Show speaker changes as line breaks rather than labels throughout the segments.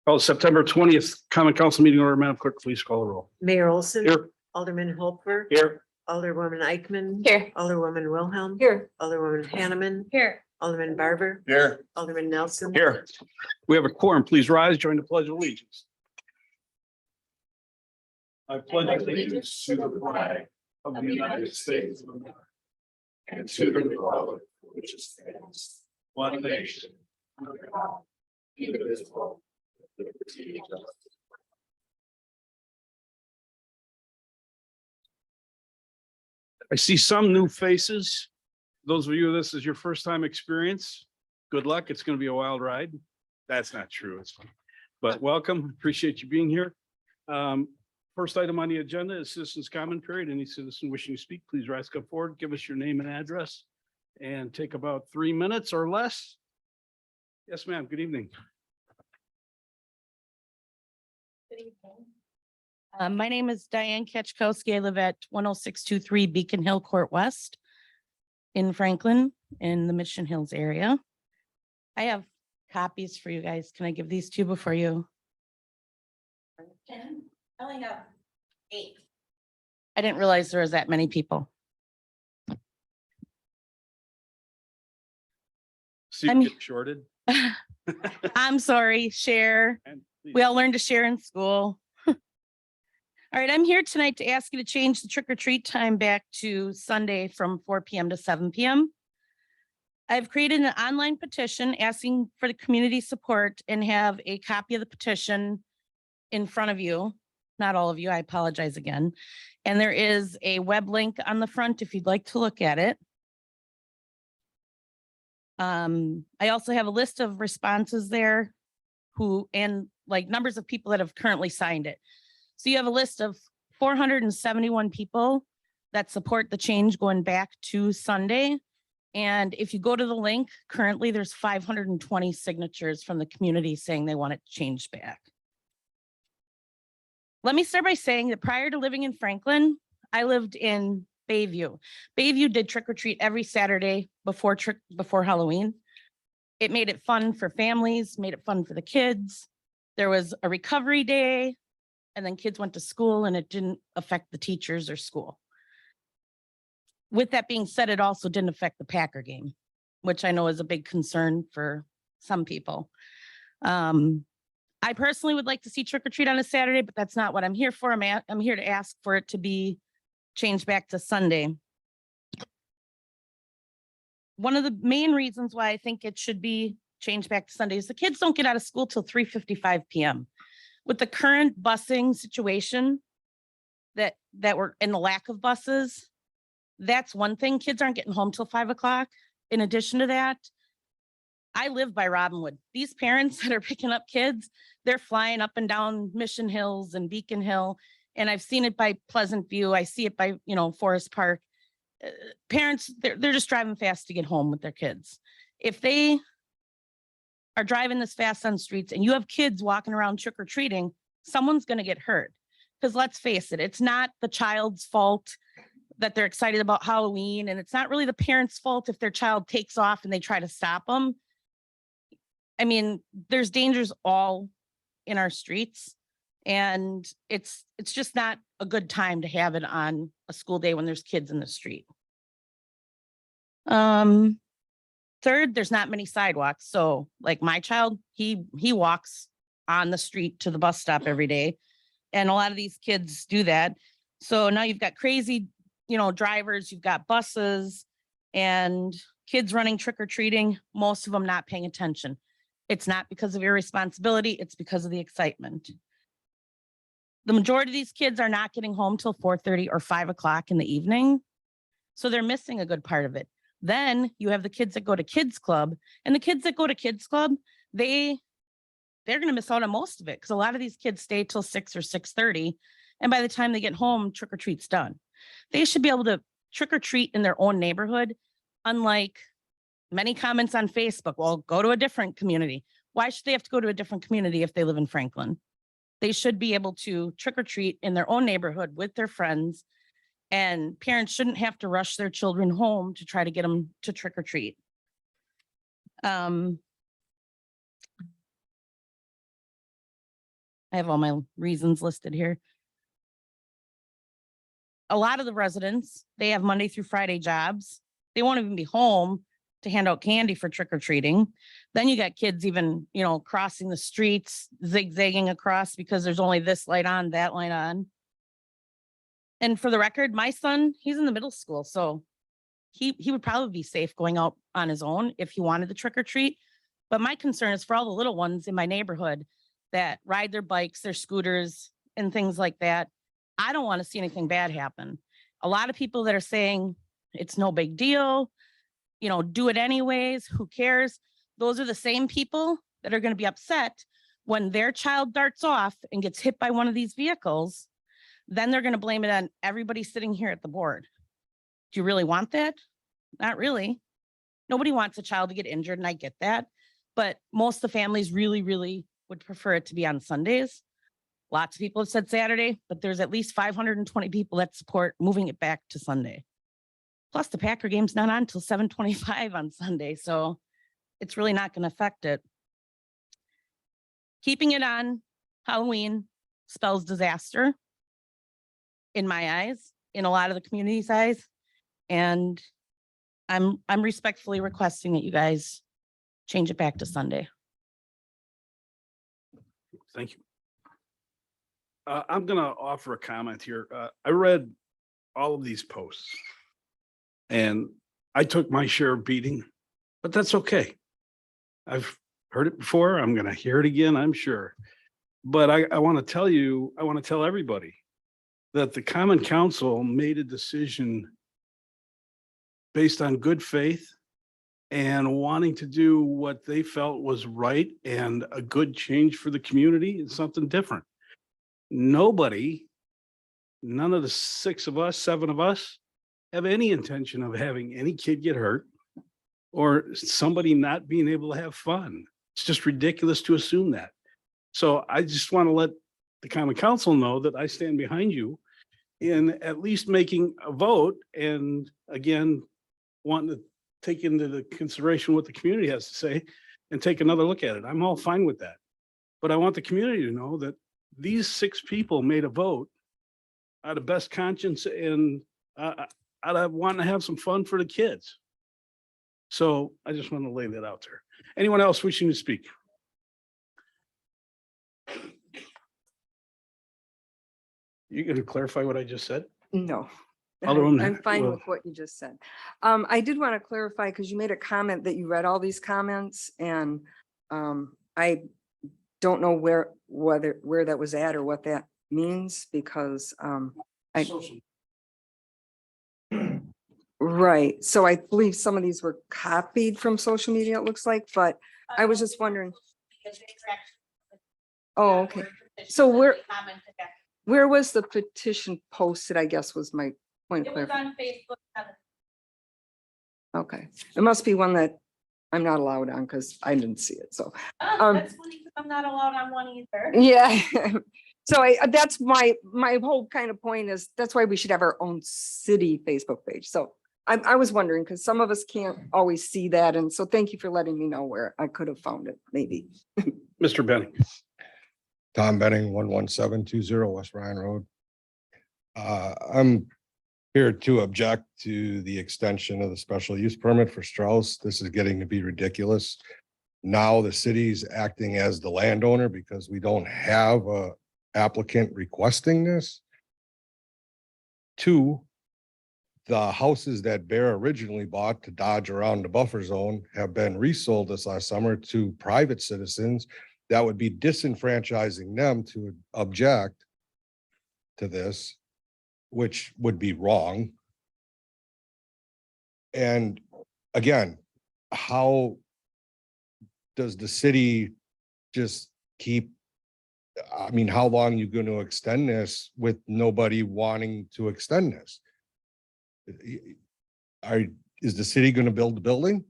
Oh, September 20th, Common Council meeting order. Madam Clerk, please call the roll.
Mayor Olson.
Here.
Alderman Holfer.
Here.
Alderwoman Eichmann.
Here.
Alderwoman Wilhelm.
Here.
Alderwoman Hanneman.
Here.
Alderman Barber.
Here.
Alderman Nelson.
Here. We have a quorum. Please rise, join the pledge of allegiance. I pledge allegiance to the flag of the United States of America and to the republic which stands one nation under God, indivisible, with liberty and justice. I see some new faces. Those of you, this is your first time experience. Good luck. It's going to be a wild ride. That's not true. It's fun. But welcome. Appreciate you being here. First item on the agenda is citizens comment period. Any citizen wishing to speak, please rise, come forward, give us your name and address, and take about 3 minutes or less. Yes, ma'am. Good evening.
My name is Diane Ketchkowski. I live at 10623 Beacon Hill Court West in Franklin in the Mission Hills area. I have copies for you guys. Can I give these to you before you? I only have 8. I didn't realize there was that many people.
See you
I'm-
get shorted.
I'm sorry, share.
And
We all learned to share in school. All right, I'm here tonight to ask you to change the trick or treat time back to Sunday from 4 p.m. to 7 p.m. I've created an online petition asking for the community support and have a copy of the petition in front of you. Not all of you, I apologize again. And there is a web link on the front if you'd like to look at it. I also have a list of responses there and like numbers of people that have currently signed it. So you have a list of 471 people that support the change going back to Sunday. And if you go to the link, currently there's 520 signatures from the community saying they want it changed back. Let me start by saying that prior to living in Franklin, I lived in Bayview. Bayview did trick or treat every Saturday before Halloween. It made it fun for families, made it fun for the kids. There was a recovery day, and then kids went to school and it didn't affect the teachers or school. With that being said, it also didn't affect the Packer game, which I know is a big concern for some people. I personally would like to see trick or treat on a Saturday, but that's not what I'm here for. I'm here to ask for it to be changed back to Sunday. One of the main reasons why I think it should be changed back to Sunday is the kids don't get out of school till 3:55 p.m. With the current busing situation that we're in, the lack of buses, that's one thing. Kids aren't getting home till 5 o'clock. In addition to that, I live by Robinwood. These parents that are picking up kids, they're flying up and down Mission Hills and Beacon Hill. And I've seen it by Pleasant View. I see it by, Forest Park. Parents, they're just driving fast to get home with their kids. If they are driving this fast on streets and you have kids walking around trick or treating, someone's going to get hurt. Because let's face it, it's not the child's fault that they're excited about Halloween. And it's not really the parent's fault if their child takes off and they try to stop them. I mean, there's dangers all in our streets. And it's just not a good time to have it on a school day when there's kids in the street. Third, there's not many sidewalks. So like my child, he walks on the street to the bus stop every day. And a lot of these kids do that. So now you've got crazy, drivers, you've got buses and kids running trick or treating, most of them not paying attention. It's not because of irresponsibility, it's because of the excitement. The majority of these kids are not getting home till 4:30 or 5 o'clock in the evening. So they're missing a good part of it. Then you have the kids that go to kids club, and the kids that go to kids club, they're going to miss out on most of it because a lot of these kids stay till 6 or 6:30. And by the time they get home, trick or treat's done. They should be able to trick or treat in their own neighborhood. Unlike many comments on Facebook, well, go to a different community. Why should they have to go to a different community if they live in Franklin? They should be able to trick or treat in their own neighborhood with their friends, and parents shouldn't have to rush their children home to try to get them to trick or treat. I have all my reasons listed here. A lot of the residents, they have Monday through Friday jobs. They won't even be home to hand out candy for trick or treating. Then you got kids even, crossing the streets, zigzagging across because there's only this light on, that light on. And for the record, my son, he's in the middle school, so he would probably be safe going out on his own if he wanted the trick or treat. But my concern is for all the little ones in my neighborhood that ride their bikes, their scooters, and things like that. I don't want to see anything bad happen. A lot of people that are saying it's no big deal, do it anyways, who cares? Those are the same people that are going to be upset when their child darts off and gets hit by one of these vehicles. Then they're going to blame it on everybody sitting here at the board. Do you really want that? Not really. Nobody wants a child to get injured, and I get that. But most of the families really, really would prefer it to be on Sundays. Lots of people have said Saturday, but there's at least 520 people that support moving it back to Sunday. Plus, the Packer game's not on until 7:25 on Sunday, so it's really not going to affect it. Keeping it on Halloween spells disaster in my eyes, in a lot of the community's eyes, and I'm respectfully requesting that you guys change it back to Sunday.
Thank you. I'm gonna offer a comment here. I read all of these posts and I took my share of beating, but that's okay. I've heard it before. I'm gonna hear it again, I'm sure. But I want to tell you, I want to tell everybody that the Common Council made a decision based on good faith and wanting to do what they felt was right and a good change for the community and something different. Nobody, none of the 6 of us, 7 of us, have any intention of having any kid get hurt or somebody not being able to have fun. It's just ridiculous to assume that. So I just want to let the Common Council know that I stand behind you in at least making a vote, and again, wanting to take into the consideration what the community has to say and take another look at it. I'm all fine with that. But I want the community to know that these 6 people made a vote out of best conscience and out of wanting to have some fun for the kids. So I just want to lay that out there. Anyone else wishing to speak? You going to clarify what I just said?
No.
Alderwoman,
I'm fine
well-
with what you just said. I did want to clarify, because you made a comment that you read all these comments, and I don't know where that was at or what that means, because I- right. So I believe some of these were copied from social media, it looks like, but I was just wondering. Oh, okay. So where was the petition posted, I guess was my point of
It was
clarification.
on Facebook.
Okay, it must be one that I'm not allowed on, because I didn't see it, so,
That's funny because I'm not allowed on one either.
yeah. So that's my whole kind of point is, that's why we should have our own city Facebook page. So I was wondering, because some of us can't always see that, and so thank you for letting me know where I could have found it, maybe.
Mr. Benning.
Tom Benning, 11720 West Ryan Road. I'm here to object to the extension of the special use permit for Strauss. This is getting to be ridiculous. Now the city's acting as the landowner because we don't have a applicant requesting this. 2, the houses that Bear originally bought to dodge around the buffer zone have been resold this last summer to private citizens. That would be disenfranchising them to object to this, which would be wrong. And again, how does the city just keep, I mean, how long are you going to extend this with nobody wanting to extend this? Is the city going to build the building?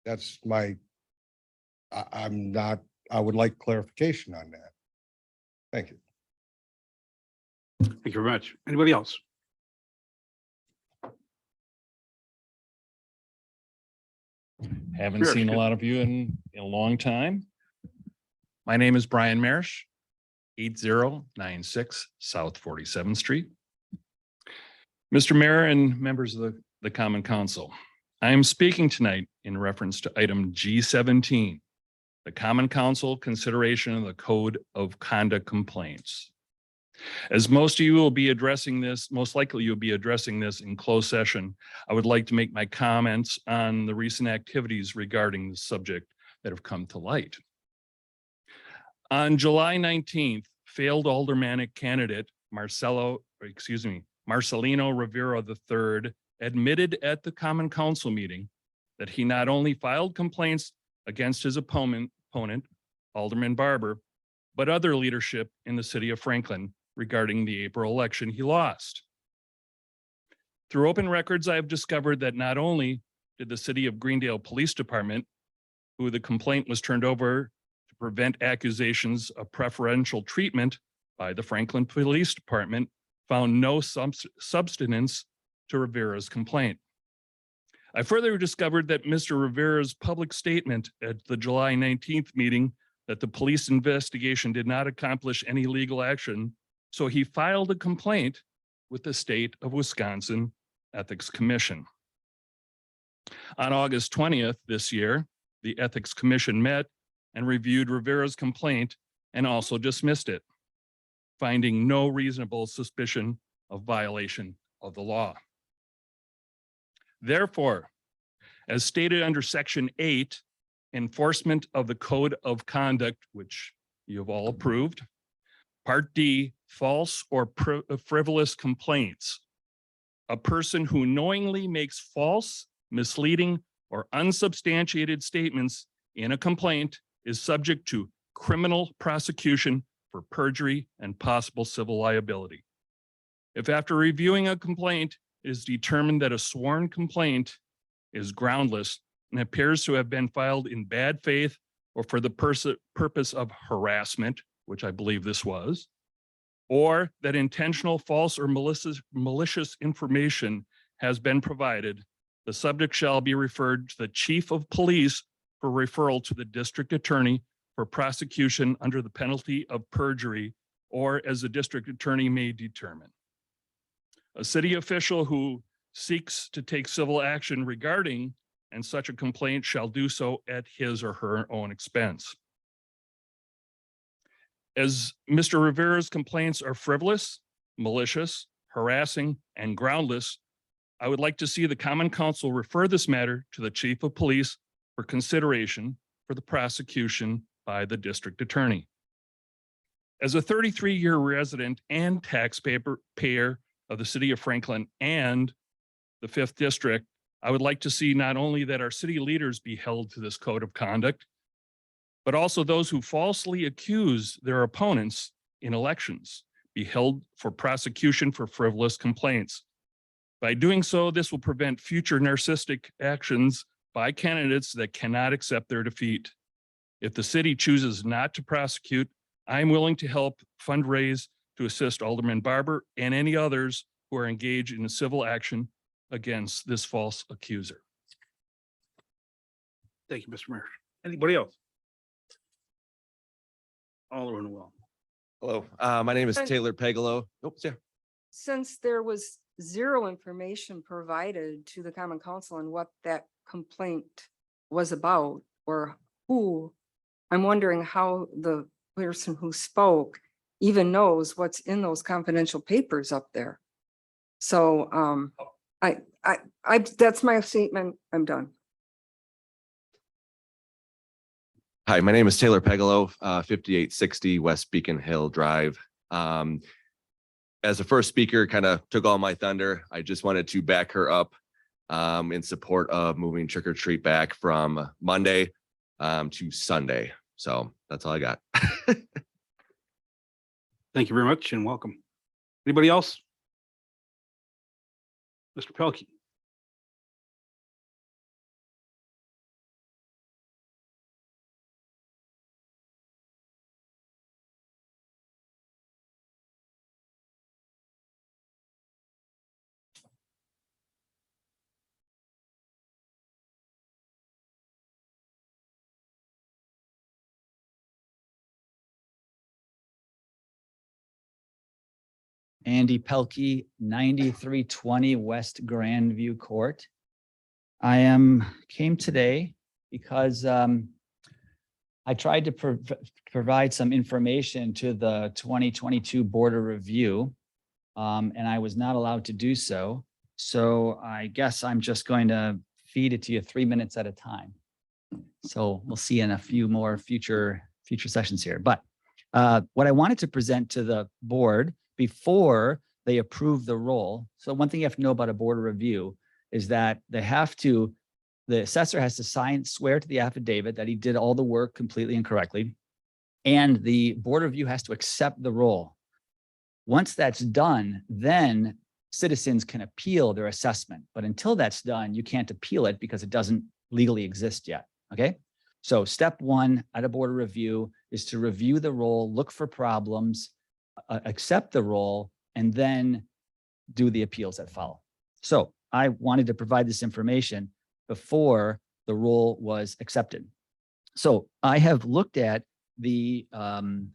That's my, I'm not, I would like clarification on that. Thank you.
Thank you very much. Anybody else?
Haven't
Sure,
seen a
sure.
lot of you in a long time. My name is Brian Marish. 8096 South 47th Street. Mr. Mayor and members of the Common Council, I am speaking tonight in reference to item G17, the Common Council consideration of the Code of Conduct complaints. As most of you will be addressing this, most likely you'll be addressing this in closed session, I would like to make my comments on the recent activities regarding the subject that have come to light. On July 19th, failed aldermanic candidate Marcelino Rivera III admitted at the Common Council meeting that he not only filed complaints against his opponent, Alderman Barber, but other leadership in the city of Franklin regarding the April election he lost. Through open records, I have discovered that not only did the City of Greendale Police Department, who the complaint was turned over to prevent accusations of preferential treatment by the Franklin Police Department, found no substance to Rivera's complaint. I further discovered that Mr. Rivera's public statement at the July 19th meeting that the police investigation did not accomplish any legal action, so he filed a complaint with the State of Wisconsin Ethics Commission. On August 20th this year, the Ethics Commission met and reviewed Rivera's complaint and also dismissed it, finding no reasonable suspicion of violation of the law. Therefore, as stated under Section 8, enforcement of the Code of Conduct, which you have all approved, Part D, false or frivolous complaints. A person who knowingly makes false, misleading, or unsubstantiated statements in a complaint is subject to criminal prosecution for perjury and possible civil liability. If after reviewing a complaint it is determined that a sworn complaint is groundless and appears to have been filed in bad faith or for the purpose of harassment, which I believe this was, or that intentional false or malicious information has been provided, the subject shall be referred to the chief of police for referral to the district attorney for prosecution under the penalty of perjury, or as the district attorney may determine. A city official who seeks to take civil action regarding and such a complaint shall do so at his or her own expense. As Mr. Rivera's complaints are frivolous, malicious, harassing, and groundless, I would like to see the Common Council refer this matter to the Chief of Police for consideration for the prosecution by the district attorney. As a 33-year resident and taxpayer of the city of Franklin and the 5th District, I would like to see not only that our city leaders be held to this code of conduct, but also those who falsely accuse their opponents in elections be held for prosecution for frivolous complaints. By doing so, this will prevent future narcissistic actions by candidates that cannot accept their defeat. If the city chooses not to prosecute, I'm willing to help fundraise to assist Alderman Barber and any others who are engaged in a civil action against this false accuser.
Thank you, Mr. Mayor. Anybody else? Alderman Will.
Hello, my name is
Hi.
Taylor Pagelo. Oops, yeah.
Since there was zero information provided to the Common Council on what that complaint was about or who, I'm wondering how the person who spoke even knows what's in those confidential papers up there. So that's my statement. I'm done.
Hi, my name is Taylor Pagelo, 5860 West Beacon Hill Drive. As the first speaker kind of took all my thunder, I just wanted to back her up in support of moving trick or treat back from Monday to Sunday. So that's all I got.
Thank you very much and welcome. Anybody else? Mr. Pelkey.
Andy Pelkey, 9320 West Grandview Court. I came today because I tried to provide some information to the 2022 Board of Review, and I was not allowed to do so. So I guess I'm just going to feed it to you 3 minutes at a time. So we'll see in a few more future sessions here. But what I wanted to present to the board before they approve the roll. So one thing you have to know about a Board of Review is that the assessor has to swear to the affidavit that he did all the work completely and correctly. And the Board of Review has to accept the roll. Once that's done, then citizens can appeal their assessment. But until that's done, you can't appeal it because it doesn't legally exist yet. Okay. So step one at a Board of Review is to review the roll, look for problems, accept the roll, and then do the appeals that follow. So I wanted to provide this information before the roll was accepted. So I have looked at the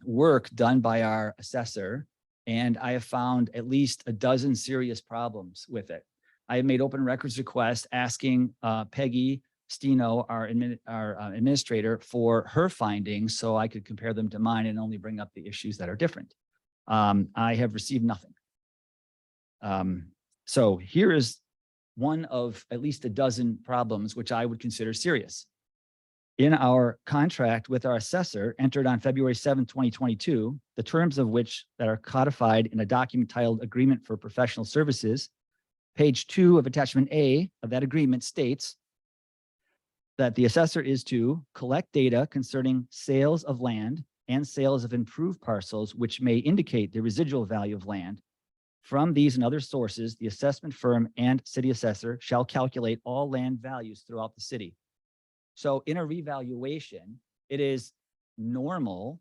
work done by our assessor, and I have found at least a dozen serious problems with it. I have made open records requests asking Peggy Steno, our administrator, for her findings so I could compare them to mine and only bring up the issues that are different. I have received nothing. So here is one of at least a dozen problems which I would consider serious. In our contract with our assessor entered on February 7, 2022, the terms of which that are codified in a document titled Agreement for Professional Services, page 2 of attachment A of that agreement states that the assessor is to collect data concerning sales of land and sales of improved parcels, which may indicate the residual value of land. From these and other sources, the assessment firm and city assessor shall calculate all land values throughout the city. So in a revaluation, it is normal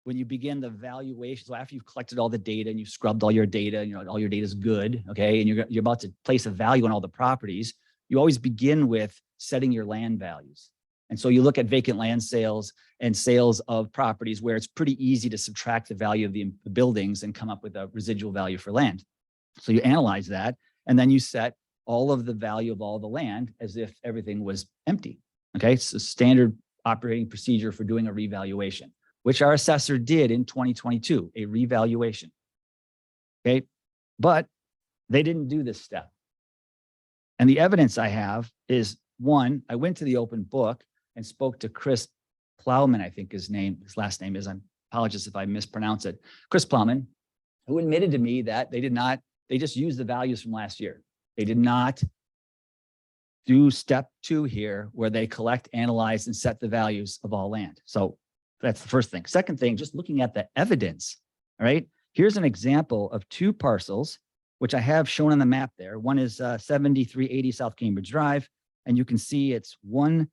when you begin the valuation. So after you've collected all the data and you've scrubbed all your data, all your data is good, okay, and you're about to place a value on all the properties, you always begin with setting your land values. And so you look at vacant land sales and sales of properties where it's pretty easy to subtract the value of the buildings and come up with a residual value for land. So you analyze that, and then you set all of the value of all the land as if everything was empty. Okay, so standard operating procedure for doing a revaluation, which our assessor did in 2022, a revaluation. Okay, but they didn't do this step. And the evidence I have is, one, I went to the open book and spoke to Chris Plowman, I think his last name is, I apologize if I mispronounce it, Chris Plowman, who admitted to me that they just used the values from last year. They did not do step 2 here where they collect, analyze, and set the values of all land. So that's the first thing. Second thing, just looking at the evidence, all right? Here's an example of 2 parcels, which I have shown on the map there. One is 7380 South Cambridge Drive, and you can see it's one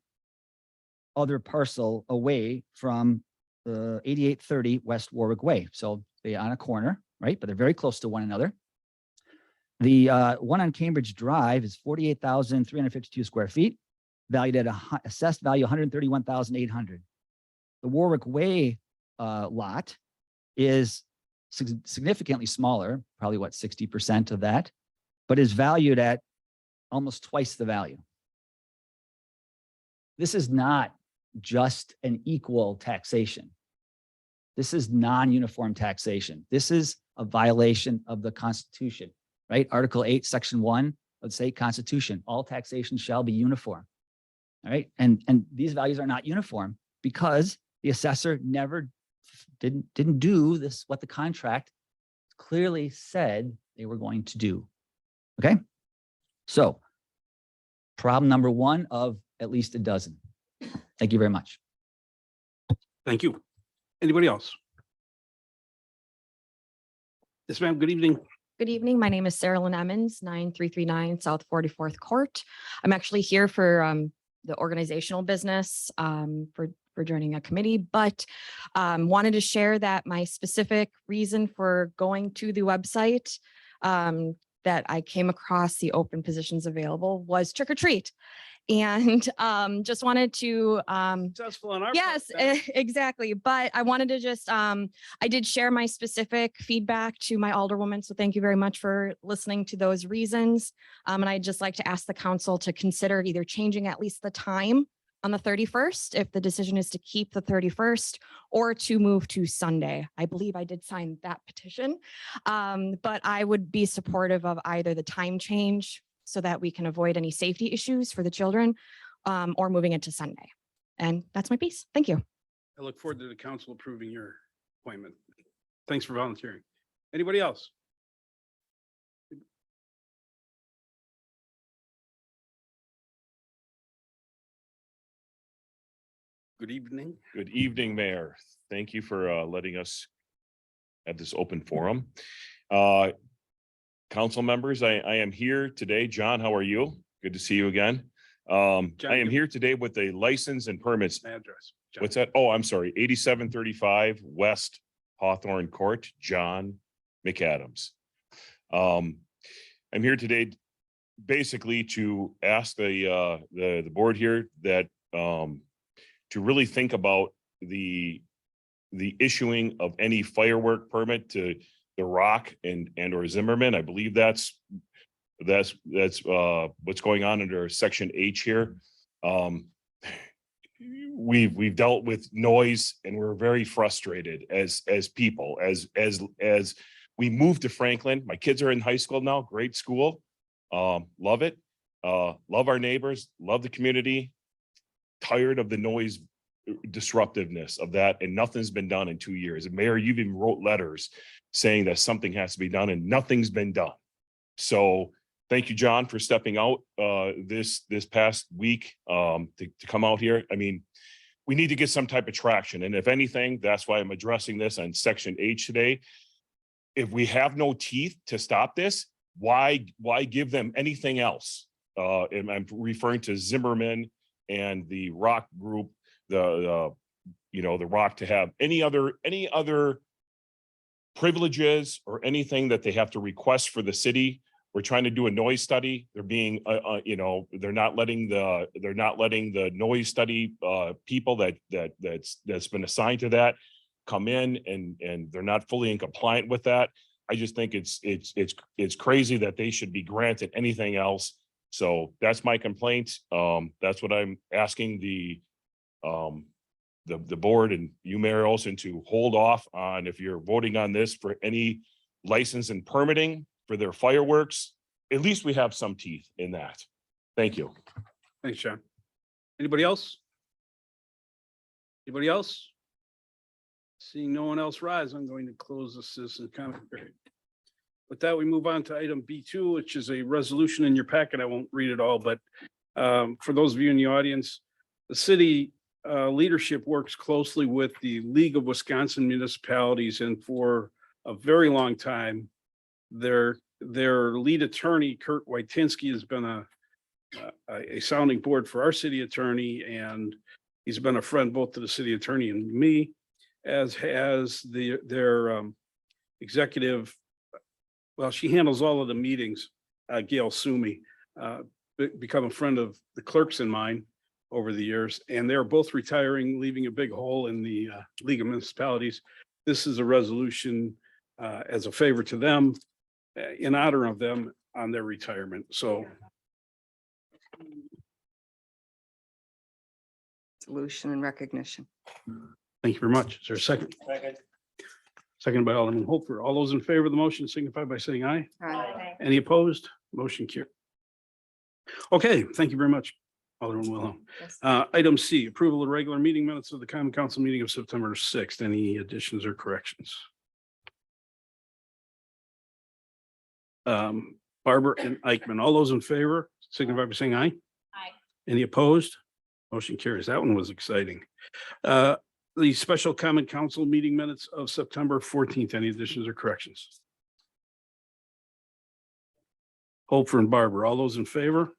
other parcel away from 8830 West Warwick Way. So they're on a corner, right? But they're very close to one another. The one on Cambridge Drive is 48,352 square feet, valued at assessed value 131,800. The Warwick Way lot is significantly smaller, probably what, 60% of that, but is valued at almost twice the value. This is not just an equal taxation. This is non-uniform taxation. This is a violation of the Constitution, right? Article 8, Section 1 of the state Constitution, all taxation shall be uniform. All right. And these values are not uniform because the assessor never didn't do this, what the contract clearly said they were going to do. Okay. So problem number 1 of at least a dozen. Thank you very much.
Thank you. Anybody else? Yes, ma'am. Good evening.
Good evening. My name is Sarah Lynn Emmons, 9339 South 44th Court. I'm actually here for the organizational business for joining a committee, but wanted to share that my specific reason for going to the website that I came across the open positions available was trick or treat. And just wanted to
Successful on our. part,
yes,
then.
exactly. But I wanted to just, I did share my specific feedback to my alderwoman. So thank you very much for listening to those reasons. And I'd just like to ask the council to consider either changing at least the time on the 31st, if the decision is to keep the 31st, or to move to Sunday. I believe I did sign that petition. But I would be supportive of either the time change so that we can avoid any safety issues for the children, or moving it to Sunday. And that's my piece. Thank you.
I look forward to the council approving your appointment. Thanks for volunteering. Anybody else? Good evening.
Good evening, Mayor. Thank you for letting us have this open forum. Council members, I am here today. John, how are you? Good to see you again. I am here today with the license and permits.
Address. John.
What's that? Oh, I'm sorry, 8735 West Hawthorne Court, John McAdams. I'm here today basically to ask the board here that to really think about the issuing of any firework permit to the Rock and or Zimmerman. I believe that's what's going on under section H here. We've dealt with noise and we're very frustrated as people, as we move to Franklin. My kids are in high school now, great school. Love it. Love our neighbors, love the community. Tired of the noise disruptiveness of that, and nothing's been done in 2 years. And Mayor, you've even wrote letters saying that something has to be done and nothing's been done. So thank you, John, for stepping out this past week to come out here. I mean, we need to get some type of traction. And if anything, that's why I'm addressing this on section H today. If we have no teeth to stop this, why give them anything else? And I'm referring to Zimmerman and the Rock group, the Rock, to have any other privileges or anything that they have to request for the city. We're trying to do a noise study. They're being, they're not letting the noise study people that's been assigned to that come in, and they're not fully in compliant with that. I just think it's crazy that they should be granted anything else. So that's my complaint. That's what I'm asking the board and you, Mayor Olson, to hold off on if you're voting on this for any license and permitting for their fireworks. At least we have some teeth in that. Thank you.
Thanks, John. Anybody else? Anybody else? Seeing no one else rise, I'm going to close the citizen comment period. With that, we move on to item B2, which is a resolution in your packet. I won't read it all, but for those of you in the audience, the city leadership works closely with the League of Wisconsin Municipalities, and for a very long time, their lead attorney, Kurt Wojtinski, has been a sounding board for our city attorney, and he's been a friend both to the city attorney and me, as has their executive. Well, she handles all of the meetings, Gail Sumi, become a friend of the clerks in mine over the years, and they're both retiring, leaving a big hole in the League of Municipalities. This is a resolution as a favor to them, in honor of them on their retirement. So
Solution and recognition.
thank you very much. Is there a second? Second by Alderman Holfer. All those in favor of the motion signify by saying aye.
Aye.
Any opposed? Motion carried. Okay, thank you very much, Alderman Wilhelm.
Yes.
Item C, approval of regular meeting minutes of the common council meeting of September 6th. Any additions or corrections? Barber and Eichmann, all those in favor signify by saying aye.
Aye.
Any opposed? Motion carries. That one was exciting. The special common council meeting minutes of September 14th. Any additions or corrections? Holfer and Barber, all those in favor?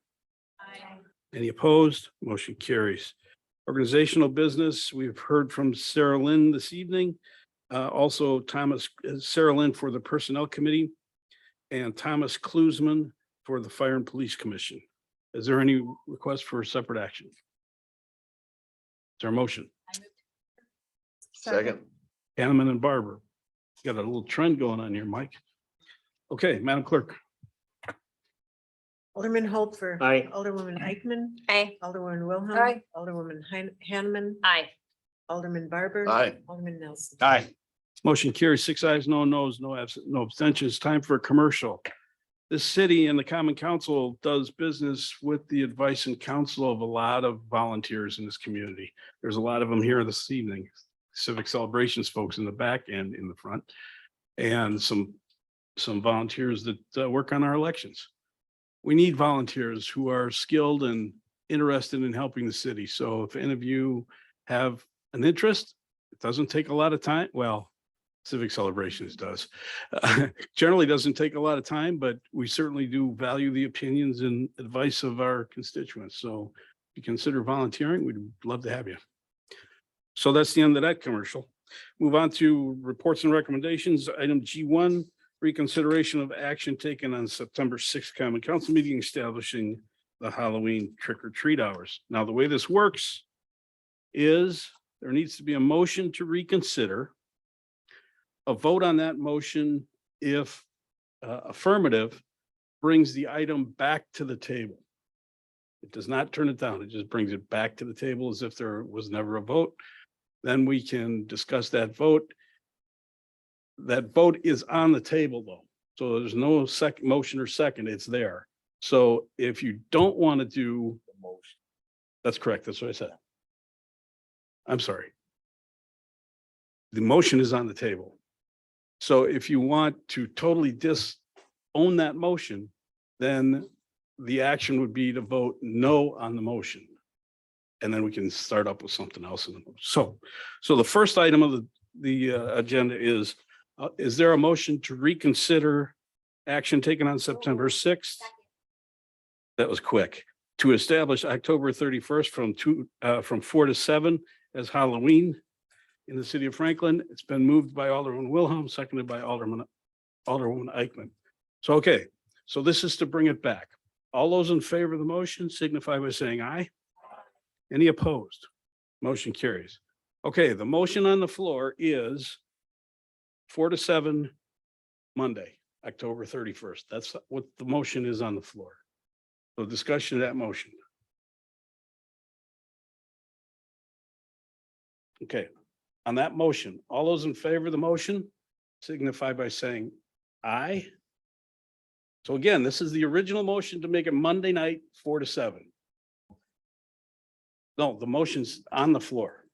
Aye.
Any opposed? Motion carries. Organizational business, we've heard from Sarah Lynn this evening. Also Sarah Lynn for the Personnel Committee. and Thomas Klusman for the Fire and Police Commission. Is there any request for separate action? Is there a motion?
Second.
Hanneman and Barber. Got a little trend going on here, Mike. Okay, Madam Clerk.
Alderman Hopper.
Aye.
Alderwoman Eichmann.
Aye.
Alderwoman Wilhelm.
Aye.
Alderwoman Hanneman.
Aye.
Alderman Barber.
Aye.
Alderman Nelson.
Aye.
Motion carries 6 ayes, no nos, no absent, no abstentions. Time for a commercial. This city and the Common Council does business with the advice and counsel of a lot of volunteers in this community. There's a lot of them here this evening. Civic celebrations folks in the back and in the front. And some volunteers that work on our elections. We need volunteers who are skilled and interested in helping the city. So if any of you have an interest, it doesn't take a lot of time. Well, civic celebrations does. Generally doesn't take a lot of time, but we certainly do value the opinions and advice of our constituents. So if you consider volunteering, we'd love to have you. So that's the end of that commercial. Move on to reports and recommendations. Item G1, reconsideration of action taken on September 6th Common Council meeting establishing the Halloween trick or treat hours. Now, the way this works is there needs to be a motion to reconsider. A vote on that motion, if affirmative, brings the item back to the table. It does not turn it down. It just brings it back to the table as if there was never a vote. Then we can discuss that vote. That vote is on the table though. So there's no second motion or second, it's there. So if you don't want to do the motion, that's correct. That's what I said. I'm sorry. The motion is on the table. So if you want to totally disown that motion, then the action would be to vote no on the motion. And then we can start up with something else. So the first item of the agenda is there a motion to reconsider action taken on September 6th? That was quick. To establish October 31st from 4 to 7 as Halloween in the city of Franklin. It's been moved by Alderman Wilhelm, seconded by Alderwoman Eichmann. So, okay, so this is to bring it back. All those in favor of the motion signify by saying aye. Any opposed? Motion carries. Okay, the motion on the floor is 4 to 7 Monday, October 31st. That's what the motion is on the floor. So discussion of that motion. Okay, on that motion, all those in favor of the motion signify by saying aye. So again, this is the original motion to make it Monday night, 4 to 7. No, the motion's on the floor.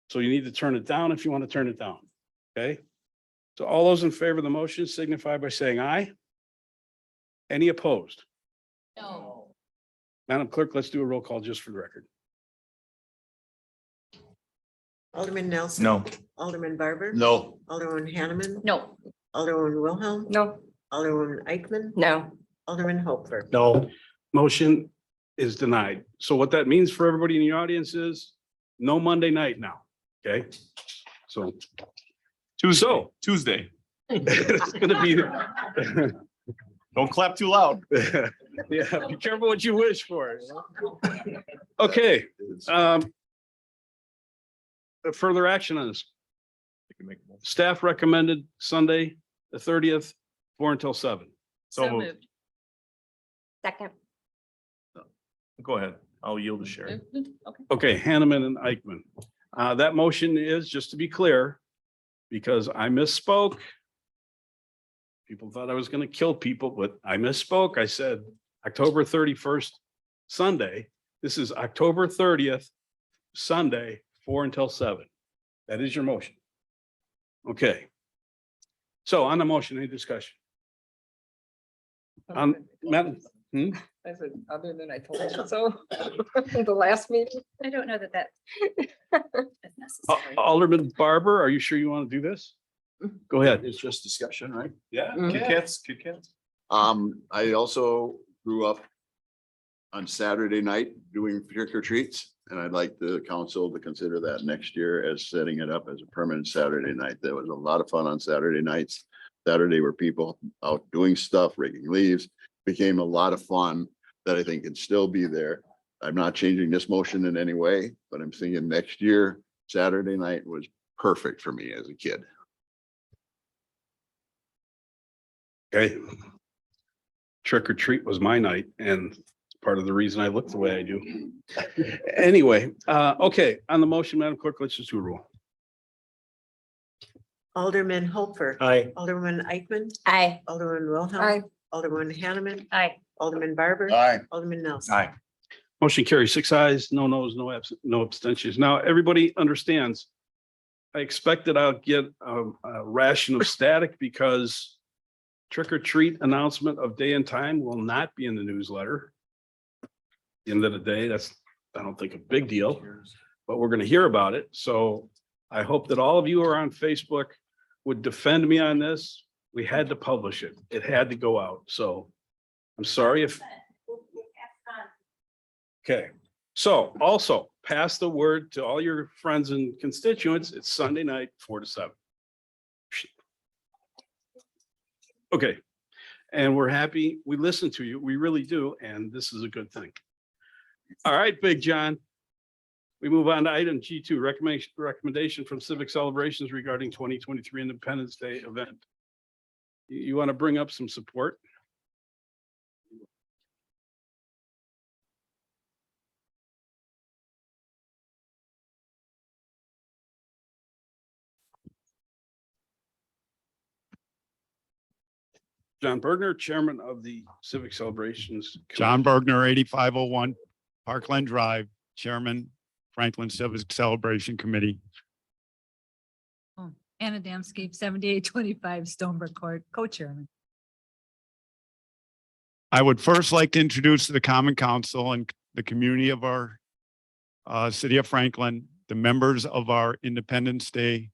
So you need to turn it down if you want to turn it down. Okay? So all those in favor of the motion signify by saying aye. Any opposed?
No.
Madam Clerk, let's do a roll call just for the record.
Alderman Nelson.
No.
Alderman Barber.
No.
Alderwoman Hanneman.
No.
Alderwoman Wilhelm.
No.
Alderwoman Eichmann.
No.
Alderman Hopper.
No.
Motion is denied. So what that means for everybody in the audience is no Monday night now. Okay? So
Tuesday.
it's gonna be.
Don't clap too loud.
Yeah, be careful what you wish for. Okay. Further action on this. Staff recommended Sunday, the 30th, 4 until 7.
So moved.
Second.
Go ahead. I'll yield to Sherry.
Okay.
Okay, Hanneman and Eichmann. That motion is, just to be clear, because I misspoke. People thought I was going to kill people, but I misspoke. I said October 31st, Sunday. This is October 30th, Sunday, 4 until 7. That is your motion. Okay. So on the motion, any discussion? Madam,
I said, other than I told you so. The last meeting.
I don't know that
Alderman Barber, are you sure you want to do this? Go ahead.
It's just discussion, right?
Yeah.
Kit Kats.
I also grew up on Saturday night doing trick or treats. And I'd like the council to consider that next year as setting it up as a permanent Saturday night. There was a lot of fun on Saturday nights. Saturday where people out doing stuff, raking leaves, became a lot of fun that I think can still be there. I'm not changing this motion in any way, but I'm thinking next year, Saturday night was perfect for me as a kid.
Okay. Trick or treat was my night and part of the reason I look the way I do. Anyway, okay, on the motion, Madam Clerk, let's just do a roll.
Alderman Hopper.
Aye.
Alderman Eichmann.
Aye.
Alderman Wilhelm.
Aye.
Alderman Hanneman.
Aye.
Alderman Barber.
Aye.
Alderman Nelson.
Aye.
Motion carries 6 ayes, no nos, no abstentions. Now, everybody understands. I expect that I'll get a ration of static because trick or treat announcement of day and time will not be in the newsletter. At the end of the day, that's, I don't think, a big deal, but we're going to hear about it. So I hope that all of you who are on Facebook would defend me on this. We had to publish it. It had to go out. So I'm sorry if. Okay, so also pass the word to all your friends and constituents. It's Sunday night, 4 to 7. Okay, and we're happy. We listen to you. We really do. And this is a good thing. All right, Big John. We move on to item G2, recommendation from Civic Celebrations regarding 2023 Independence Day event. You want to bring up some support? John Bergner, Chairman of the Civic Celebrations.
John Bergner, 8501 Parkland Drive, Chairman, Franklin Civic Celebration Committee.
Anna Damscape, 7825 Stonebrook Court, co-chairman.
I would first like to introduce to the Common Council and the community of our city of Franklin, the members of our Independence Day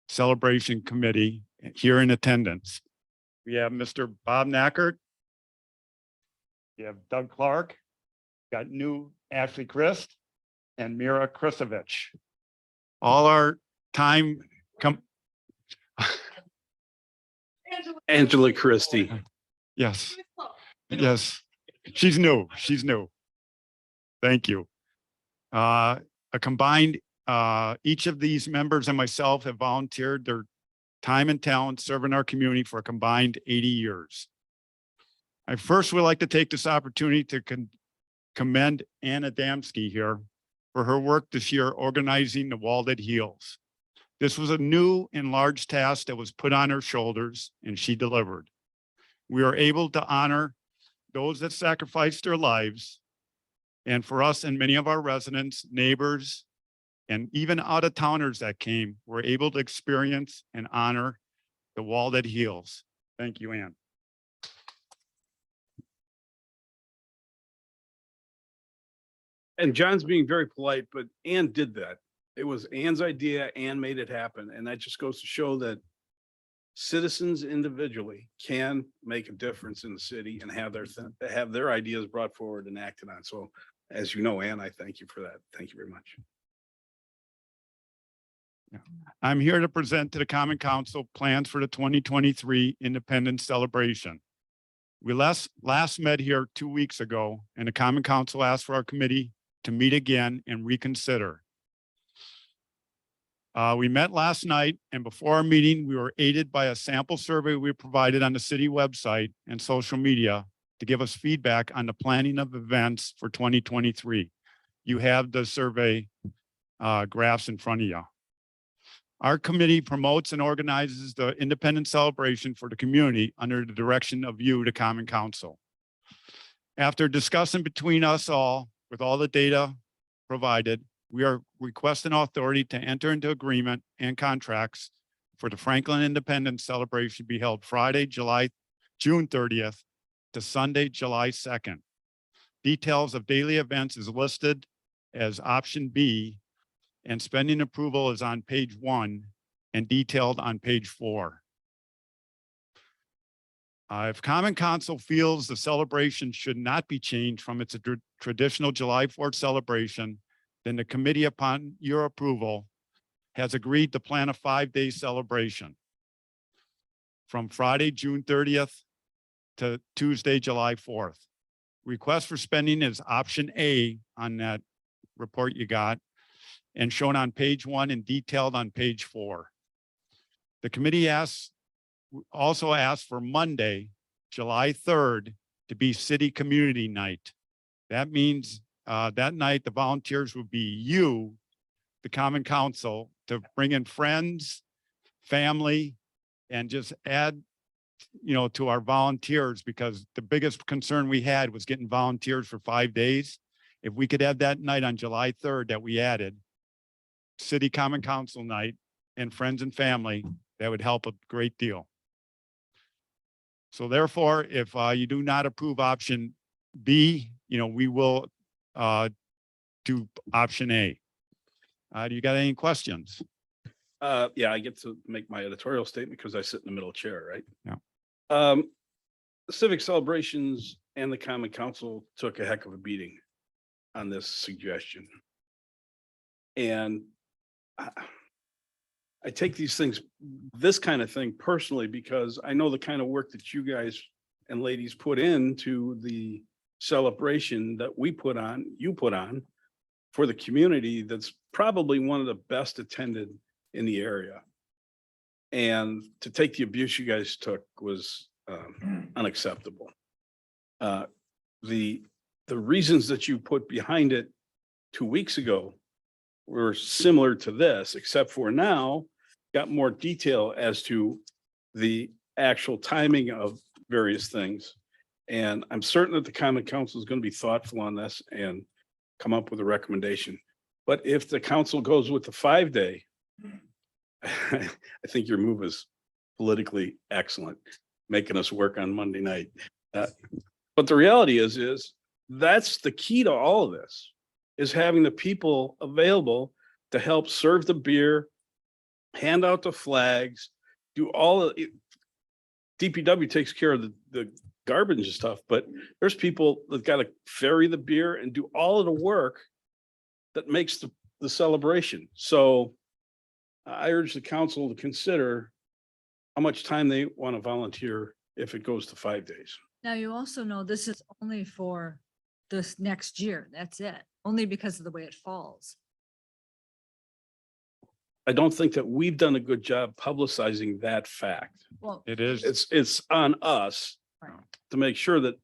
Celebration Committee here in attendance. We have Mr. Bob Nackert. We have Doug Clark, got new Ashley Christ and Mira Krisovich. All our time
Angela Christie.
Yes, yes, she's new. Thank you. A combined, each of these members and myself have volunteered their time and talent serving our community for a combined 80 years. I first would like to take this opportunity to commend Anna Damsky here for her work this year organizing the Wall That Heals. This was a new and large task that was put on her shoulders, and she delivered. We are able to honor those that sacrificed their lives. And for us and many of our residents, neighbors, and even out-of-towners that came, were able to experience and honor the Wall That Heals. Thank you, Ann.
And John's being very polite, but Ann did that. It was Ann's idea. Ann made it happen. And that just goes to show that citizens individually can make a difference in the city and have their ideas brought forward and acted on. So as you know, Ann, I thank you for that. Thank you very much.
I'm here to present to the Common Council plans for the 2023 Independence Celebration. We last met here 2 weeks ago, and the Common Council asked for our committee to meet again and reconsider. We met last night, and before our meeting, we were aided by a sample survey we provided on the city website and social media to give us feedback on the planning of events for 2023. You have the survey graphs in front of you. Our committee promotes and organizes the Independence Celebration for the community under the direction of you, the Common Council. After discussing between us all with all the data provided, we are requesting authority to enter into agreement and contracts for the Franklin Independence Celebration be held Friday, June 30th to Sunday, July 2nd. Details of daily events is listed as option B, and spending approval is on page 1 and detailed on page 4. If Common Council feels the celebration should not be changed from its traditional July 4th celebration, then the committee, upon your approval, has agreed to plan a 5-day celebration. from Friday, June 30th to Tuesday, July 4th. Request for spending is option A on that report you got and shown on page 1 and detailed on page 4. The committee also asked for Monday, July 3rd to be city community night. That means that night the volunteers will be you, the common council, to bring in friends, family, and just add, to our volunteers, because the biggest concern we had was getting volunteers for 5 days. If we could have that night on July 3rd that we added, city common council night and friends and family, that would help a great deal. So therefore, if you do not approve option B, we will do option A. Do you got any questions?
Yeah, I get to make my editorial statement because I sit in the middle chair, right?
Yeah.
Civic celebrations and the common council took a heck of a beating on this suggestion. And I take this kind of thing personally, because I know the kind of work that you guys and ladies put into the celebration that you put on for the community. That's probably one of the best attended in the area. And to take the abuse you guys took was unacceptable. The reasons that you put behind it 2 weeks ago were similar to this, except for now got more detail as to the actual timing of various things. And I'm certain that the common council is going to be thoughtful on this and come up with a recommendation. But if the council goes with the 5-day, I think your move is politically excellent, making us work on Monday night. But the reality is that's the key to all of this, is having the people available to help serve the beer, hand out the flags, do all of it. DPW takes care of the garbage and stuff, but there's people that got to ferry the beer and do all of the work that makes the celebration. So I urge the council to consider how much time they want to volunteer if it goes to 5 days.
Now, you also know this is only for this next year. That's it. Only because of the way it falls.
I don't think that we've done a good job publicizing that fact.
Well,
It is.
It's on us
right.
to make sure that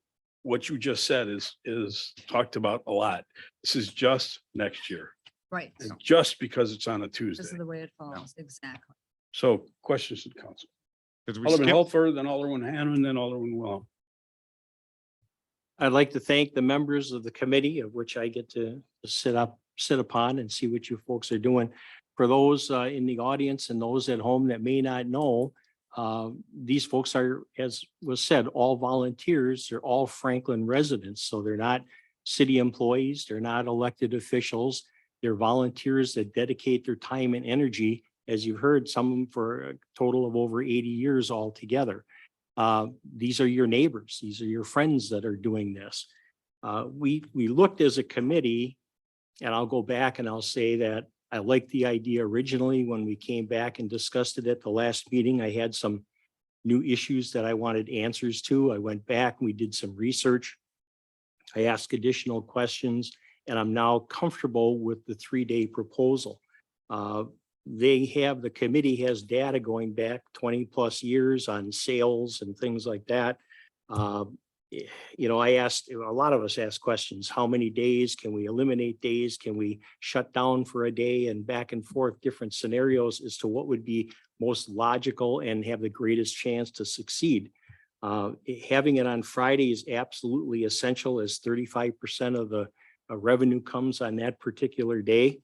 what you just said is talked about a lot. This is just next year,
Right.
just because it's on a
Because
Tuesday.
of the way it falls. Exactly.
So questions to the council.
'Cause we
Alderman
skipped-
Holfer, then Alderman Hannon, then Alderman Willem.
I'd like to thank the members of the committee, of which I get to sit upon and see what you folks are doing. For those in the audience and those at home that may not know, these folks are, as was said, all volunteers. They're all Franklin residents, so they're not city employees. They're not elected officials. They're volunteers that dedicate their time and energy, as you heard, some of them for a total of over 80 years altogether. These are your neighbors. These are your friends that are doing this. We looked as a committee, and I'll go back and I'll say that I liked the idea originally when we came back and discussed it at the last meeting. I had some new issues that I wanted answers to. I went back and we did some research. I asked additional questions, and I'm now comfortable with the 3-day proposal. The committee has data going back 20+ years on sales and things like that. I asked, a lot of us asked questions. How many days? Can we eliminate days? Can we shut down for a day? And back and forth, different scenarios as to what would be most logical and have the greatest chance to succeed. Having it on Friday is absolutely essential, as 35% of the revenue comes on that particular day.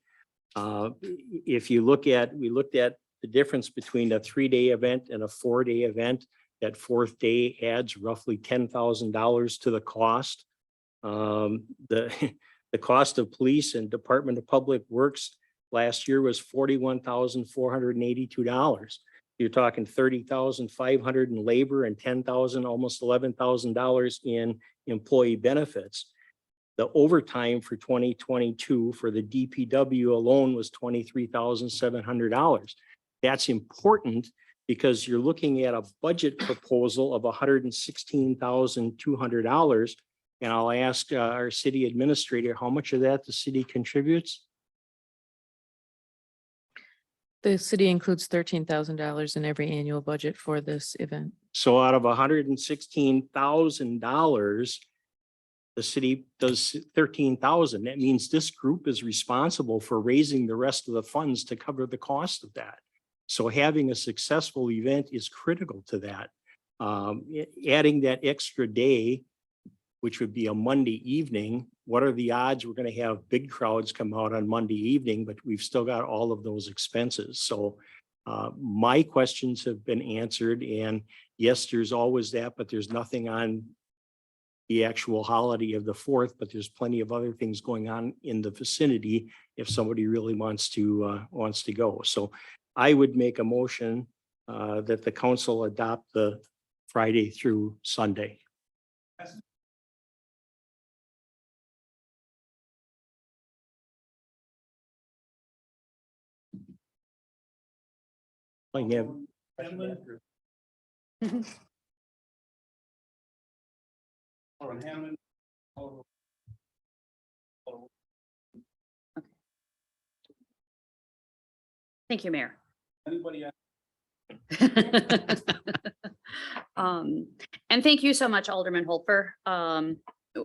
If you look at, we looked at the difference between a 3-day event and a 4-day event. That 4th day adds roughly $10,000 to the cost. The cost of police and Department of Public Works last year was $41,482. You're talking $30,500 in labor and $10,000, almost $11,000 in employee benefits. The overtime for 2022 for the DPW alone was $23,700. That's important, because you're looking at a budget proposal of $116,200. And I'll ask our city administrator, how much of that the city contributes?
The city includes $13,000 in every annual budget for this event.
So out of $116,000, the city does 13,000. That means this group is responsible for raising the rest of the funds to cover the cost of that. So having a successful event is critical to that. Adding that extra day, which would be a Monday evening, what are the odds we're going to have big crowds come out on Monday evening, but we've still got all of those expenses. So my questions have been answered, and yes, there's always that, but there's nothing on the actual holiday of the 4th, but there's plenty of other things going on in the vicinity if somebody really wants to go. So I would make a motion that the council adopt the Friday through Sunday. I have
Thank you, Mayor.
Anybody else?
And thank you so much, Alderman Holper.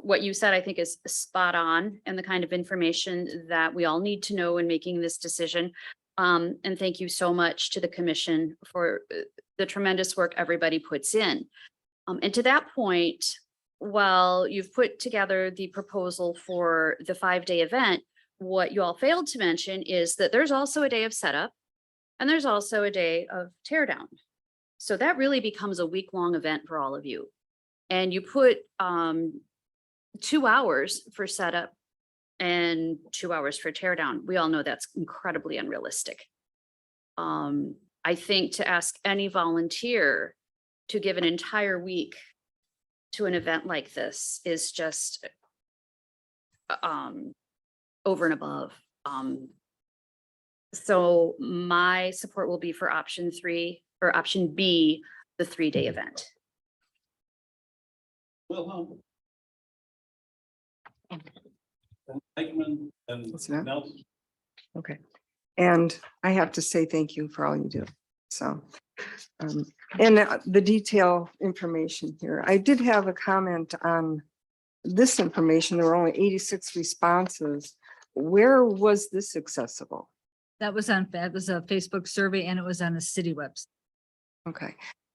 What you said, I think, is spot on and the kind of information that we all need to know in making this decision. And thank you so much to the commission for the tremendous work everybody puts in. And to that point, while you've put together the proposal for the 5-day event, what you all failed to mention is that there's also a day of setup and there's also a day of tear down. So that really becomes a week-long event for all of you. And you put 2 hours for setup and 2 hours for tear down. We all know that's incredibly unrealistic. I think to ask any volunteer to give an entire week to an event like this is just over and above. So my support will be for option 3 or option B, the 3-day event.
Wilhelm.
That's enough.
Nelson.
Okay. And I have to say thank you for all you do. So, and the detail information here, I did have a comment on this information. There were only 86 responses. Where was this accessible?
That was a Facebook survey and it was on the city website.
Okay.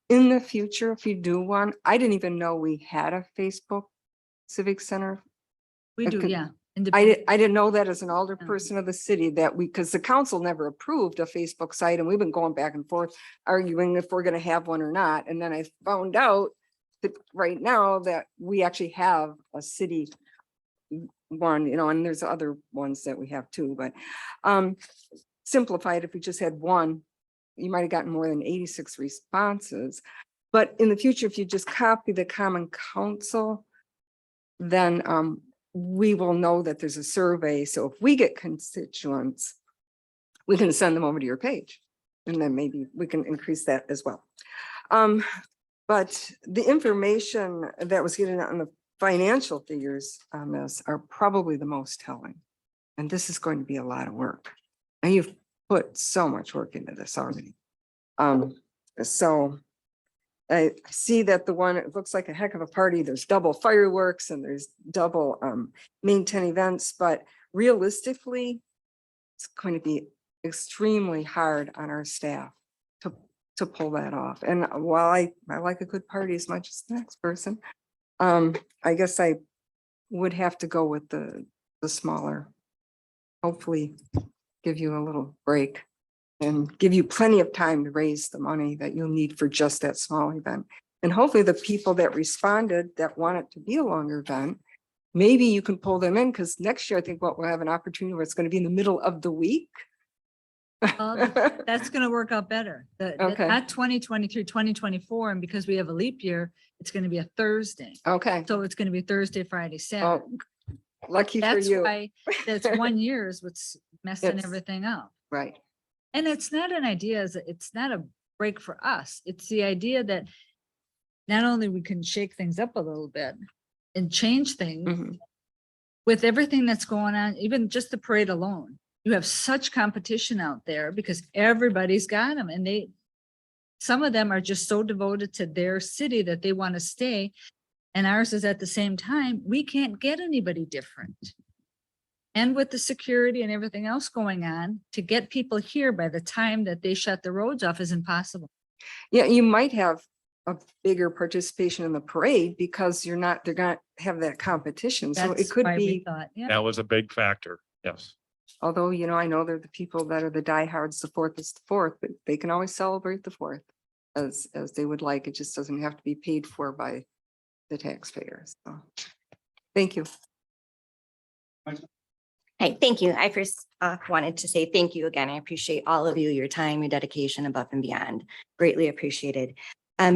In the future, if you do one, I didn't even know we had a Facebook Civic Center.
We do, yeah.
I didn't know that as an alderperson of the city that because the council never approved a Facebook site and we've been going back and forth arguing if we're going to have one or not. And then I found out that right now that we actually have a city one, and there's other ones that we have too, but simplified, if we just had one, you might have gotten more than 86 responses. But in the future, if you just copy the common council, then we will know that there's a survey. So if we get constituents, we can send them over to your page and then maybe we can increase that as well. But the information that was given on the financial figures on this are probably the most telling. And this is going to be a lot of work. And you've put so much work into this already. So I see that the one, it looks like a heck of a party. There's double fireworks and there's double main 10 events, but realistically, it's going to be extremely hard on our staff to pull that off. And while I like a good party as much as the next person, I guess I would have to go with the smaller, hopefully give you a little break and give you plenty of time to raise the money that you'll need for just that small event. And hopefully the people that responded that want it to be a longer event, maybe you can pull them in because next year I think we'll have an opportunity where it's going to be in the middle of the week.
That's going to work out better.
Okay.
Not 2023, 2024. And because we have a leap year, it's going to be a Thursday.
Okay.
So it's going to be Thursday, Friday, Saturday.
Oh, lucky for
That's
you.
why that's 1 year is what's messing
Yes.
everything up.
Right.
And it's not an idea, it's not a break for us. It's the idea that not only we can shake things up a little bit and change things with everything that's going on, even just the parade alone. You have such competition out there because everybody's got them, and some of them are just so devoted to their city that they want to stay. And ours is at the same time, we can't get anybody different. And with the security and everything else going on, to get people here by the time that they shut the roads off is impossible.
Yeah, you might have a bigger participation in the parade because they're gonna have that competition. So it
That's
could
why we
be,
thought, yeah.
That was a big factor. Yes.
although, I know they're the people that are the diehards, the 4th is the 4th, but they can always celebrate the 4th as they would like. It just doesn't have to be paid for by the taxpayers. So, thank you.
Hi, thank you. I first wanted to say thank you again. I appreciate all of you, your time, your dedication above and beyond. Greatly appreciated.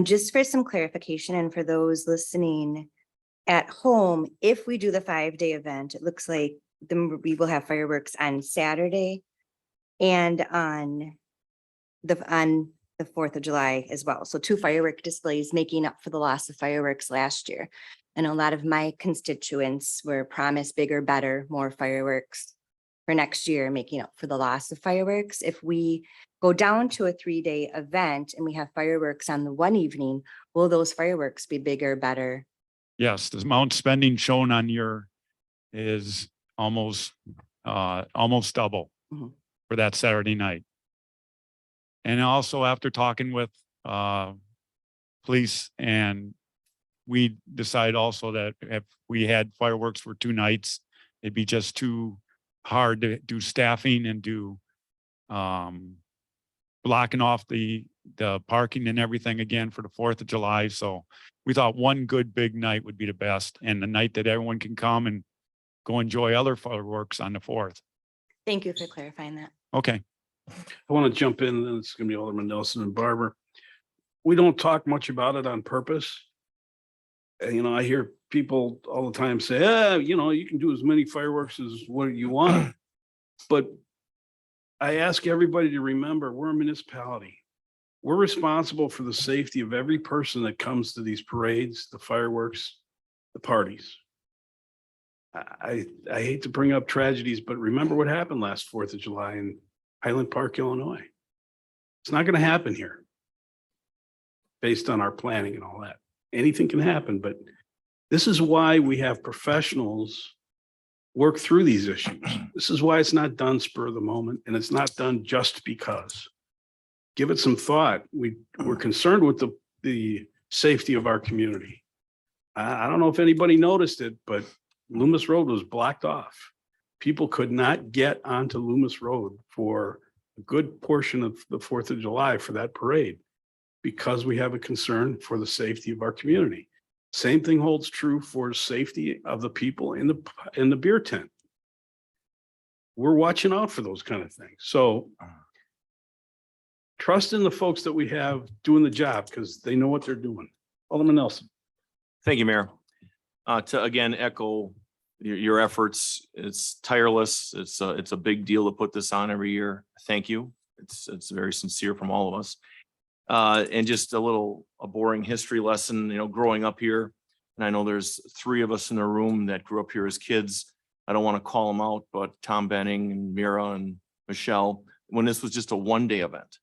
Just for some clarification and for those listening at home, if we do the 5-day event, it looks like we will have fireworks on Saturday and on the 4th of July as well. So 2 firework displays making up for the loss of fireworks last year. And a lot of my constituents were promised bigger, better, more fireworks for next year, making up for the loss of fireworks. If we go down to a 3-day event and we have fireworks on the one evening, will those fireworks be bigger, better?
Yes, the amount spending shown on your is almost double for that Saturday night. And also after talking with police, and we decided also that if we had fireworks for 2 nights, it'd be just too hard to do staffing and do blocking off the parking and everything again for the 4th of July. So we thought one good big night would be the best, and the night that everyone can come and go enjoy other fireworks on the 4th.
Thank you for clarifying that.
Okay.
I want to jump in, and then it's going to be Alderman Nelson and Barber. We don't talk much about it on purpose. And, I hear people all the time say, you can do as many fireworks as what you want. But I ask everybody to remember, we're a municipality. We're responsible for the safety of every person that comes to these parades, the fireworks, the parties. I hate to bring up tragedies, but remember what happened last 4th of July in Highland Park, Illinois. It's not going to happen here based on our planning and all that. Anything can happen, but this is why we have professionals work through these issues. This is why it's not done spur of the moment, and it's not done just because. Give it some thought. We're concerned with the safety of our community. I don't know if anybody noticed it, but Loomis Road was blocked off. People could not get onto Loomis Road for a good portion of the 4th of July for that parade because we have a concern for the safety of our community. Same thing holds true for safety of the people in the beer tent. We're watching out for those kind of things. So trust in the folks that we have doing the job because they know what they're doing. Alderman Nelson.
Thank you, Mayor. To again echo your efforts, it's tireless. It's a big deal to put this on every year. Thank you. It's very sincere from all of us. And just a boring history lesson, growing up here. And I know there's 3 of us in the room that grew up here as kids. I don't want to call them out, but Tom Benning and Mira and Michelle, when this was just a 1-day event.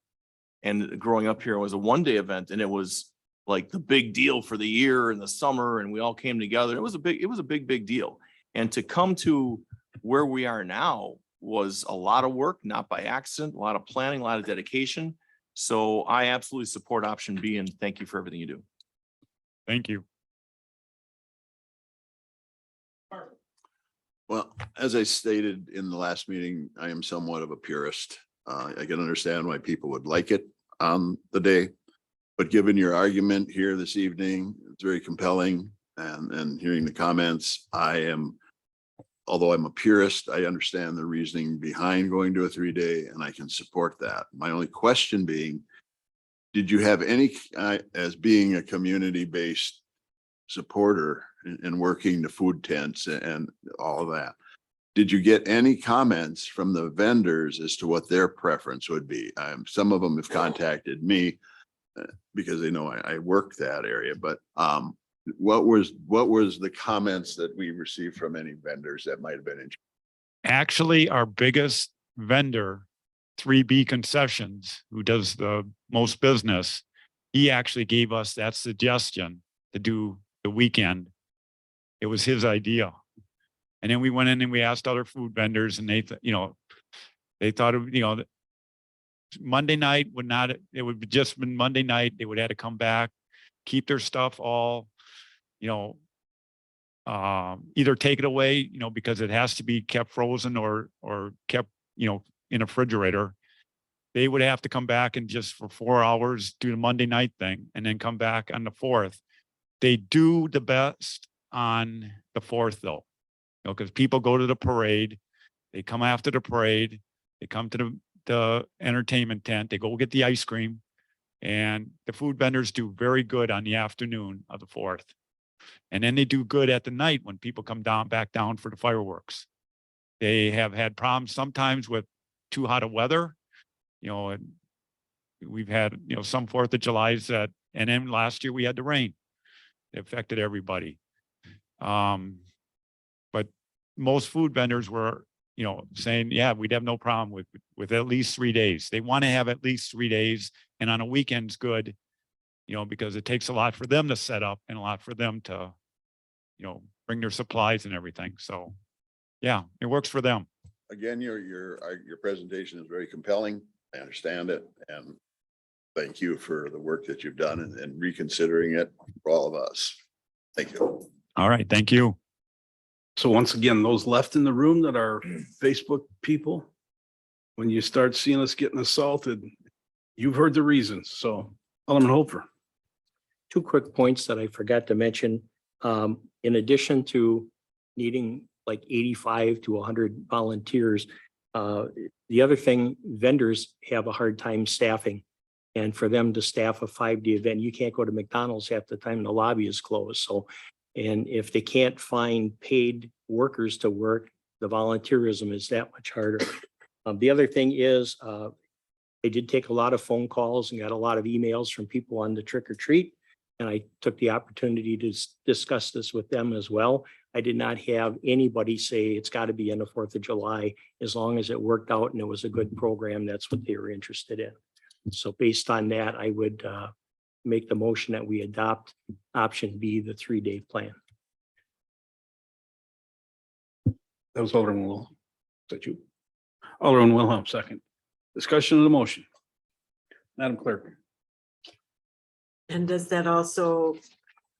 And growing up here was a 1-day event, and it was like the big deal for the year in the summer, and we all came together. It was a big deal. And to come to where we are now was a lot of work, not by accident, a lot of planning, a lot of dedication. So I absolutely support option B, and thank you for everything you do.
Thank you.
Well, as I stated in the last meeting, I am somewhat of a purist. I can understand why people would like it on the day, but given your argument here this evening, it's very compelling, and hearing the comments, although I'm a purist, I understand the reasoning behind going to a 3-day, and I can support that. My only question being, did you have any, as being a community-based supporter and working the food tents and all of that, Did you get any comments from the vendors as to what their preference would be? Some of them have contacted me because they know I work that area, but what was the comments that we received from any vendors that might have been interested?
Actually, our biggest vendor, 3B Concessions, who does the most business, he actually gave us that suggestion to do the weekend. It was his idea. And then we went in and we asked other food vendors and they thought, Monday night would not, it would just been Monday night. They would have to come back, keep their stuff all, either take it away, because it has to be kept frozen or kept, in a refrigerator. They would have to come back and just for 4 hours do the Monday night thing and then come back on the 4th. They do the best on the 4th though, because people go to the parade, they come after the parade, they come to the entertainment tent, they go get the ice cream, and the food vendors do very good on the afternoon of the 4th. And then they do good at the night when people come back down for the fireworks. They have had problems sometimes with too hot of weather, and we've had, some 4th of July's that, and then last year we had the rain. It affected everybody. But most food vendors were, saying, yeah, we'd have no problem with at least 3 days. They want to have at least 3 days, and on a weekend's good, because it takes a lot for them to set up and a lot for them to, bring their supplies and everything. So, yeah, it works for them.
Again, your presentation is very compelling. I understand it, and thank you for the work that you've done and reconsidering it for all of us. Thank you.
All right, thank you.
So once again, those left in the room that are Facebook people, when you start seeing us getting assaulted, you've heard the reasons. So Alderman Holfer.
2 quick points that I forgot to mention. In addition to needing like 85 to 100 volunteers, the other thing, vendors have a hard time staffing. And for them to staff a 5-day event, you can't go to McDonald's half the time the lobby is closed. So, and if they can't find paid workers to work, the volunteerism is that much harder. The other thing is, I did take a lot of phone calls and got a lot of emails from people on the trick or treat. And I took the opportunity to discuss this with them as well. I did not have anybody say it's got to be on the 4th of July. As long as it worked out and it was a good program, that's what they were interested in. So based on that, I would make the motion that we adopt option B, the 3-day plan.
That was Alderman Wilhelm. Is that you? Alderman Wilhelm, second. Discussion of the motion. Madam Clerk.
And does that also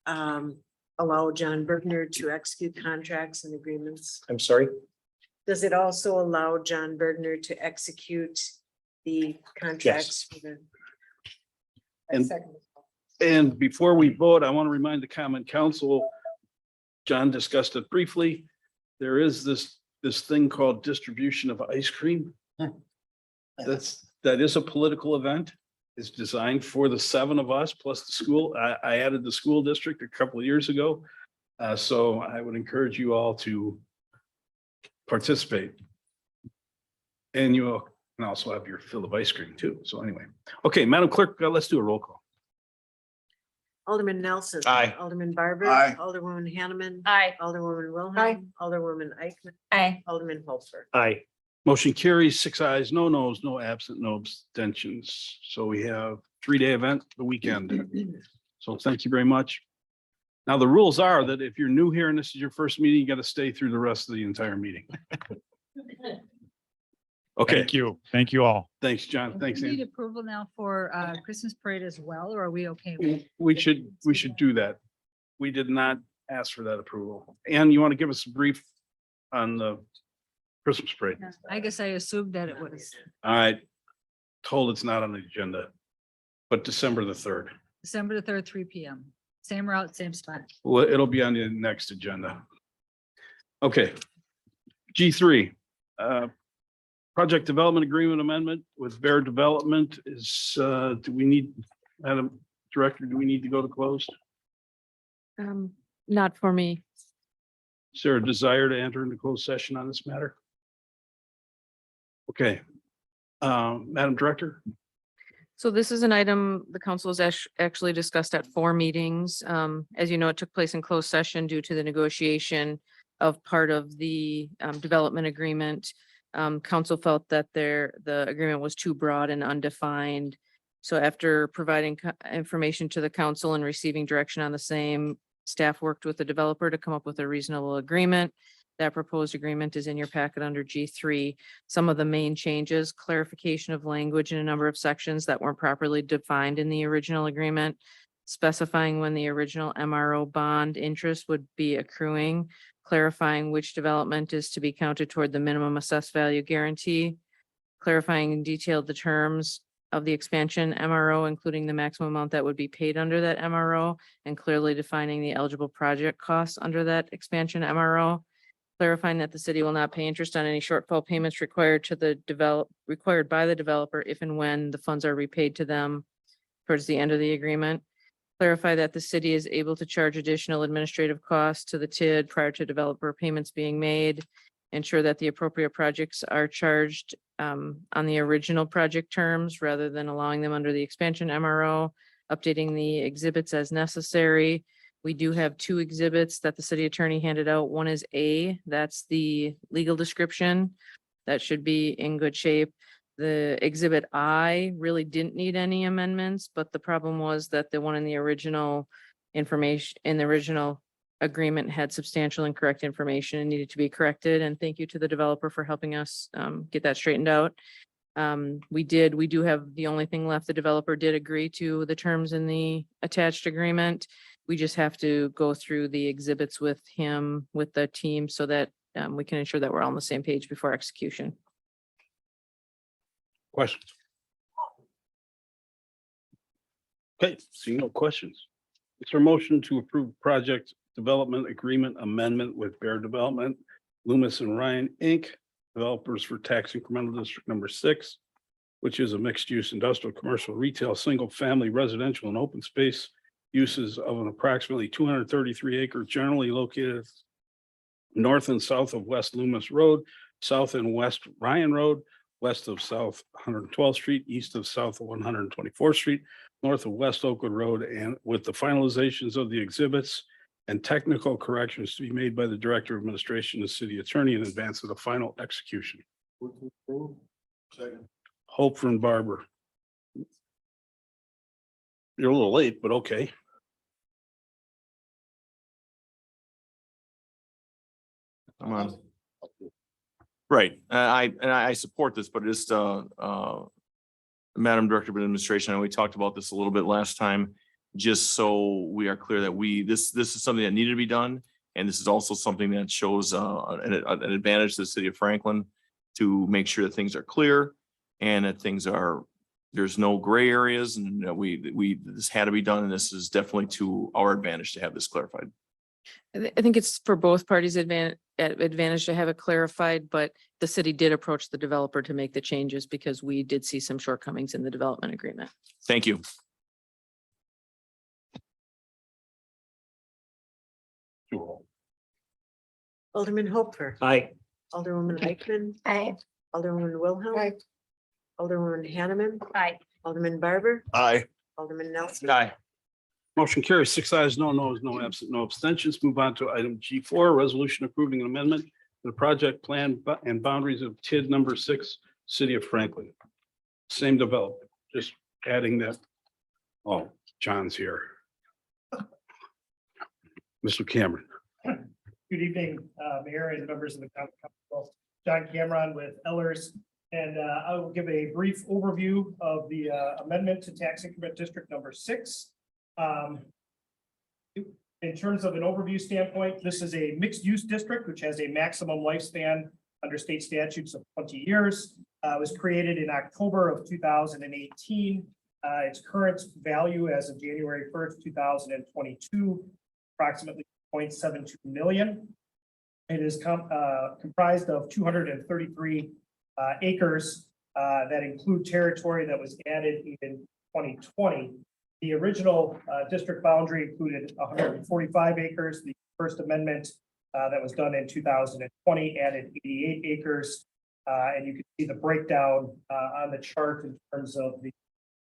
allow John Bergner to execute contracts and agreements?
I'm sorry?
Does it also allow John Bergner to execute the contracts? For the-
And-
Second.
And before we vote, I want to remind the common council, John discussed it briefly. There is this thing called distribution of ice cream. That is a political event. It's designed for the 7 of us plus the school. I added the school district a couple of years ago. So I would encourage you all to participate. And you can also have your fill of ice cream too. So anyway, okay, Madam Clerk, let's do a roll call.
Alderman Nelson.
Aye.
Alderman Barber.
Aye.
Alderwoman Hanneman.
Aye.
Alderwoman Wilhelm.
Aye.
Alderwoman Eichmann.
Aye.
Alderman Holfer.
Aye.
Motion carries 6 ayes, no nos, no absent, no abstentions. So we have 3-day event, the weekend. So thank you very much. Now, the rules are that if you're new here and this is your first meeting, you got to stay through the rest of the entire meeting. Okay,
Thank you. Thank you all.
thanks, John. Thanks,
Do we need
Ann.
approval now for Christmas parade as well, or are we okay with?
We should do that. We did not ask for that approval. And you want to give us a brief on the Christmas parade?
I guess I assumed that it was
All right. Told it's not on the agenda, but December the 3rd.
December the 3rd, 3 p.m. Same route, same spot.
Well, it'll be on the next agenda. Okay. G3, project development agreement amendment with Bear Development is, do we need, Madam Director, do we need to go to closed?
Not for me.
Is there a desire to enter into closed session on this matter? Okay. Madam Director?
So this is an item the council has actually discussed at 4 meetings. As you know, it took place in closed session due to the negotiation of part of the development agreement. Council felt that the agreement was too broad and undefined. So after providing information to the council and receiving direction on the same, staff worked with the developer to come up with a reasonable agreement. That proposed agreement is in your packet under G3. Some of the main changes, clarification of language in a number of sections that weren't properly defined in the original agreement, specifying when the original MRO bond interest would be accruing, clarifying which development is to be counted toward the minimum assessed value guarantee, clarifying in detail the terms of the expansion MRO, including the maximum amount that would be paid under that MRO, and clearly defining the eligible project costs under that expansion MRO. Clarifying that the city will not pay interest on any shortfall payments required by the developer if and when the funds are repaid to them towards the end of the agreement. Clarify that the city is able to charge additional administrative costs to the TID prior to developer payments being made. Ensure that the appropriate projects are charged on the original project terms rather than allowing them under the expansion MRO. Updating the exhibits as necessary. We do have 2 exhibits that the city attorney handed out. One is A, that's the legal description. That should be in good shape. The exhibit I really didn't need any amendments, but the problem was that the one in the original information, in the original agreement had substantial incorrect information and needed to be corrected. And thank you to the developer for helping us get that straightened out. We do have the only thing left. The developer did agree to the terms in the attached agreement. We just have to go through the exhibits with him, with the team, so that we can ensure that we're all on the same page before execution.
Questions? Okay, seeing no questions. Is there a motion to approve project development agreement amendment with Bear Development, Loomis and Ryan, Inc., developers for tax incremental district number 6, which is a mixed-use industrial, commercial, retail, single-family, residential, and open space uses of an approximately 233-acre generally located north and south of West Loomis Road, south and west Ryan Road, west of South 112th Street, east of South 124th Street, north of West Oakwood Road, and with the finalizations of the exhibits and technical corrections to be made by the Director of Administration and City Attorney in advance of the final execution.
Second.
Hope and Barber. You're a little late, but okay.
Come on. Right, I support this, but just Madam Director of Administration, and we talked about this a little bit last time, just so we are clear that this is something that needed to be done. And this is also something that shows an advantage to the city of Franklin to make sure that things are clear and that there's no gray areas, and that this had to be done. And this is definitely to our advantage to have this clarified.
I think it's for both parties advantage to have it clarified, but the city did approach the developer to make the changes because we did see some shortcomings in the development agreement.
Thank you.
Alderman Hopper.
Aye.
Alderwoman Eichmann.
Aye.
Alderwoman Wilhelm.
Aye.
Alderwoman Hanneman.
Aye.
Alderman Barber.
Aye.
Alderman Nelson.
Aye.
Motion carries 6 ayes, no noes, no absent, no abstentions. Move on to item G4, resolution approving an amendment to the project plan and boundaries of TID number 6, City of Franklin. Same development, just adding that. Oh, John's here. Mr. Cameron.
Good evening, Mayor and members of the council. John Cameron with Ellers, and I will give a brief overview of the amendment to tax increment district number 6. In terms of an overview standpoint, this is a mixed use district, which has a maximum lifespan under state statutes of 20 years. It was created in October of 2018. Its current value as of January 1st, 2022, approximately 0.72 million. It is comprised of 233 acres that include territory that was added in 2020. The original district boundary included 145 acres. The first amendment that was done in 2020, added 88 acres. And you can see the breakdown on the chart in terms of the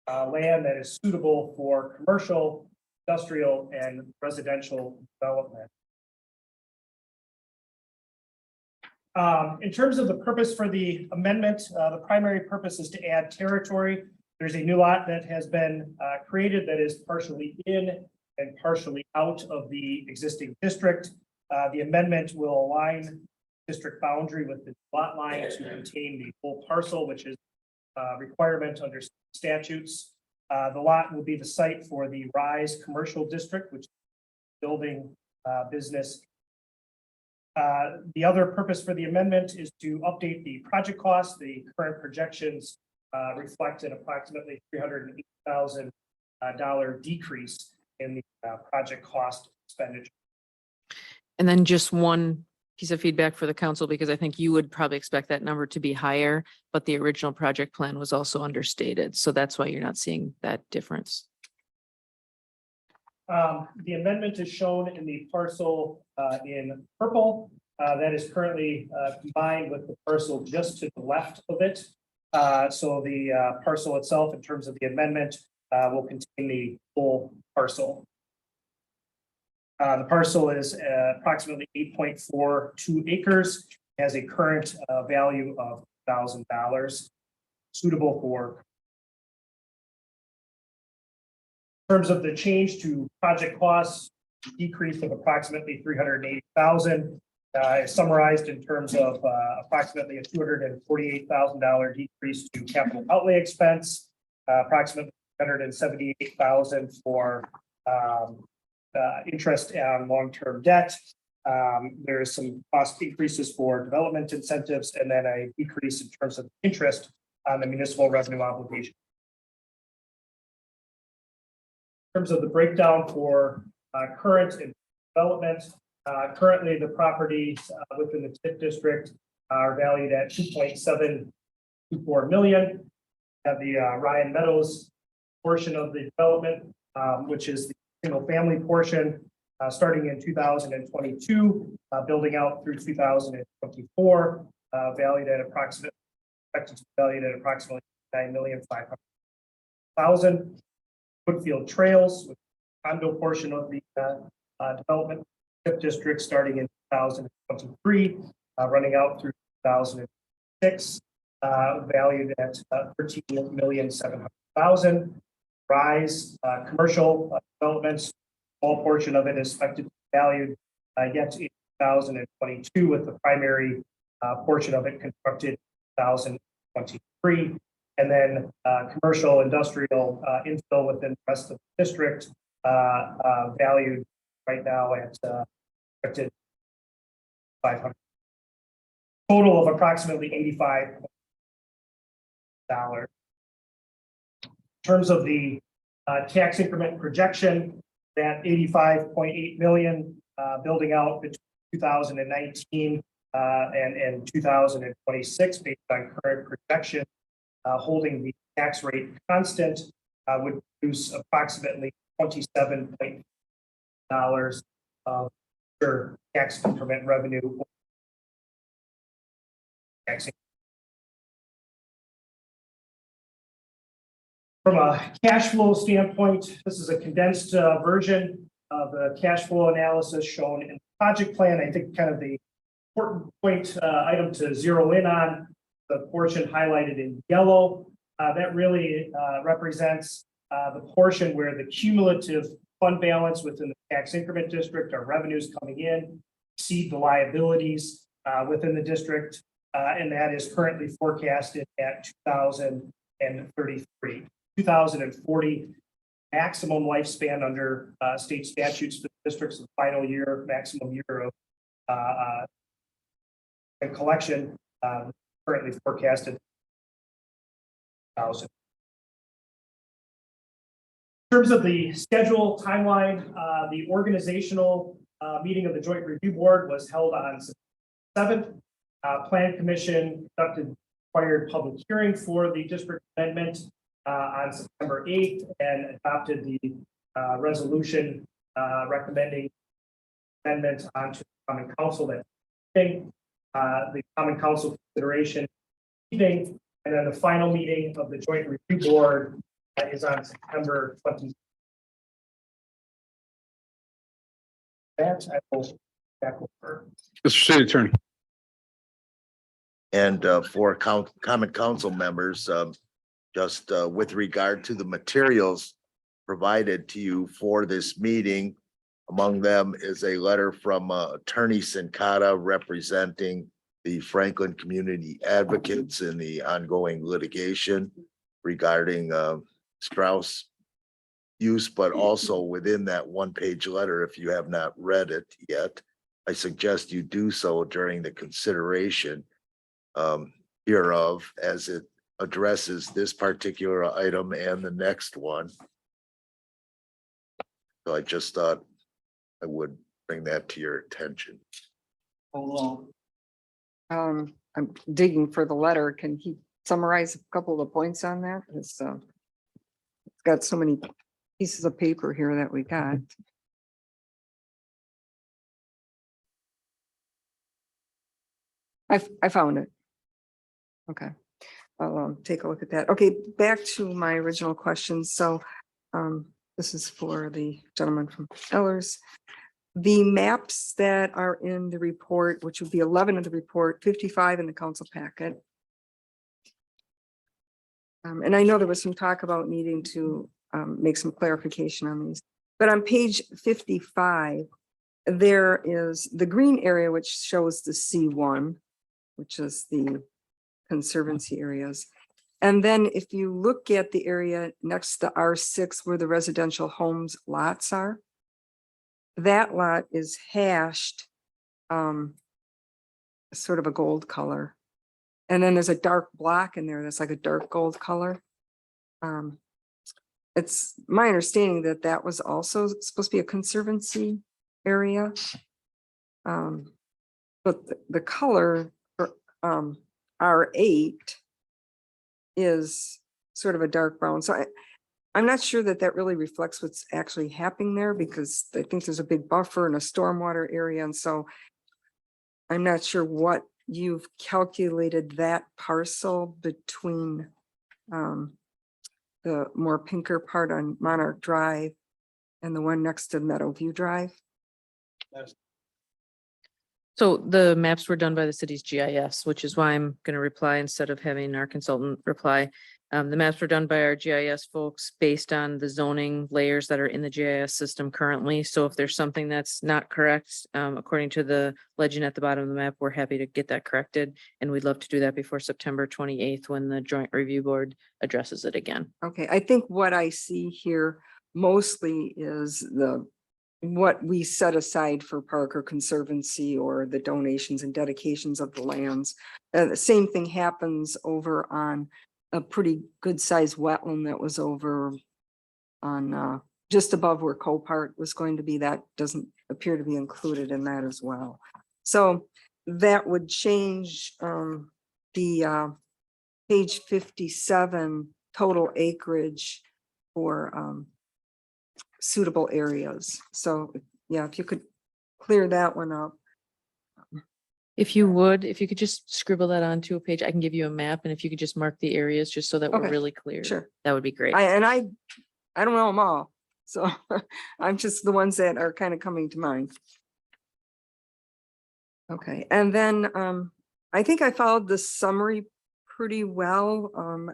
land that is suitable for commercial, industrial, and residential development. In terms of the purpose for the amendment, the primary purpose is to add territory. There's a new lot that has been created that is partially in and partially out of the existing district. The amendment will align district boundary with the lot line to contain the full parcel, which is a requirement under statutes. The lot will be the site for the RISE Commercial District, which is building business. The other purpose for the amendment is to update the project cost. The current projections reflect an approximately $380,000 decrease in the project cost expenditure.
And then just one piece of feedback for the council, because I think you would probably expect that number to be higher, but the original project plan was also understated. So that's why you're not seeing that difference.
The amendment is shown in the parcel in purple. That is currently combined with the parcel just to the left of it. So the parcel itself, in terms of the amendment, will contain the full parcel. The parcel is approximately 8.42 acres, has a current value of $1,000, suitable for. In terms of the change to project costs, decrease of approximately $380,000 is summarized in terms of approximately a $248,000 decrease to capital outlay expense, approximately $178,000 for interest on long-term debt. There is some cost increases for development incentives, and then a decrease in terms of interest on the municipal revenue obligation. In terms of the breakdown for current and development, currently the properties within the TIF district are valued at $2.724 million. Have the Ryan Meadows portion of the development, which is the single family portion, starting in 2022, building out through 2024, valued at approximately $9,500,000. Woodfield Trails, with condo portion of the development district, starting in 2023, running out through 2006, valued at $13,700,000. RISE commercial developments, all portion of it is expected to be valued yet in 2022, with the primary portion of it constructed in 2023. And then commercial industrial infill within the rest of the district, valued right now at expected 500. Total of approximately $85. In terms of the tax increment projection, that $85.8 million building out between 2019 and 2026, based on current projection, holding the tax rate constant, would produce approximately $27 of tax increment revenue. From a cash flow standpoint, this is a condensed version of the cash flow analysis shown in the project plan. I think kind of the important point item to zero in on, the portion highlighted in yellow, that really represents the portion where the cumulative fund balance within the tax increment district, our revenues coming in, exceed the liabilities within the district, and that is currently forecasted at 2033. 2040 maximum lifespan under state statutes for the district's final year, maximum year of collection, currently forecasted 1,000. In terms of the schedule timeline, the organizational meeting of the Joint Review Board was held on September 7th. Plan Commission conducted required public hearing for the district amendment on September 8th and adopted the resolution recommending amendment onto common council that the common council consideration evening, and then the final meeting of the joint review board is on September 20. That I will back over.
Mr. City Attorney.
And for common council members, just with regard to the materials provided to you for this meeting, among them is a letter from Attorney Sincata representing the Franklin Community Advocates in the ongoing litigation regarding Strauss use, but also within that one-page letter, if you have not read it yet, I suggest you do so during the consideration hereof, as it addresses this particular item and the next one. So I just thought I would bring that to your attention.
I'm digging for the letter. Can he summarize a couple of the points on that? It's got so many pieces of paper here that we got. I found it. Okay, I'll take a look at that. Okay, back to my original question. So this is for the gentleman from Ellers. The maps that are in the report, which would be 11 of the report, 55 in the council packet. And I know there was some talk about needing to make some clarification on these, but on page 55, there is the green area, which shows the C1, which is the conservancy areas. And then if you look at the area next to R6 where the residential homes lots are, that lot is hashed sort of a gold color. And then there's a dark block in there that's like a dark gold color. It's my understanding that that was also supposed to be a conservancy area. But the color for R8 is sort of a dark brown. So I'm not sure that that really reflects what's actually happening there, because I think there's a big buffer and a stormwater area. And so I'm not sure what you've calculated that parcel between the more pinker part on Monarch Drive and the one next to Meadowview Drive.
So the maps were done by the city's GIS, which is why I'm going to reply instead of having our consultant reply. The maps were done by our GIS folks based on the zoning layers that are in the GIS system currently. So if there's something that's not correct, according to the legend at the bottom of the map, we're happy to get that corrected. And we'd love to do that before September 28th, when the joint review board addresses it again.
Okay, I think what I see here mostly is what we set aside for Parker Conservancy or the donations and dedications of the lands. The same thing happens over on a pretty good sized wetland that was over on just above where Copart was going to be. That doesn't appear to be included in that as well. So that would change the page 57 total acreage for suitable areas. So yeah, if you could clear that one up.
If you could just scribble that onto a page, I can give you a map, and if you could just mark the areas just so that we're
Okay,
really clear.
sure.
That would be great.
I don't know them all, so I'm just the ones that are kind of coming to mind. Okay, and then I think I followed the summary pretty well.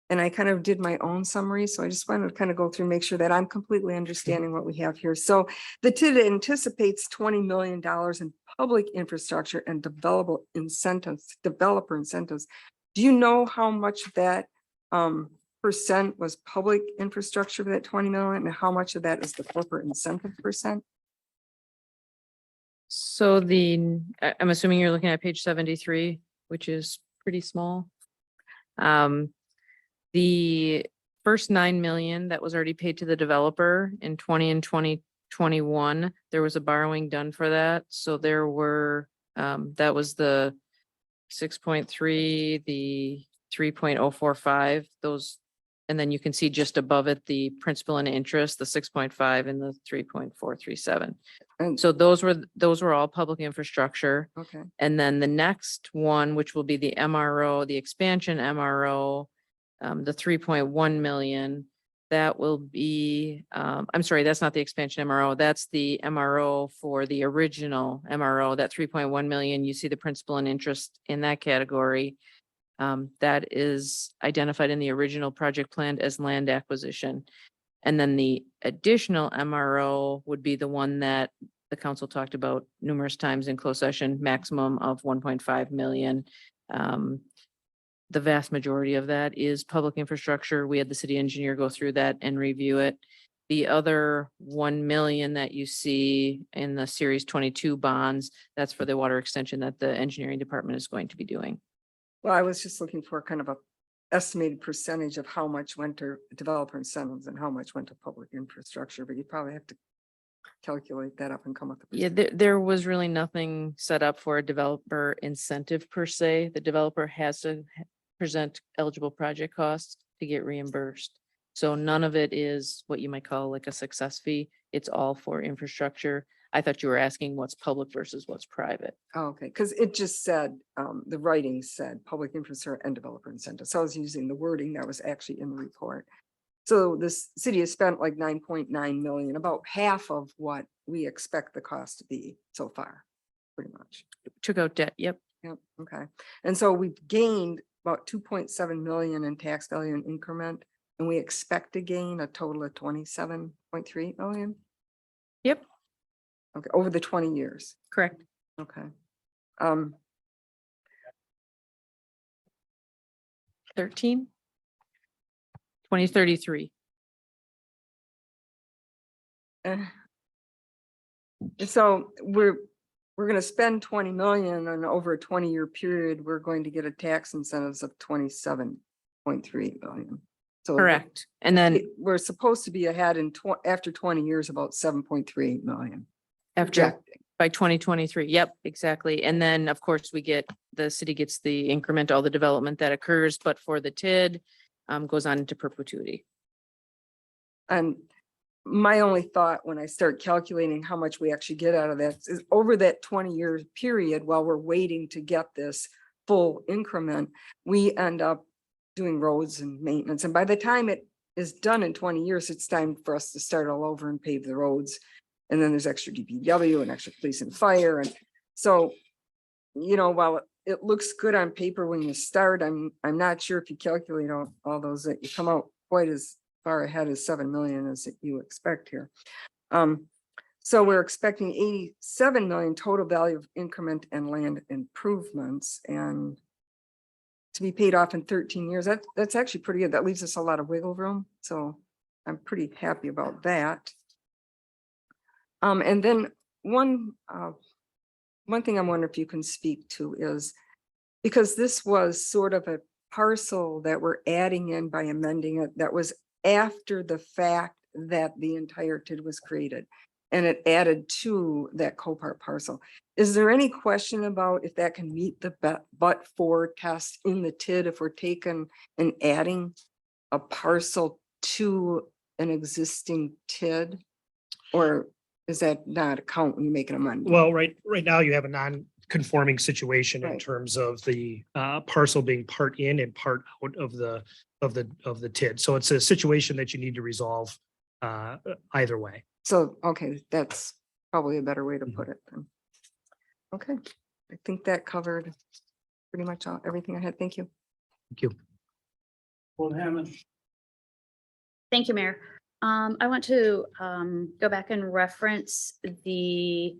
And I kind of did my own summary. So I just wanted to kind of go through and make sure that I'm completely understanding what we have here. So the TID anticipates $20 million in public infrastructure and developer incentives. Do you know how much that percent was public infrastructure for that 20 million, and how much of that is the corporate incentive percent?
So I'm assuming you're looking at page 73, which is pretty small. The first 9 million that was already paid to the developer in 20 and 2021, there was a borrowing done for that. So there were, that was the 6.3, the 3.045, those And then you can see just above it, the principal and interest, the 6.5 and the 3.437.
And
So those were all public infrastructure.
okay,
And then the next one, which will be the MRO, the expansion MRO, the 3.1 million, that will be, I'm sorry, that's not the expansion MRO. That's the MRO for the original MRO, that 3.1 million. You see the principal and interest in that category. That is identified in the original project plan as land acquisition. And then the additional MRO would be the one that the council talked about numerous times in closed session, maximum of 1.5 million. The vast majority of that is public infrastructure. We had the city engineer go through that and review it. The other 1 million that you see in the Series 22 bonds, that's for the water extension that the engineering department is going to be doing.
well, I was just looking for kind of a estimated percentage of how much went to developer incentives and how much went to public infrastructure, but you probably have to calculate that up and come up with.
Yeah, there was really nothing set up for a developer incentive per se. The developer has to present eligible project costs to get reimbursed. So none of it is what you might call like a success fee. It's all for infrastructure. I thought you were asking what's public versus what's private.
Oh, okay, because it just said, the writing said public infrastructure and developer incentives. So I was using the wording that was actually in the report. So this city has spent like 9.9 million, about half of what we expect the cost to be so far, pretty much.
Took out debt, yep.
Yep, okay. And so we've gained about 2.7 million in tax value and increment, and we expect to gain a total of 27.3 million.
Yep.
Okay, over the 20 years.
Correct.
Okay.
2033.
And so we're gonna spend 20 million and over a 20-year period, we're going to get a tax incentives of 27.3 million. So
Correct. And then
we're supposed to be ahead in after 20 years, about 7.3 million.
after,
projecting.
by 2023, yep, exactly. And then, of course, the city gets the increment, all the development that occurs, but for the TID, goes on into perpetuity.
And my only thought when I start calculating how much we actually get out of that is over that 20-year period, while we're waiting to get this full increment, we end up doing roads and maintenance. And by the time it is done in 20 years, it's time for us to start all over and pave the roads. And then there's extra DPW and extra police and fire. And so, you know, while it looks good on paper when you start, I'm not sure if you calculate all those that you come out quite as far ahead as 7 million as you expect here. So we're expecting 87 million total value of increment and land improvements, and to be paid off in 13 years. That's actually pretty good. That leaves us a lot of wiggle room. So I'm pretty happy about that. And then one thing I'm wondering if you can speak to is, because this was sort of a parcel that we're adding in by amending it, that was after the fact that the entire TID was created, and it added to that Copart parcel. Is there any question about if that can meet the but for test in the TID if we're taking and adding a parcel to an existing TID? Or is that not a count when you make an amendment?
Well, right now you have a non-conforming situation in
Right.
terms of the parcel being part in and part out of the TID. So it's a situation that you need to resolve either way.
So, okay, that's probably a better way to put it then. Okay, I think that covered pretty much everything I had. Thank you.
Thank you.
Thank you, Mayor. I want to go back and reference the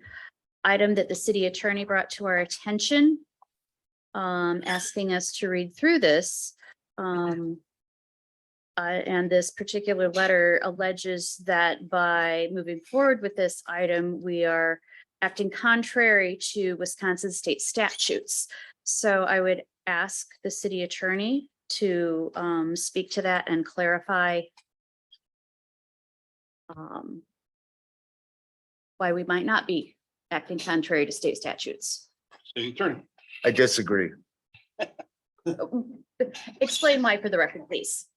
item that the city attorney brought to our attention, asking us to read through this. And this particular letter alleges that by moving forward with this item, we are acting contrary to Wisconsin state statutes. So I would ask the city attorney to speak to that and clarify why we might not be acting contrary to state statutes.
City attorney.
I disagree.
Explain why for the record, please.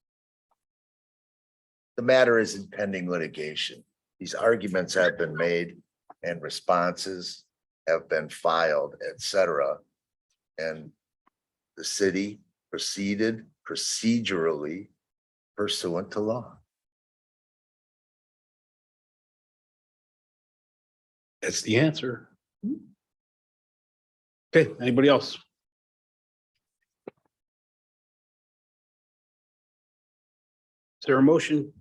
the matter is in pending litigation. These arguments have been made and responses have been filed, et cetera. And the city proceeded procedurally pursuant to law.
That's the answer. Okay, anybody else? Is there a motion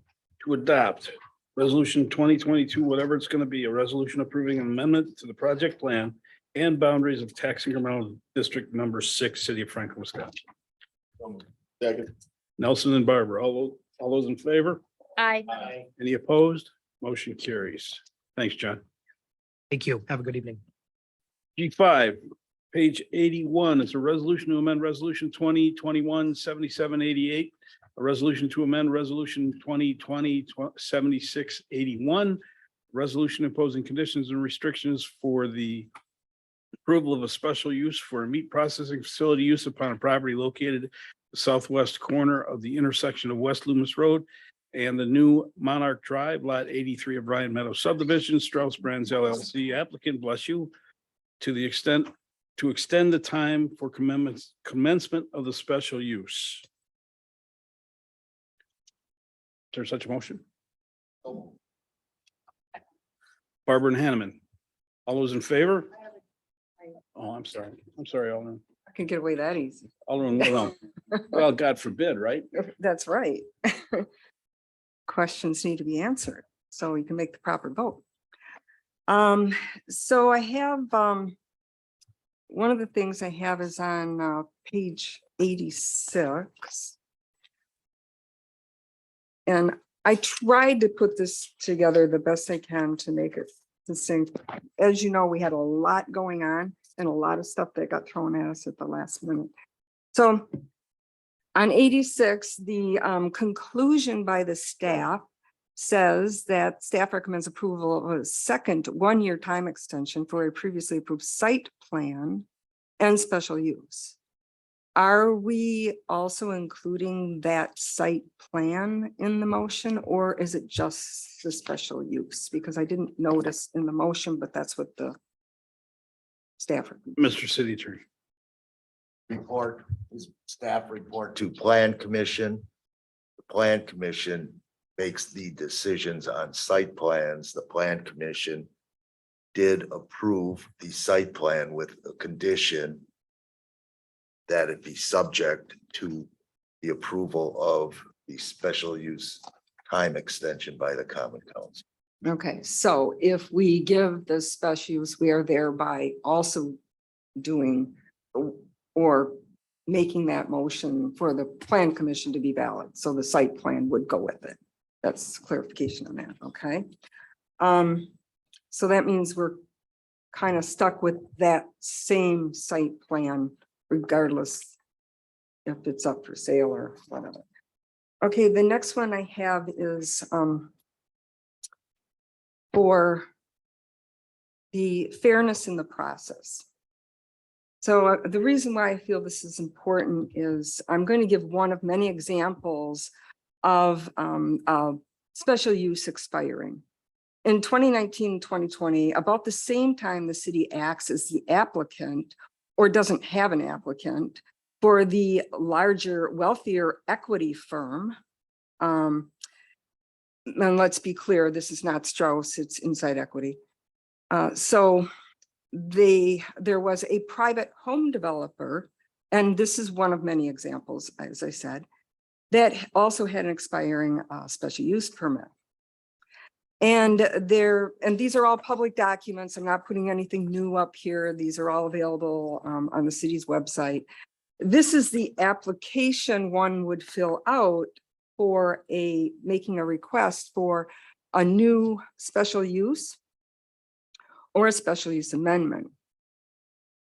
to adopt resolution 2022, whatever it's going to be, a resolution approving an amendment to the project plan and boundaries of tax incremental district number 6, city of Franklin, Wisconsin?
Second.
Nelson and Barber, all those in favor?
Aye.
Any opposed? Motion carries. Thanks, John.
Thank you. Have a good evening.
G5, page 81 is a resolution to amend resolution 2021-7788, a resolution to amend resolution 2020-7681, resolution imposing conditions and restrictions for the approval of a special use for a meat processing facility use upon a property located at the southwest corner of the intersection of West Loomis Road and the new Monarch Drive, lot 83 of Ryan Meadow subdivision, Strauss Brands LLC, applicant, bless you, to the extent to extend the time for commencement of the special use. Is there such a motion? Barbara and Hanneman, all those in favor? Oh, I'm sorry. Alderman.
I can get away that easy.
Alderman Woodhull. Well, God forbid, right?
That's right. Questions need to be answered, so we can make the proper vote. So I have, one of the things I have is on page 86. And I tried to put this together the best I can to make it succinct. As you know, we had a lot going on and a lot of stuff that got thrown at us at the last minute. So on 86, the conclusion by the staff says that staff recommends approval of a second one-year time extension for a previously approved site plan and special use. Are we also including that site plan in the motion, or is it just the special use? Because I didn't notice in the motion, but that's what the staff.
Mr. City Attorney.
Report, is staff report to Plan Commission. The Plan Commission makes the decisions on site plans. The Plan Commission did approve the site plan with a condition that it be subject to the approval of the special use time extension by the Common Council.
Okay, so if we give the special use, we are thereby also doing or making that motion for the Plan Commission to be valid. So the site plan would go with it. That's clarification on that, okay? So that means we're kind of stuck with that same site plan regardless if it's up for sale or whatever. Okay, the next one I have is for the fairness in the process. So the reason why I feel this is important is I'm going to give one of many examples of special use expiring. In 2019, 2020, about the same time the city acts as the applicant or doesn't have an applicant for the larger, wealthier equity firm. And let's be clear, this is not Strauss, it's Inside Equity. So there was a private home developer, and this is one of many examples, as I said, that also had an expiring special use permit. And these are all public documents. I'm not putting anything new up here. These are all available on the city's website. This is the application one would fill out for making a request for a new special use or a special use amendment.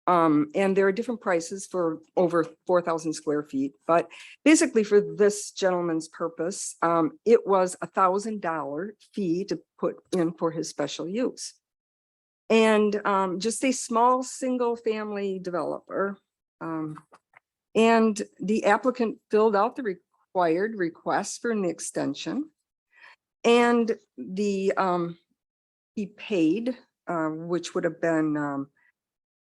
And there are different prices for over 4,000 square feet, but basically for this gentleman's purpose, it was $1,000 fee to put in for his special use. And just a small single family developer. And the applicant filled out the required request for an extension. And he paid, which would have been,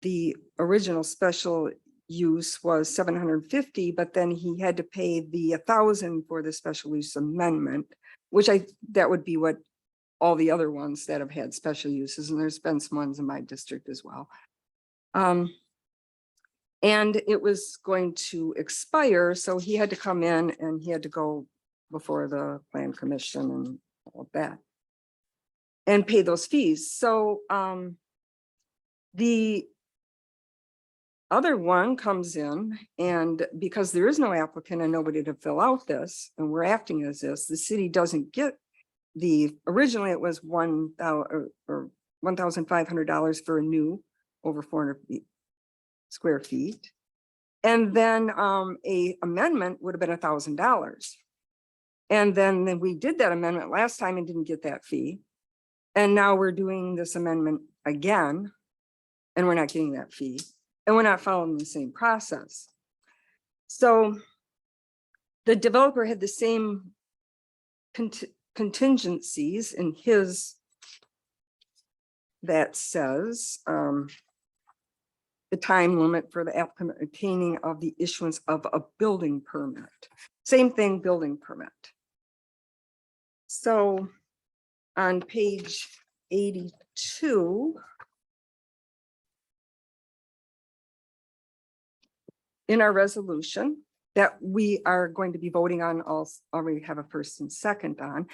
the original special use was 750, but then he had to pay the 1,000 for the special use amendment, which that would be what all the other ones that have had special uses, and there's been some ones in my district as well. And it was going to expire, so he had to come in and he had to go before the plan commission and all of that and pay those fees. So the other one comes in, and because there is no applicant and nobody to fill out this, and we're acting as this, the city doesn't get originally it was $1,500 for a new over 400 square feet. And then a amendment would have been $1,000. And then we did that amendment last time and didn't get that fee. And now we're doing this amendment again, and we're not getting that fee. And we're not following the same process. So the developer had the same contingencies in his that says the time limit for the applicant obtaining of the issuance of a building permit. Same thing, building permit. So on page 82, in our resolution that we are going to be voting on, already have a first and second on,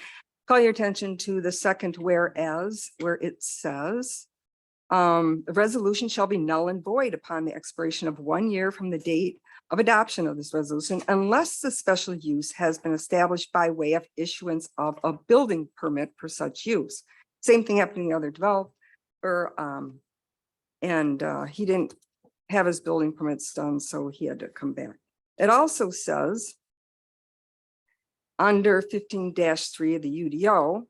call your attention to the second whereas, where it says, the resolution shall be null and void upon the expiration of 1 year from the date of adoption of this resolution, unless the special use has been established by way of issuance of a building permit for such use. Same thing happened to the other developer, and he didn't have his building permits done, so he had to come back. It also says under 15-3 of the UDO,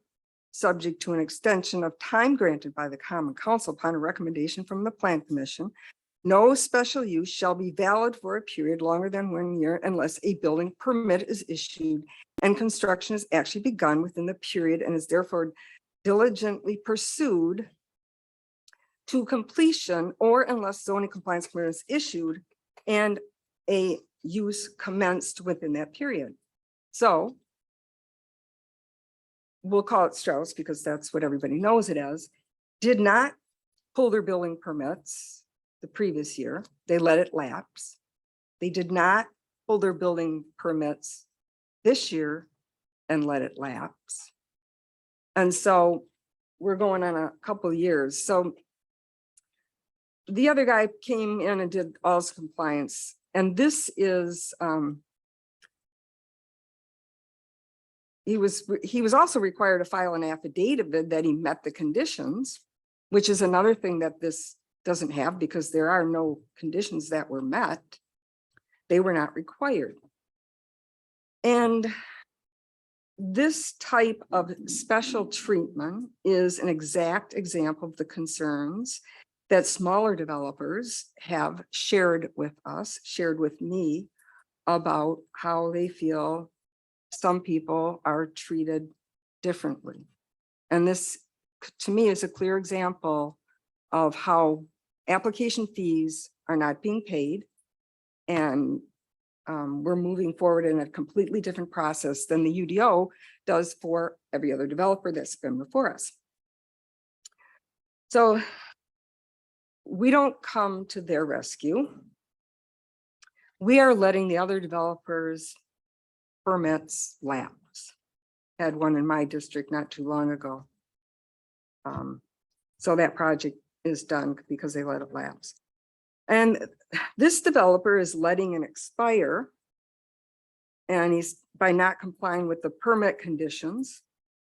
subject to an extension of time granted by the Common Council upon a recommendation from the Plan Commission, no special use shall be valid for a period longer than 1 year unless a building permit is issued and construction is actually begun within the period and is therefore diligently pursued to completion, or unless zoning compliance permit is issued and a use commenced within that period. So we'll call it Strauss because that's what everybody knows it as, did not pull their building permits the previous year. They let it lapse. They did not pull their building permits this year and let it lapse. And so we're going on a couple of years. So the other guy came in and did all his compliance. And this is, he was also required to file an affidavit that he met the conditions, which is another thing that this doesn't have because there are no conditions that were met. They were not required. And this type of special treatment is an exact example of the concerns that smaller developers have shared with us, shared with me about how they feel some people are treated differently. And this, to me, is a clear example of how application fees are not being paid. And we're moving forward in a completely different process than the UDO does for every other developer that's been before us. So we don't come to their rescue. We are letting the other developers' permits lapse. Had one in my district not too long ago. So that project is done because they let it lapse. And this developer is letting it expire. And he's by not complying with the permit conditions,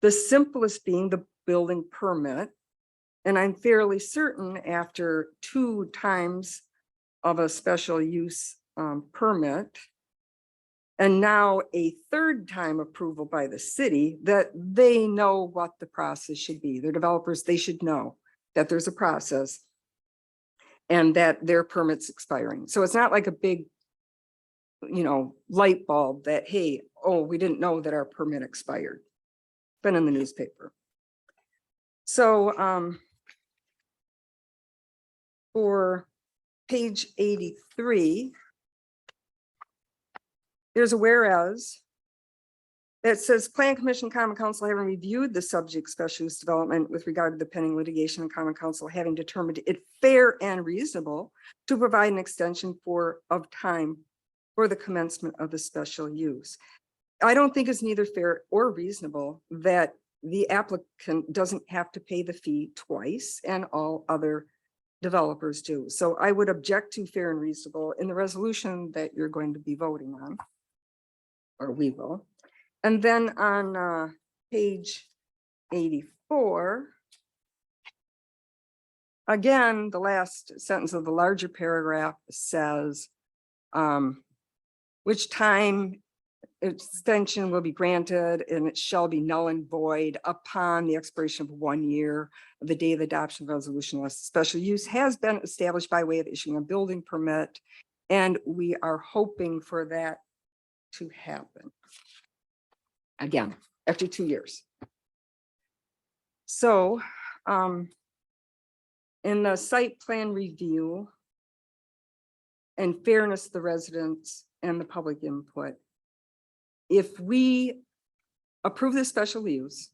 the simplest being the building permit. And I'm fairly certain after 2 times of a special use permit, and now a 3rd time approval by the city, that they know what the process should be. They're developers, they should know that there's a process and that their permit's expiring. So it's not like a big, light bulb that, hey, oh, we didn't know that our permit expired. been in the newspaper. So for page 83, there's a whereas that says Plan Commission, Common Council having reviewed the subject special use development with regard to the pending litigation, and Common Council having determined it fair and reasonable to provide an extension of time for the commencement of the special use. I don't think it's neither fair or reasonable that the applicant doesn't have to pay the fee twice and all other developers do. So I would object to fair and reasonable in the resolution that you're going to be voting on, or we will. And then on page 84, again, the last sentence of the larger paragraph says which time extension will be granted, and it shall be null and void upon the expiration of 1 year of the day of the adoption of resolution unless special use has been established by way of issuing a building permit. And we are hoping for that to happen again after 2 years. So in the site plan review and fairness to the residents and the public input, if we approve this special use,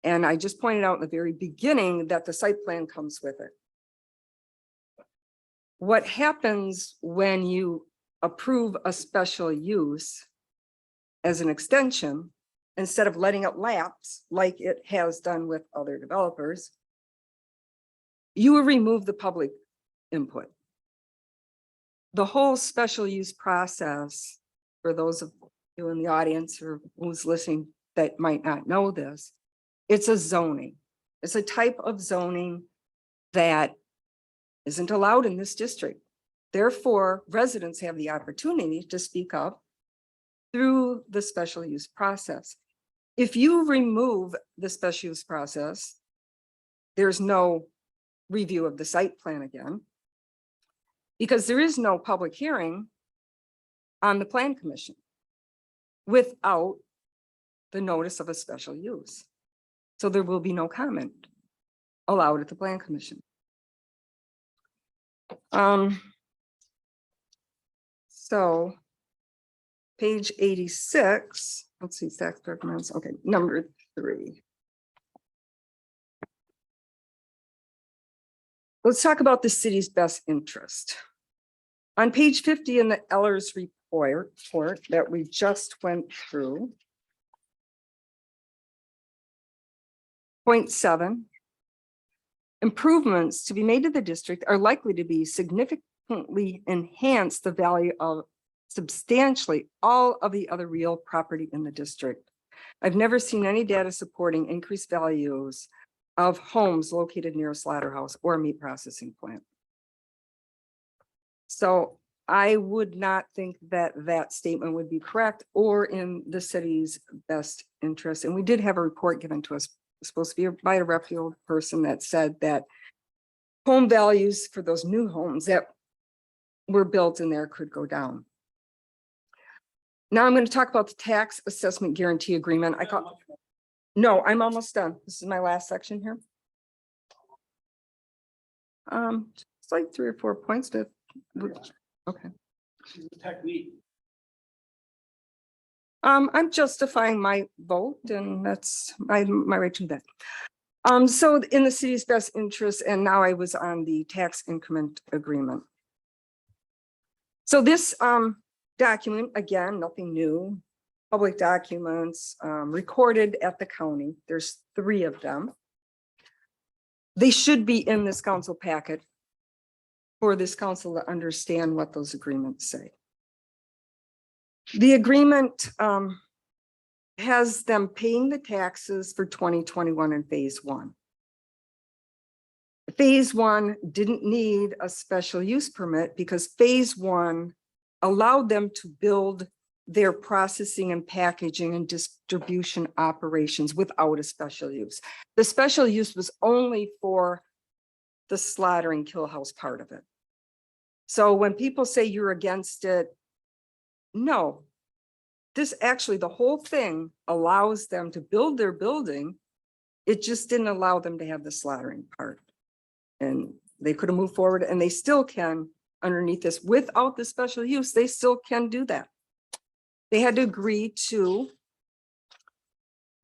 and I just pointed out in the very beginning that the site plan comes with it. What happens when you approve a special use as an extension, instead of letting it lapse like it has done with other developers, you will remove the public input. The whole special use process, for those of you in the audience or who's listening that might not know this, it's a zoning. It's a type of zoning that isn't allowed in this district. Therefore, residents have the opportunity to speak up through the special use process. If you remove the special use process, there's no review of the site plan again, because there is no public hearing on the Plan Commission without the notice of a special use. So there will be no comment allowed at the Plan Commission. So page 86, let's see, tax recommends, okay, number 3. Let's talk about the city's best interest. On page 50 in the Eller's report that we just went through, point 7, improvements to be made to the district are likely to be significantly enhance the value of substantially all of the other real property in the district. I've never seen any data supporting increased values of homes located near a slaughterhouse or a meat processing plant. So I would not think that that statement would be correct or in the city's best interest. And we did have a report given to us, supposed to be by a reputable person, that said that home values for those new homes that were built in there could go down. Now I'm going to talk about the tax assessment guarantee agreement. No, I'm almost done. This is my last section here. It's like 3 or 4 points to, okay.
Technique.
I'm justifying my vote, and that's my right to that. So in the city's best interest, and now I was on the tax increment agreement. So this document, again, nothing new, public documents recorded at the county. There's 3 of them. They should be in this council packet for this council to understand what those agreements say. The agreement has them paying the taxes for 2021 in phase 1. Phase 1 didn't need a special use permit because phase 1 allowed them to build their processing and packaging and distribution operations without a special use. The special use was only for the slaughter and kill house part of it. So when people say you're against it, no, this actually, the whole thing allows them to build their building. It just didn't allow them to have the slaughtering part. And they could have moved forward, and they still can underneath this without the special use, they still can do that. They had to agree to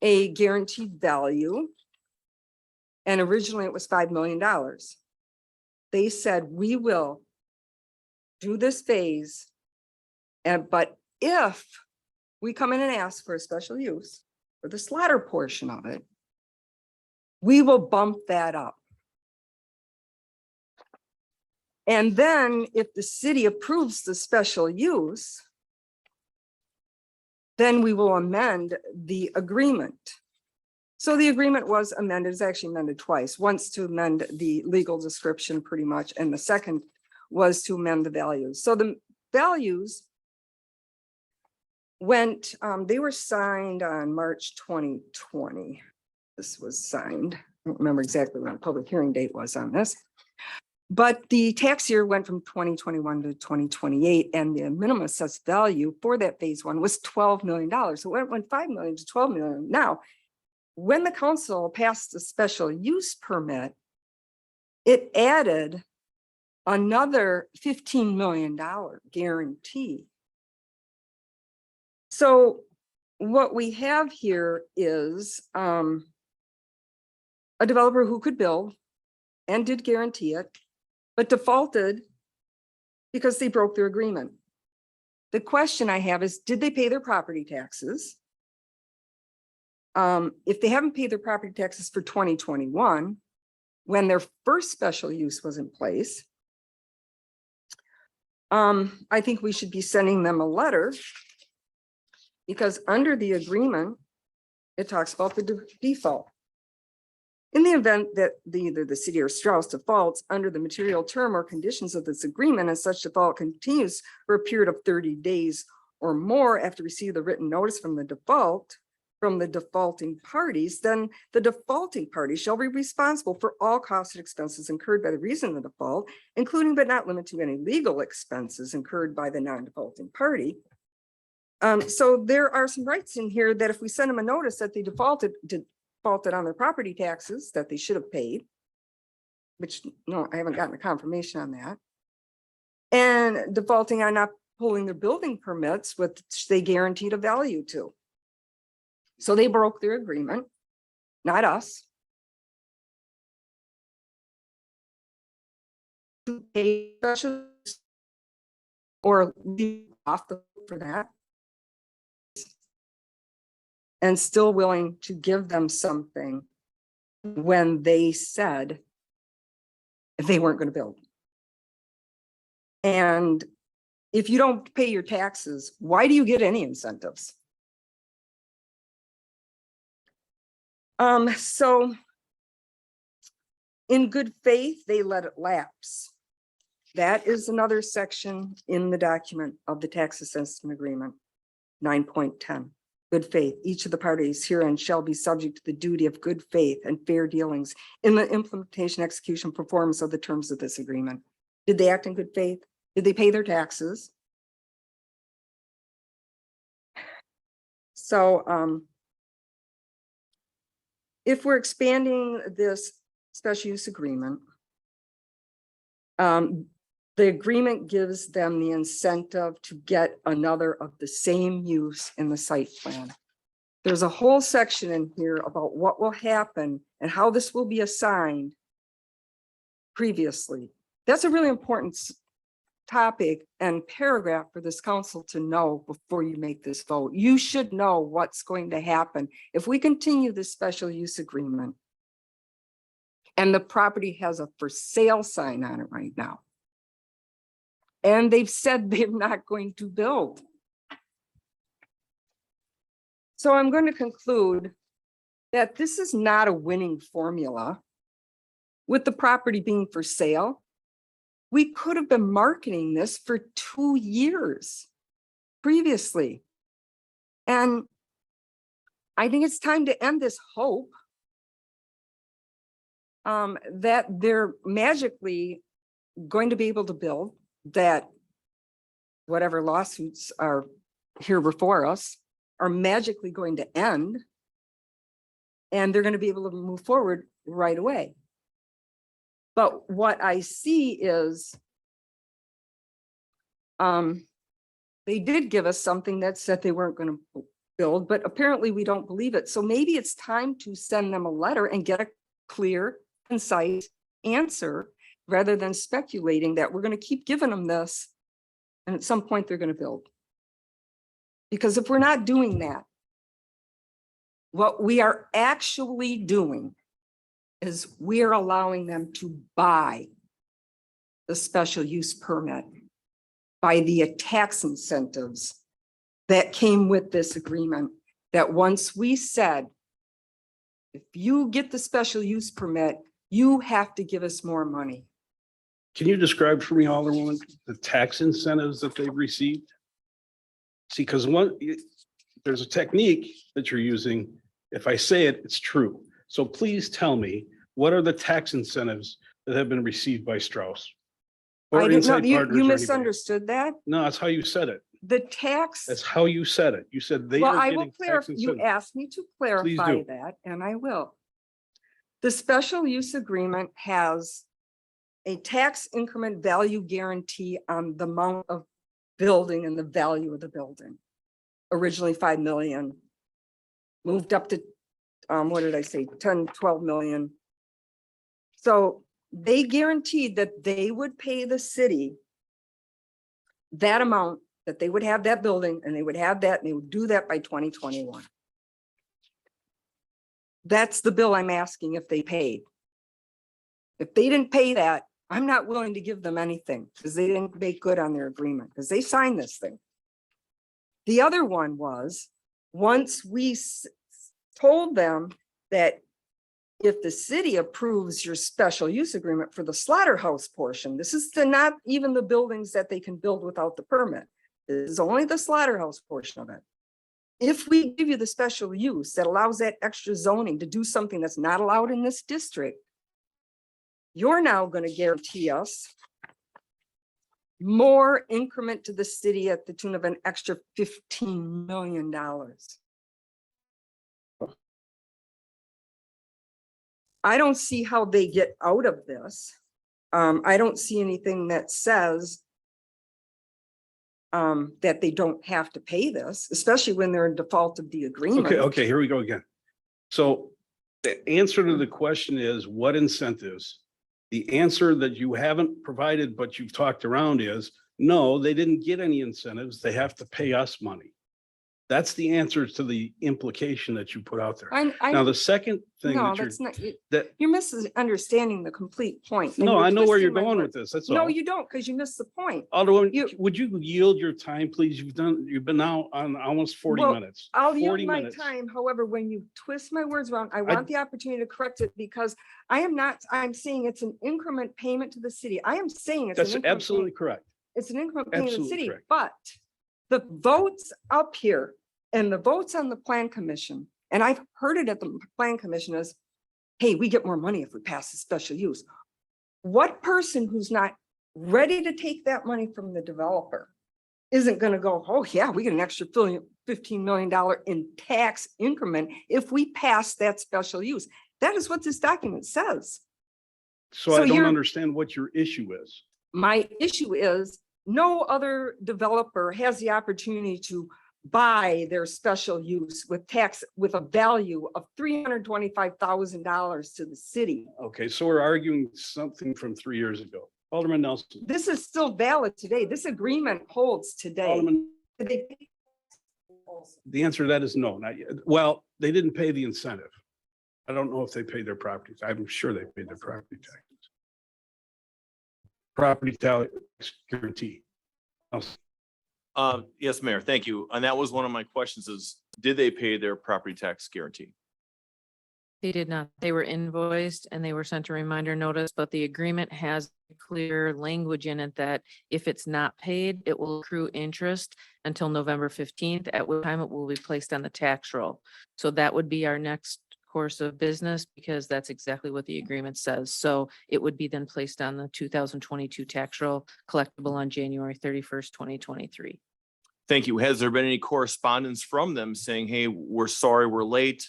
a guaranteed value. And originally it was $5 million. They said, we will do this phase. But if we come in and ask for a special use for the slaughter portion of it, we will bump that up. And then if the city approves the special use, then we will amend the agreement. So the agreement was amended, it's actually amended twice, once to amend the legal description pretty much, and the second was to amend the values. So the values went, they were signed on March 2020. This was signed. I don't remember exactly when the public hearing date was on this. But the tax year went from 2021 to 2028, and the minimum assessed value for that phase one was $12 million. So it went 5 million to 12 million. Now, when the council passed the special use permit, it added another $15 million guarantee. So what we have here is a developer who could build and did guarantee it, but defaulted because they broke their agreement. The question I have is, did they pay their property taxes? If they haven't paid their property taxes for 2021, when their first special use was in place, I think we should be sending them a letter, because under the agreement, it talks about the default. In the event that either the city or Strauss defaults under the material term or conditions of this agreement, and such default continues for a period of 30 days or more after receive the written notice from the defaulting parties, then the defaulting party shall be responsible for all costs and expenses incurred by the reason of the default, including but not limited to any legal expenses incurred by the non-defaulting party. So there are some rights in here that if we send them a notice that they defaulted on their property taxes that they should have paid, which no, I haven't gotten a confirmation on that, and defaulting on not pulling their building permits, which they guaranteed a value to. So they broke their agreement, not us. To pay special or leave off the hook for that, and still willing to give them something when they said they weren't going to build. And if you don't pay your taxes, why do you get any incentives? So in good faith, they let it lapse. That is another section in the document of the tax assessment agreement, 9.10. Good faith. Each of the parties herein shall be subject to the duty of good faith and fair dealings in the implementation, execution, performance of the terms of this agreement. Did they act in good faith? Did they pay their taxes? So if we're expanding this special use agreement, the agreement gives them the incentive to get another of the same use in the site plan. There's a whole section in here about what will happen and how this will be assigned previously. That's a really important topic and paragraph for this council to know before you make this vote. You should know what's going to happen if we continue this special use agreement and the property has a for sale sign on it right now. And they've said they're not going to build. So I'm going to conclude that this is not a winning formula. With the property being for sale, we could have been marketing this for 2 years previously. And I think it's time to end this hope that they're magically going to be able to build, that whatever lawsuits are here before us are magically going to end. And they're going to be able to move forward right away. But what I see is they did give us something that said they weren't going to build, but apparently we don't believe it. So maybe it's time to send them a letter and get a clear, concise answer rather than speculating that we're going to keep giving them this. And at some point they're going to build. Because if we're not doing that, what we are actually doing is we are allowing them to buy the special use permit by the tax incentives that came with this agreement. That once we said, if you get the special use permit, you have to give us more money.
Can you describe for me, Alderwoman, the tax incentives that they've received? See, because there's a technique that you're using. If I say it, it's true. So please tell me, what are the tax incentives that have been received by Strauss? Or
I didn't know,
Inside
you
Partners or anybody?
misunderstood that.
No, that's how you said it.
The tax.
That's how you said it. You said they
Well,
are
I will
getting tax
clarify, you
incentives.
asked me to clarify
do.
that, and I will. The special use agreement has a tax increment value guarantee on the amount of building and the value of the building. Originally 5 million, moved up to, what did I say, 10, 12 million. So they guaranteed that they would pay the city that amount, that they would have that building and they would have that, and they would do that by 2021. That's the bill I'm asking if they paid. If they didn't pay that, I'm not willing to give them anything because they didn't make good on their agreement because they signed this thing. The other one was, once we told them that if the city approves your special use agreement for the slaughterhouse portion, this is not even the buildings that they can build without the permit. This is only the slaughterhouse portion of it. If we give you the special use that allows that extra zoning to do something that's not allowed in this district, you're now going to guarantee us more increment to the city at the tune of an extra $15 million. I don't see how they get out of this. I don't see anything that says that they don't have to pay this, especially when they're in default of the agreement.
Okay, here we go again. So the answer to the question is what incentives? The answer that you haven't provided, but you've talked around is, no, they didn't get any incentives. They have to pay us money. That's the answer to the implication that you put out there. Now, the second thing
No,
that you're,
that's not,
that,
you're misunderstanding the complete point. and
no,
you're
I know where
twisting
you're
my
going
words.
with this. That's
No,
all.
you don't, because you missed the point.
Alderwoman,
you-
would you yield your time, please? You've been now on almost 40
Well,
minutes.
I'll yield
40
my
minutes.
time. However, when you twist my words around, I want the opportunity to correct it because I'm saying it's an increment payment to the city. I am saying it's an
That's
increment
absolutely
payment.
correct.
It's an increment payment to the
Absolutely
city,
correct.
but the votes up here and the votes on the plan commission, and I've heard it at the plan commission is, hey, we get more money if we pass the special use. What person who's not ready to take that money from the developer isn't going to go, oh yeah, we get an extra $15 million in tax increment if we pass that special use. That is what this document says.
So I don't understand what your issue is.
My issue is no other developer has the opportunity to buy their special use with a value of $325,000 to the city.
Okay, so we're arguing something from 3 years ago. Alderman Nelson.
This is still valid today. This agreement holds today.
Alderman, the answer to that is no, not yet. Well, they didn't pay the incentive. I don't know if they paid their property. I'm sure they paid their property taxes. Property tax guarantee.
Yes, Mayor, thank you. And that was one of my questions is, did they pay their property tax guarantee?
They did not. They were invoiced and they were sent a reminder notice, but the agreement has clear language in it that if it's not paid, it will accrue interest until November 15th, at which time it will be placed on the tax roll. So that would be our next course of business because that's exactly what the agreement says. So it would be then placed on the 2022 tax roll collectible on January 31st, 2023.
thank you. Has there been any correspondence from them saying, hey, we're sorry, we're late,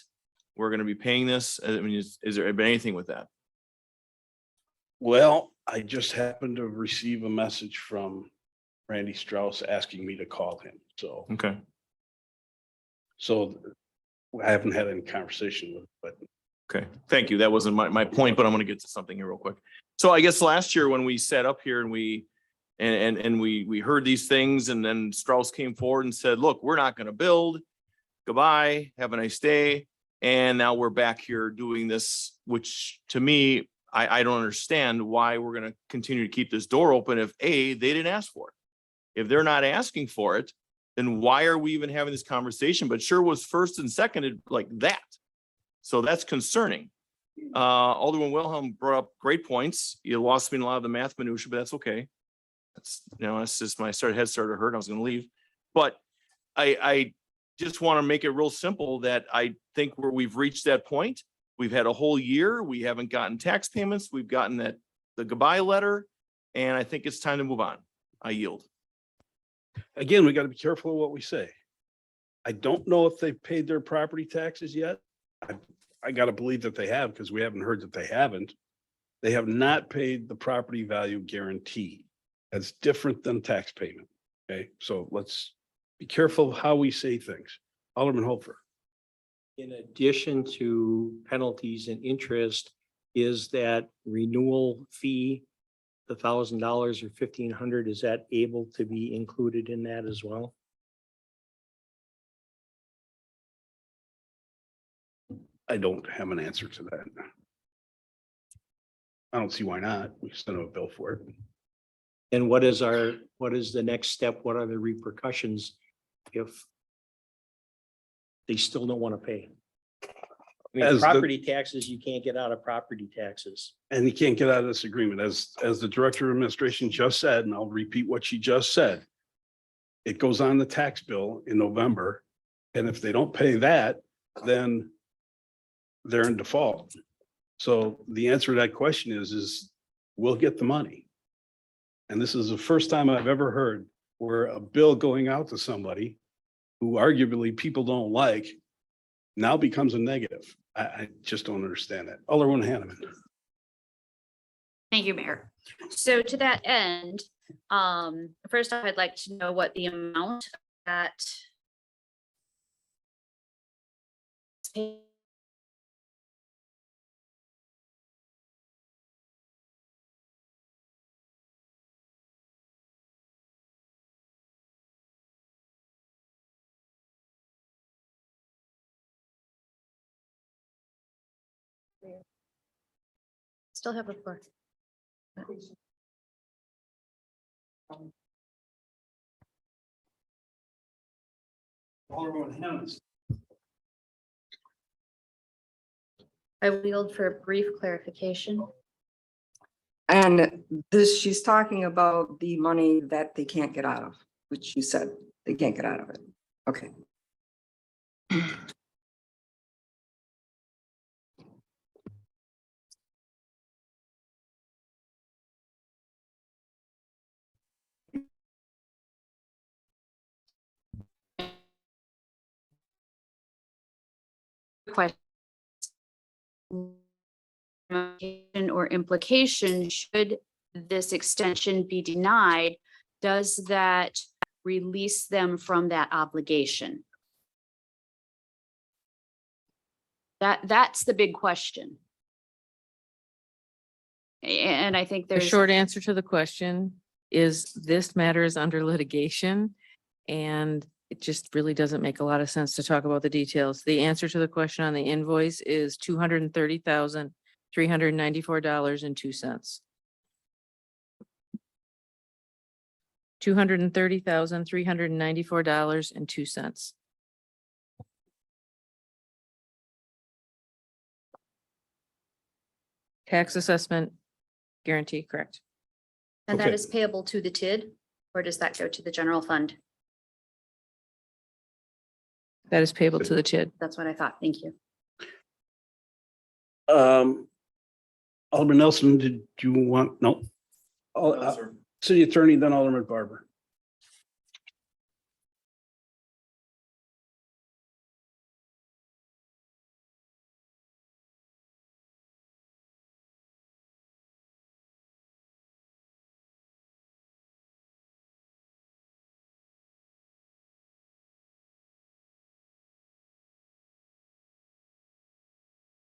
we're going to be paying this? I mean, is there been anything with that?
Well, I just happened to receive a message from Randy Strauss asking me to call him.
Okay.
So I haven't had any conversation with him, but
Okay, thank you. That wasn't my point, but I'm gonna get to something here real quick. So I guess last year when we sat up here and we heard these things, and then Strauss came forward and said, look, we're not gonna build. Goodbye, have a nice day. And now we're back here doing this, which to me, I don't understand why we're gonna continue to keep this door open if A, they didn't ask for it. If they're not asking for it, then why are we even having this conversation? But sure was first and seconded like that. So that's concerning. Alderman Wilhelm brought up great points. You lost me in a lot of the math minutia, but that's okay. That's, you know, that's just my head started to hurt. I was gonna leave. But I just want to make it real simple that I think where we've reached that point, we've had a whole year. We haven't gotten tax payments. We've gotten the goodbye letter, and I think it's time to move on. I yield.
again, we got to be careful of what we say. I don't know if they've paid their property taxes yet. I got to believe that they have because we haven't heard that they haven't. They have not paid the property value guarantee. That's different than tax payment. Okay, so let's be careful of how we say things. Alderman Holfer.
In addition to penalties and interest, is that renewal fee, the $1,000 or $1,500, is that able to be included in that as well?
I don't have an answer to that. I don't see why not. We sent them a bill for it.
And what is the next step? What are the repercussions if they still don't want to pay? I mean,
As the-
property taxes, you can't get out of property taxes.
And you can't get out of this agreement, as the Director of Administration just said, and I'll repeat what she just said. It goes on the tax bill in November, and if they don't pay that, then they're in default. So the answer to that question is we'll get the money. And this is the first time I've ever heard where a bill going out to somebody who arguably people don't like now becomes a negative. I just don't understand that. Alderman Hanneman.
Thank you, Mayor. So to that end, first off, I'd like to know what the amount that still have a floor. I will yield for a brief clarification.
And this, she's talking about the money that they can't get out of, which you said they can't get out of it. Okay.
Question or implication, should this extension be denied, does that release them from that obligation? That's the big question. And I think
The
there's
short answer to the question is this matter is under litigation, and it just really doesn't make a lot of sense to talk about the details. The answer to the question on the invoice is $230,394.02. $230,394.02. Tax assessment guarantee, correct?
and that
Okay.
is payable to the TID, or does that go to the general fund?
That is payable to the TID.
That's what I thought. Thank you.
Alderman Nelson, did you want, no? City Attorney, then Alderman Barber.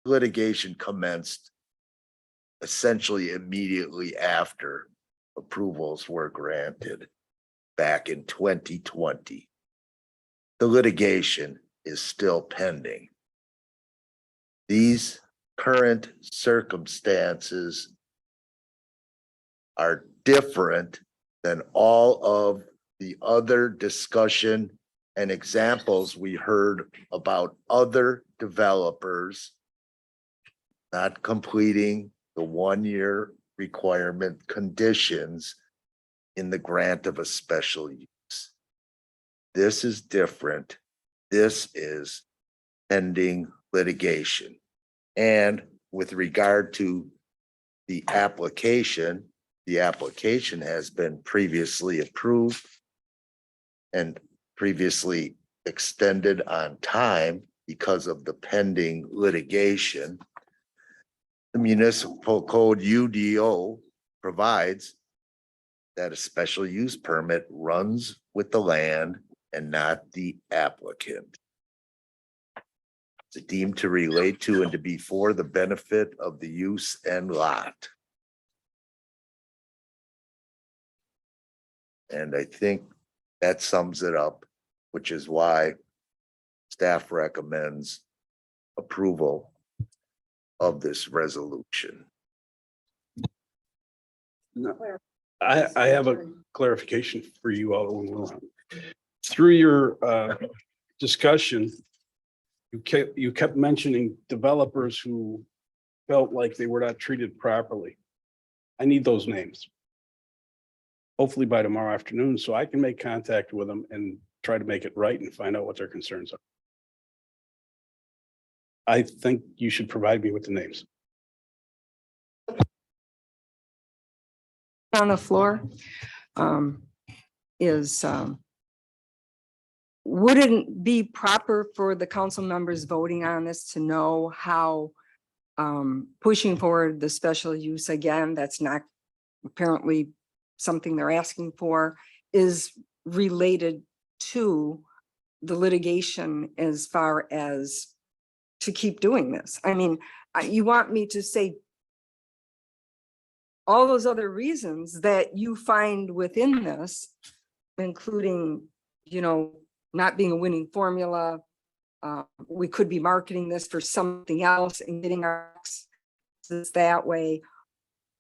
litigation commenced essentially immediately after approvals were granted back in 2020. The litigation is still pending. These current circumstances are different than all of the other discussion and examples we heard about other developers not completing the 1-year requirement conditions in the grant of a special use. This is different. This is pending litigation. And with regard to the application has been previously approved and previously extended on time because of the pending litigation. The municipal code UDO provides that a special use permit runs with the land and not the applicant. It's deemed to relate to and to be for the benefit of the use and lot. And I think that sums it up, which is why staff recommends approval of this resolution.
No, I have a clarification for you, Alderman Wilhelm. Through your discussion, you kept mentioning developers who felt like they were not treated properly. I need those names. Hopefully by tomorrow afternoon, so I can make contact with them and try to make it right and find out what their concerns are. I think you should provide me with the names.
On the floor is wouldn't it be proper for the council members voting on this to know how pushing forward the special use again, that's not apparently something they're asking for, is related to the litigation as far as to keep doing this? I mean, you want me to say all those other reasons that you find within this, including, you know, not being a winning formula. We could be marketing this for something else and getting our access that way.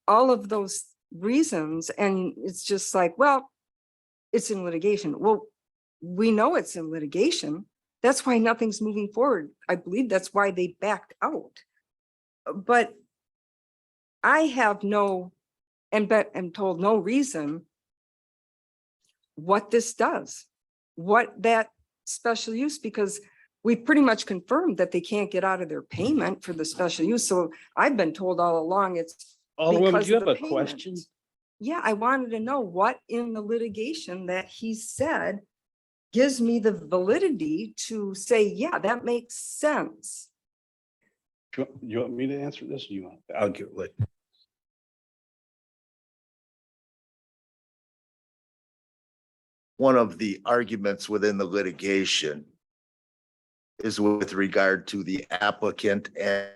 All of those reasons, and it's just like, well, it's in litigation. Well, we know it's in litigation. That's why nothing's moving forward. I believe that's why they backed out. But I have no, and told no reason what this does, what that special use, because we pretty much confirmed that they can't get out of their payment for the special use. So I've been told all along it's
Alderman,
because
do you
of
have
the
a question?
payment. Yeah, I wanted to know what in the litigation that he said gives me the validity to say, yeah, that makes sense.
Do you want me to answer this? Or you want? I'll give it.
One of the arguments within the litigation is with regard to the applicant and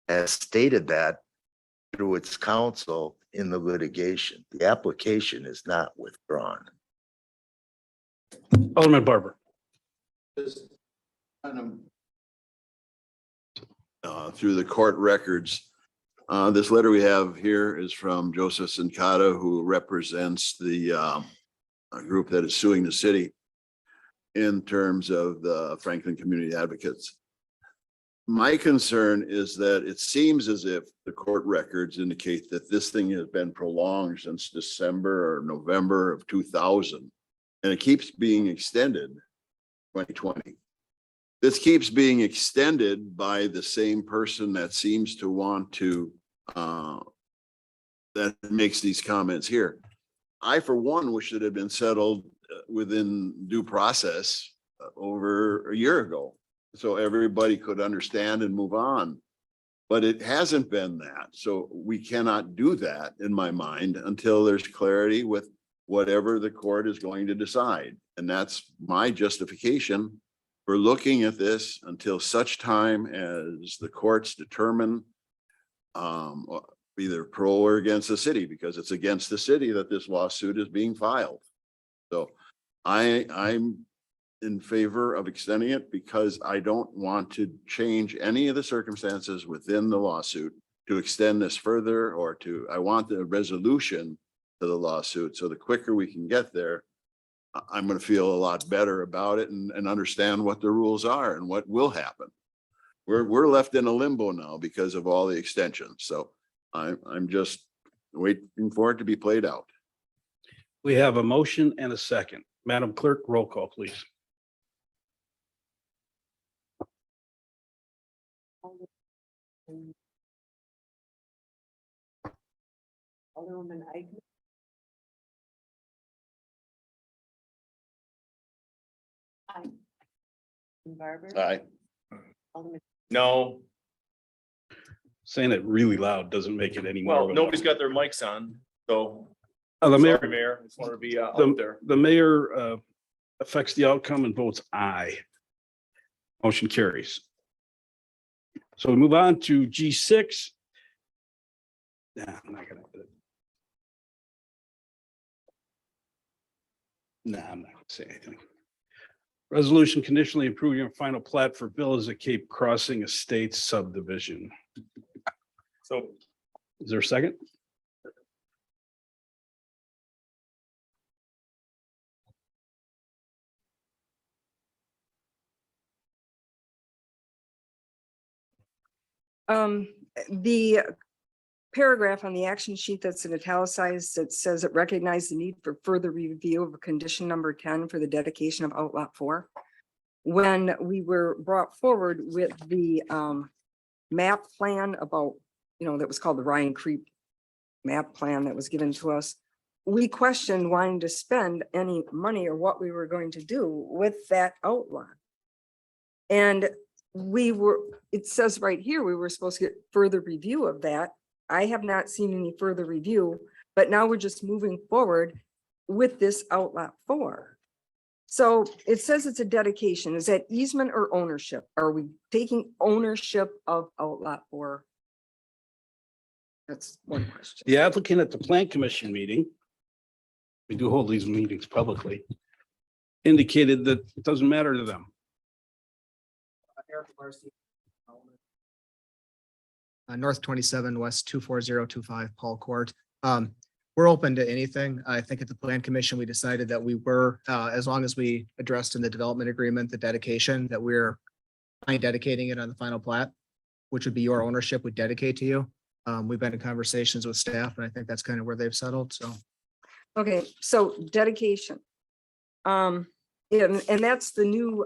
has stated that through its counsel in the litigation. The application is not withdrawn.
Alderman Barber.
Through the court records, this letter we have here is from Joseph Sincata, who represents the group that is suing the city in terms of the Franklin Community Advocates. My concern is that it seems as if the court records indicate that this thing has been prolonged since December or November of 2000, and it keeps being extended 2020. This keeps being extended by the same person that seems to want to, that makes these comments here. I, for one, wish it had been settled within due process over a year ago, so everybody could understand and move on. But it hasn't been that. So we cannot do that in my mind until there's clarity with whatever the court is going to decide. And that's my justification for looking at this until such time as the courts determine either pro or against the city, because it's against the city that this lawsuit is being filed. So I'm in favor of extending it because I don't want to change any of the circumstances within the lawsuit to extend this further or I want the resolution to the lawsuit. So the quicker we can get there, I'm going to feel a lot better about it and understand what the rules are and what will happen. We're left in a limbo now because of all the extensions. So I'm just waiting for it to be played out.
We have a motion and a second. Madam Clerk, roll call, please.
Alderwoman Eichner. Aye. Barber.
Aye.
Alderman
No,
Saying it really loud doesn't make it any more.
well,
of a
nobody's
motion.
got their mics on, so.
The mayor,
Sorry, Mayor, just want to be out there.
the mayor affects the outcome and votes aye. Motion carries. So we move on to G6. Nah, I'm not gonna. Nah, I'm not gonna say anything. Resolution conditionally approving a final plat for Villas at Cape Crossing Estates subdivision.
So
Is there a second?
The paragraph on the action sheet that's in italicized, that says it recognized the need for further review of condition number 10 for the dedication of Outlot 4. When we were brought forward with the map plan about, that was called the Ryan Creek map plan that was given to us, we questioned wanting to spend any money or what we were going to do with that outlot. And it says right here, we were supposed to get further review of that. I have not seen any further review, but now we're just moving forward with this Outlot 4. So it says it's a dedication. Is that easement or ownership? Are we taking ownership of Outlot 4? That's one question.
The applicant at the Plan Commission meeting, we do hold these meetings publicly, indicated that it doesn't matter to them.
North 27 West 24025 Paul Court. We're open to anything. I think at the Plan Commission, we decided that we were, as long as we addressed in the development agreement, the dedication, that we're dedicating it on the final plat, which would be your ownership, would dedicate to you. We've been in conversations with staff, and I think that's kind of where they've settled. So.
Okay, so dedication. And that's the new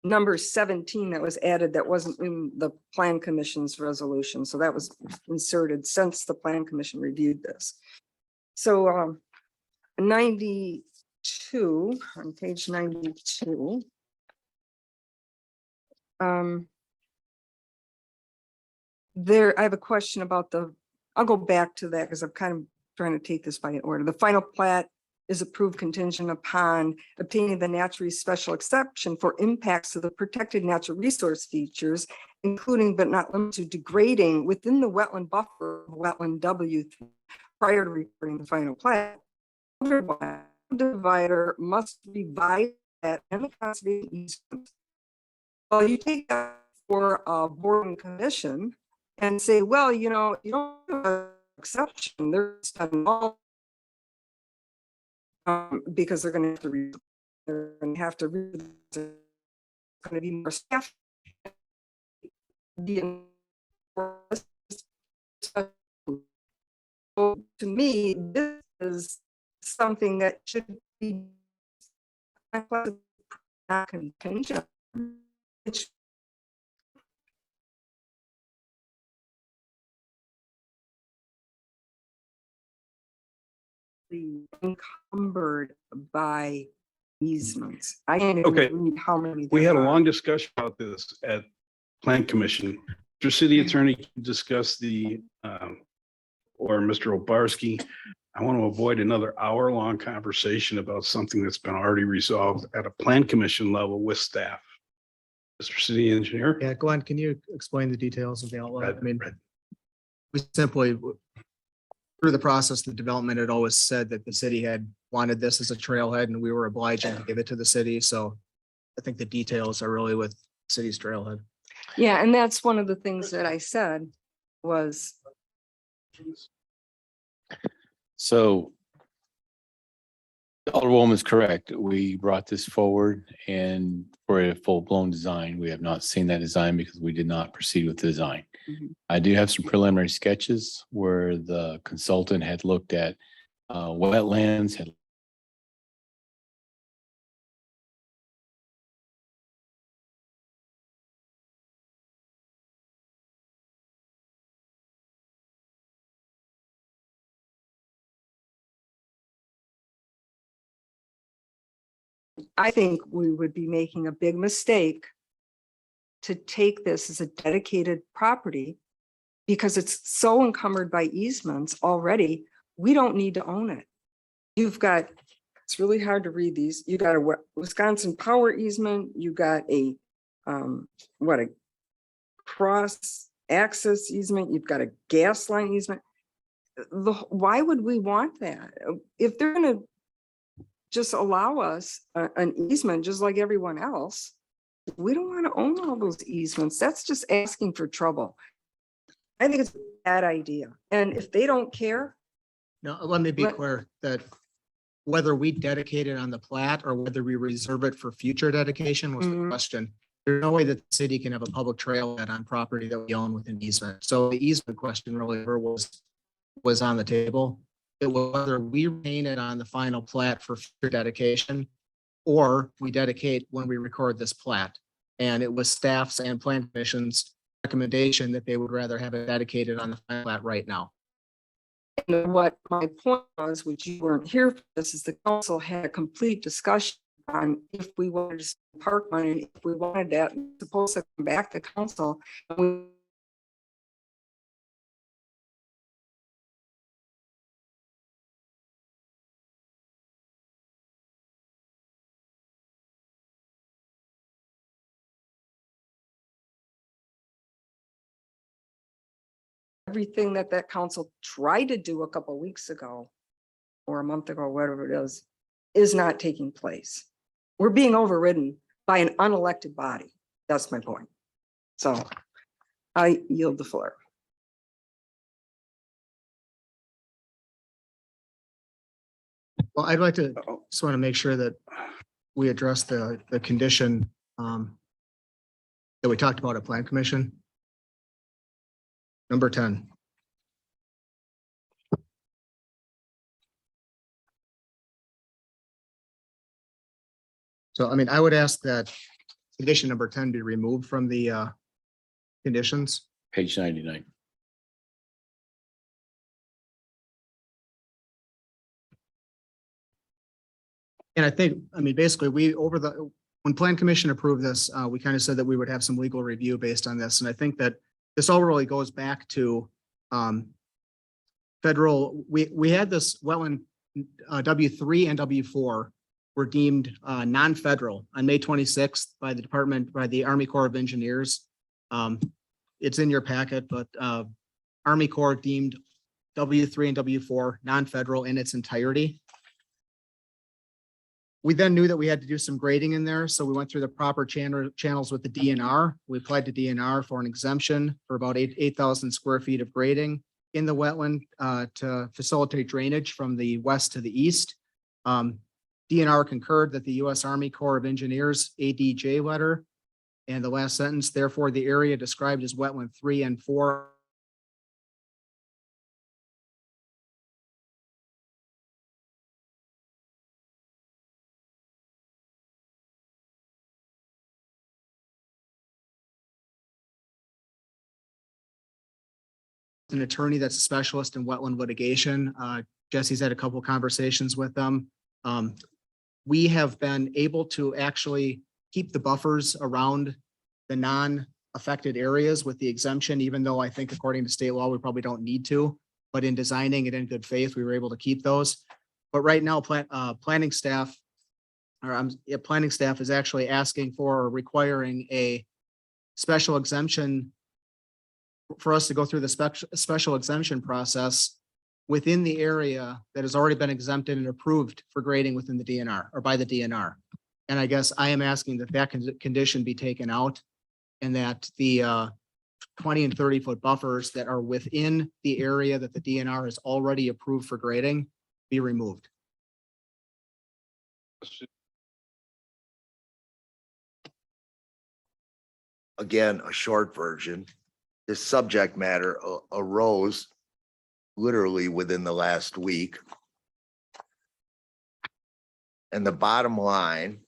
number 17 that was added that wasn't in the Plan Commission's resolution. So that was inserted since the Plan Commission reviewed this. So 92, on page 92. I have a question about I'll go back to that because I'm kind of trying to take this by order. The final plat is approved contingent upon obtaining the naturally special exception for impacts to the protected natural resource features, including but not limited to degrading within the wetland buffer of wetland W prior to recording the final plat. Otherwise, the divider must revise that and the conservation easement. Well, you take that for a board and commission and say, well, you don't have an exception. There's all because they're going to have to read, there's going to be more staff. So to me, this is something that should be not contingent. Encumbered by easements. I can't even
Okay.
read how many.
We
there
had a
are.
long discussion about this at Plan Commission. Mr. City Attorney can discuss the, or Mr. Obarski, I want to avoid another hour-long conversation about something that's been already resolved at a plan commission level with staff. Mr. City Engineer?
Yeah, Glenn, can you explain the details of the outlaw? I
Right,
mean,
right.
we simply, through the process, the development had always said that the city had wanted this as a trailhead and we were obliging to give it to the city. So I think the details are really with city's trailhead.
Yeah, and that's one of the things that I said was,
So the Alderwoman is correct. We brought this forward and for a full-blown design, we have not seen that design because we did not proceed with the design. I do have some preliminary sketches where the consultant had looked at wetlands, had
I think we would be making a big mistake to take this as a dedicated property because it's so encumbered by easements already. We don't need to own it. You've got, it's really hard to read these. You got a Wisconsin power easement, you got a, what, a cross access easement, you've got a gas line easement. Why would we want that? If they're gonna just allow us an easement, just like everyone else, we don't want to own all those easements. That's just asking for trouble. I think it's a bad idea. And if they don't care.
No, let me be clear that whether we dedicate it on the plat or whether we reserve it for future dedication was the question. There's no way that the city can have a public trailhead on property that we own with an easement. So the easement question really was on the table. It was whether we retain it on the final plat for future dedication or we dedicate when we record this plat. And it was staff's and plan commission's recommendation that they would rather have it dedicated on the final plat right now.
And what my point was, which you weren't here for this, is the council had a complete discussion on if we wanted to park money, if we wanted that, it's supposed to come back to council. Everything that council tried to do a couple of weeks ago or a month ago, whatever it is not taking place. We're being overridden by an unelected body. That's my point. So I yield the floor.
Well, I'd like to just want to make sure that we address the condition that we talked about at Plan Commission. Number 10. So, I mean, I would ask that condition number 10 be removed from the conditions.
page 99.
And I think, I mean, basically, when Plan Commission approved this, we kind of said that we would have some legal review based on this. And I think that this all really goes back to federal, we had this wetland W3 and W4 were deemed non-federal on May 26th by the Army Corps of Engineers. It's in your packet, but Army Corps deemed W3 and W4 non-federal in its entirety. We then knew that we had to do some grading in there, so we went through the proper channels with the DNR. We applied to DNR for an exemption for about 8,000 square feet of grading in the wetland to facilitate drainage from the west to the east. DNR concurred that the U.S. Army Corps of Engineers ADJ letter and the last sentence, therefore, the area described as wetland 3 and 4 an attorney that's a specialist in wetland litigation. Jesse's had a couple of conversations with them. We have been able to actually keep the buffers around the affected areas with the exemption, even though I think according to state law, we probably don't need to. But in designing it in good faith, we were able to keep those. But right now, planning staff planning staff is actually asking for or requiring a special exemption for us to go through the special exemption process within the area that has already been exempted and approved for grading within the DNR or by the DNR. And I guess I am asking that that condition be taken out and that the 20 and 30-foot buffers that are within the area that the DNR has already approved for grading be removed.
Again, a short version. This subject matter arose literally within the last week. And the bottom line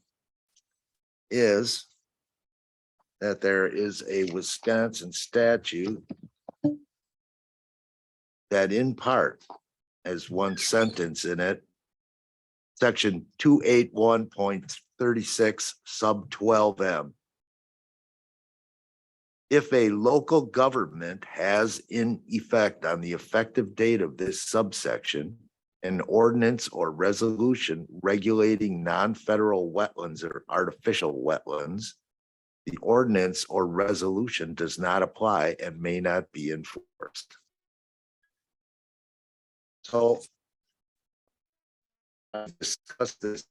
is that there is a Wisconsin statute that in part has one sentence in it, section 281.36 sub 12M. If a local government has in effect on the effective date of this subsection, an ordinance or resolution regulating non-federal wetlands or artificial wetlands, the ordinance or resolution does not apply and may not be enforced. So I discussed this.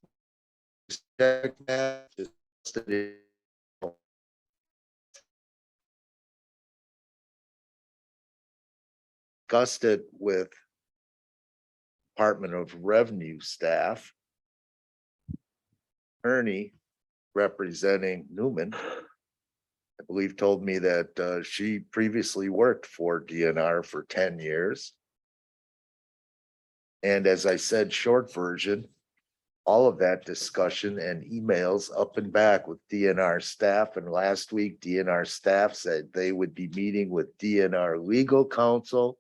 Discussed it with Department of Revenue staff. Attorney representing Newman, I believe, told me that she previously worked for DNR for 10 years. And as I said, short version, all of that discussion and emails up and back with DNR staff. And last week, DNR staff said they would be meeting with DNR legal counsel.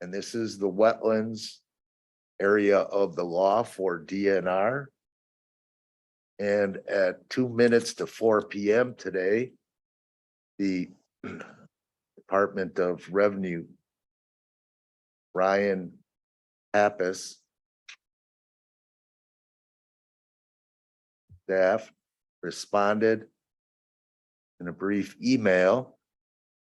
And this is the wetlands area of the law for DNR. And at 2 minutes to 4 p.m. today, the Department of Revenue, Ryan Pappas, staff responded in a brief email,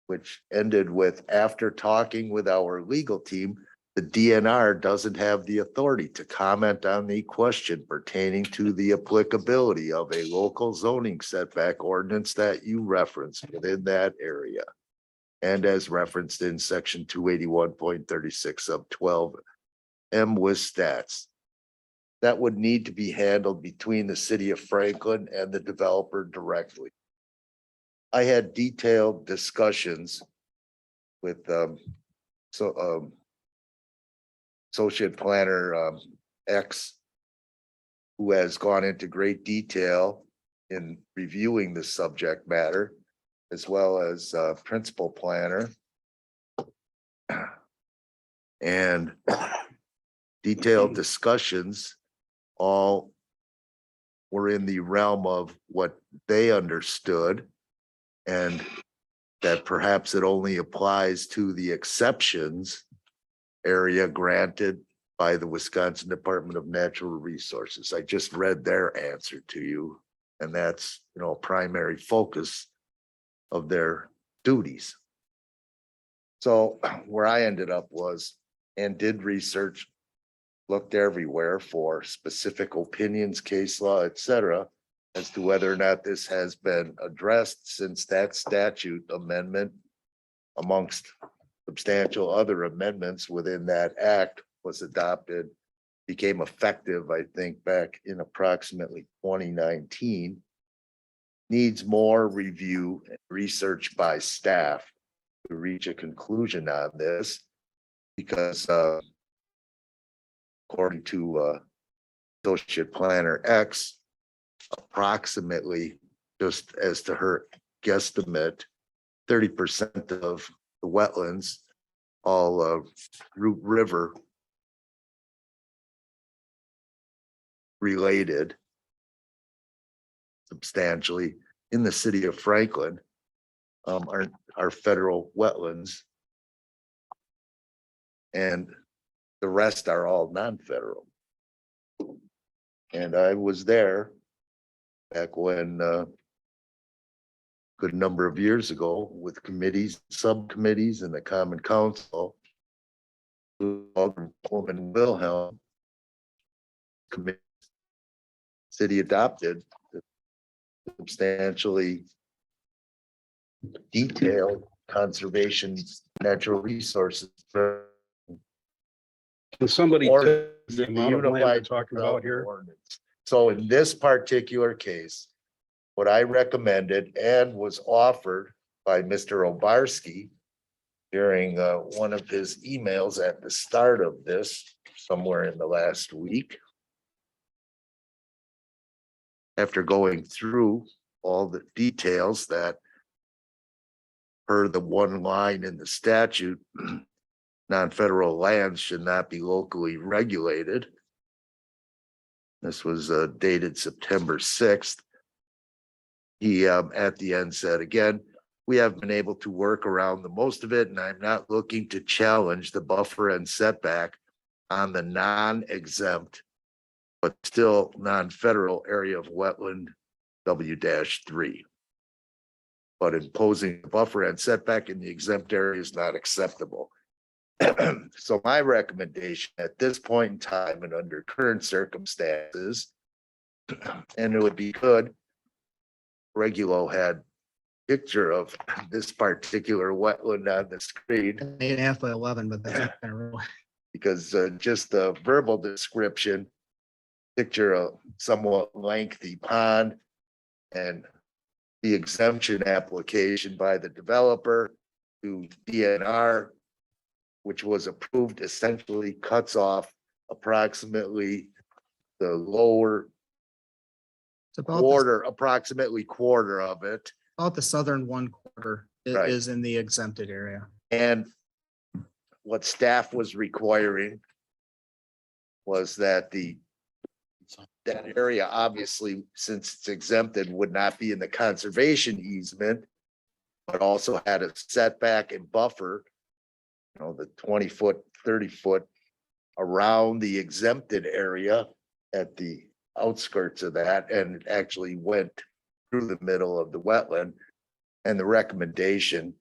which ended with, after talking with our legal team, the DNR doesn't have the authority to comment on the question pertaining to the applicability of a local zoning setback ordinance that you referenced within that area. And as referenced in section 281.36 of 12M with stats. That would need to be handled between the city of Franklin and the developer directly. I had detailed discussions with Associate Planner X, who has gone into great detail in reviewing the subject matter, as well as Principal Planner. And detailed discussions all were in the realm of what they understood, and that perhaps it only applies to the exceptions area granted by the Wisconsin Department of Natural Resources. I just read their answer to you, and that's, a primary focus of their duties. So where I ended up was, and did research, looked everywhere for specific opinions, case law, etc., as to whether or not this has been addressed since that statute amendment, amongst substantial other amendments within that act, was adopted, became effective, I think, back in approximately 2019, needs more review and research by staff to reach a conclusion on this, because according to Associate Planner X, approximately, just as to her guesstimate, 30% of the wetlands, all Root River related substantially in the city of Franklin, are federal wetlands. And the rest are all non-federal. And I was there back when, good number of years ago with committees, subcommittees and the Common Council. Alderman Wilhelm. Committee. City adopted substantially detailed conservation, natural resources.
Can somebody
Or
tell the amount of land we're
unified
talking about here?
ordinance. So in this particular case, what I recommended and was offered by Mr. Obarski during one of his emails at the start of this, somewhere in the last week. After going through all the details that per the one line in the statute, non-federal lands should not be locally regulated. This was dated September 6th. He at the end said, again, we have been able to work around the most of it, and I'm not looking to challenge the buffer and setback on the non-exempt, but still non-federal area of wetland W-3. But imposing a buffer and setback in the exempt area is not acceptable. So my recommendation at this point in time and under current circumstances, and it would be good, Regulo had picture of this particular wetland on the screen.
8.5 by 11, but that's not gonna really.
Because just the verbal description, picture a somewhat lengthy pond and the exemption application by the developer to DNR, which was approved, essentially cuts off approximately the lower
It's about
approximately quarter of it.
about the southern 1/4
Right.
is in the exempted area.
And what staff was requiring was that that area, obviously, since it's exempted, would not be in the conservation easement, but also had a setback and buffer, the 20-foot, 30-foot around the exempted area at the outskirts of that, and it actually went through the middle of the wetland. And the recommendation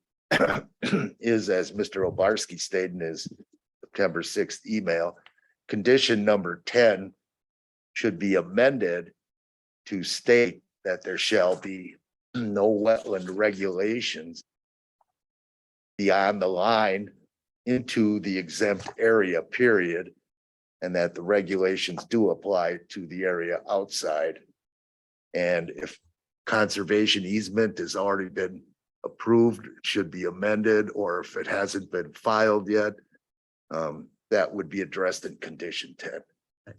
is, as Mr. Obarski stated in his September 6th email, condition number 10 should be amended to state that there shall be no wetland regulations beyond the line into the exempt area, period, and that the regulations do apply to the area outside. And if conservation easement has already been approved, it should be amended, or if it hasn't been filed yet, that would be addressed in condition 10.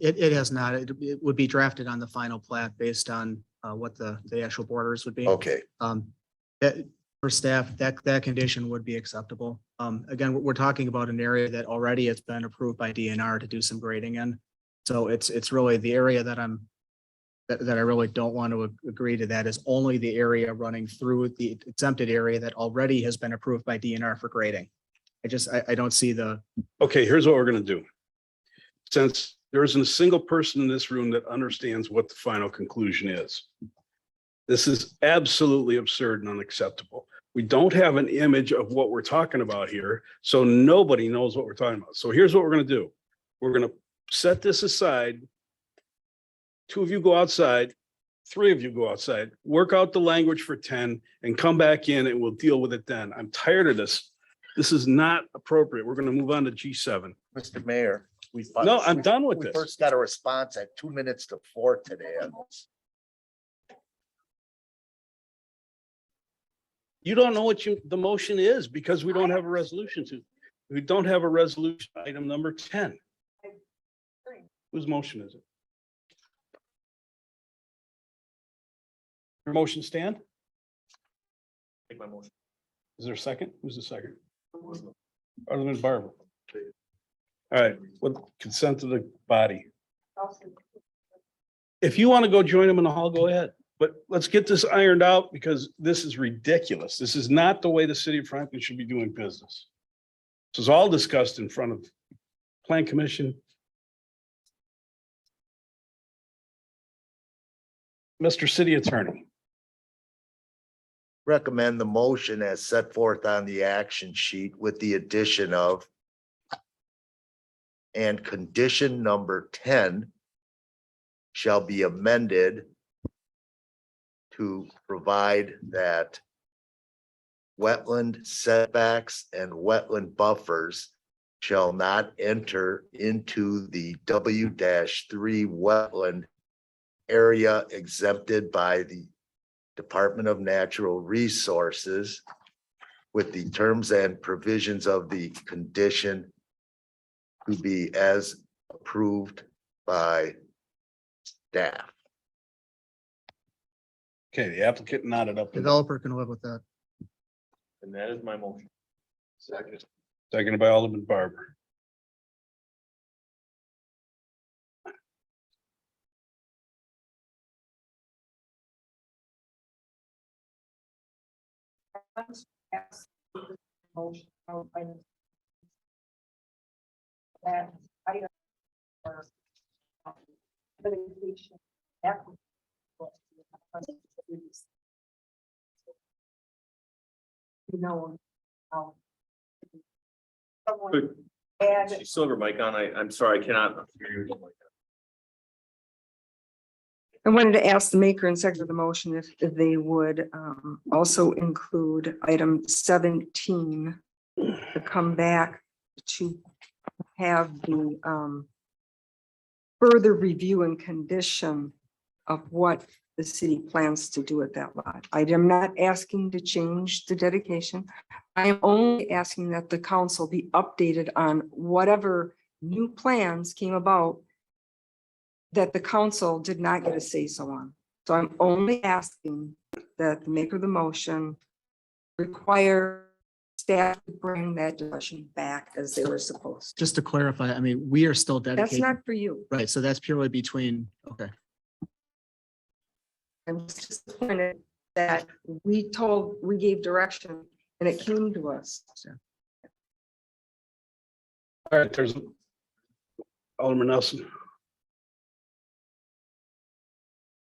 It has not, it would be drafted on the final plat based on what the actual borders would be.
Okay,
That for staff, that condition would be acceptable. Again, we're talking about an area that already has been approved by DNR to do some grading in. So it's really the area that I really don't want to agree to. That is only the area running through the exempted area that already has been approved by DNR for grading. I don't see the.
Okay, here's what we're gonna do. Since there isn't a single person in this room that understands what the final conclusion is. This is absolutely absurd and unacceptable. We don't have an image of what we're talking about here, so nobody knows what we're talking about. So here's what we're gonna do. We're gonna set this aside. 2 of you go outside, 3 of you go outside, work out the language for 10 and come back in and we'll deal with it then. I'm tired of this. This is not appropriate. We're gonna move on to G7.
Mr. Mayor.
No, I'm done with
We
this.
first got a response at 2 minutes to 4 today on this.
You don't know what the motion is because we don't have a resolution to. We don't have a resolution item number 10. Whose motion is it? Your motion stand?
Take my motion.
Is there a second? Who's the second? Alderman Barber. All right, with consent of the body. If you want to go join them in the hall, go ahead. But let's get this ironed out because this is ridiculous. This is not the way the city of Franklin should be doing business. This was all discussed in front of Plan Commission. Mr. City Attorney.
Recommend the motion as set forth on the action sheet with the addition of and condition number 10 shall be amended to provide that wetland setbacks and wetland buffers shall not enter into the W-3 wetland area exempted by the Department of Natural Resources with the terms and provisions of the condition to be as approved by staff.
Okay, the applicant nodded up.
Developer can live with that.
And that is my motion.
Second. Seconded by Alderman Barber.
Silver mic on, I'm sorry, I cannot hear you.
I wanted to ask the maker and seconder of the motion if they would also include item 17 to come back to have the further review and condition of what the city plans to do at that lot. I am not asking to change the dedication. I am only asking that the council be updated on whatever new plans came about that the council did not get a say so on. So I'm only asking that the maker of the motion require staff to bring that discussion back as they were supposed to.
Just to clarify, I mean, we are still
That's
dedicated.
not for you.
Right, so that's purely between, okay.
I'm just disappointed that we gave direction and it came to us.
All right, there's Alderman Nelson.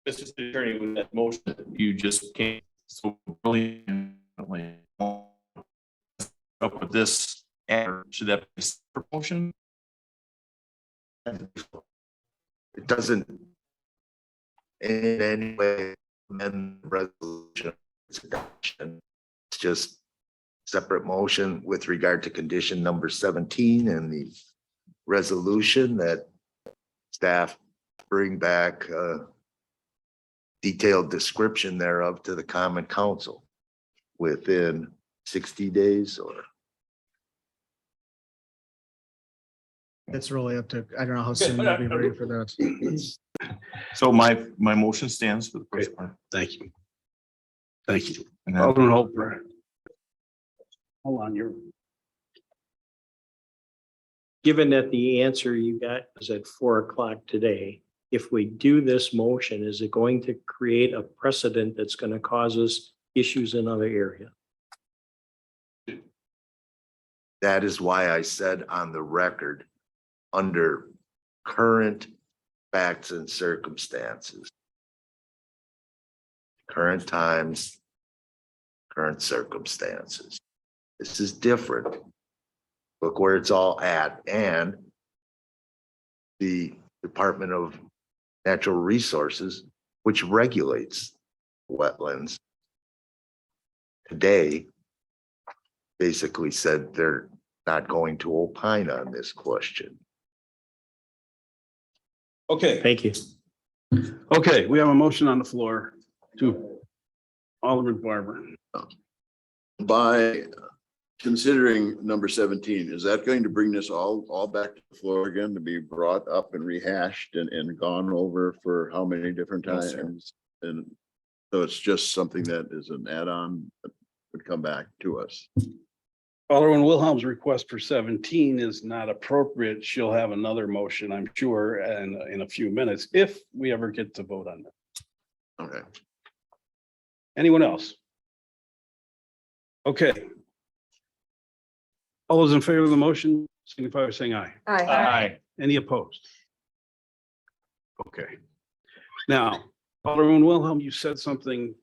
Mr. City Attorney, with that motion, you just came so brilliantly up with this, and should that be a motion?
It doesn't in any way amend the resolution. It's adoption. It's just separate motion with regard to condition number 17 and the resolution that staff bring back detailed description thereof to the common council within 60 days or.
It's really up to, I don't know how soon you'll be ready for that.
So my motion stands for the first part.
Thank you. Thank you.
And then-
Alderman Holbrook. Hold on, you're.
Given that the answer you got is at 4 o'clock today, if we do this motion, is it going to create a precedent that's going to cause us issues in other areas?
That is why I said on the record, under current facts and circumstances, current times, current circumstances. This is different. Look where it's all at, and the Department of Natural Resources, which regulates wetlands, today basically said they're not going to opine on this question.
Okay.
Thank you.
Okay, we have a motion on the floor to Alderman Barber.
By considering number 17, is that going to bring this all back to the floor again to be brought up and rehashed and gone over for how many different
Yes, sir.
times? And so it's just something that is an add-on that would come back to us.
Alderman Wilhelm's request for 17 is not appropriate. She'll have another motion, I'm sure, and in a few minutes, if we ever get to vote on that.
Okay.
Anyone else? Okay. All those in favor of the motion, signify by saying aye.
Aye.
Any opposed? Okay. Now, Alderman Wilhelm, you said something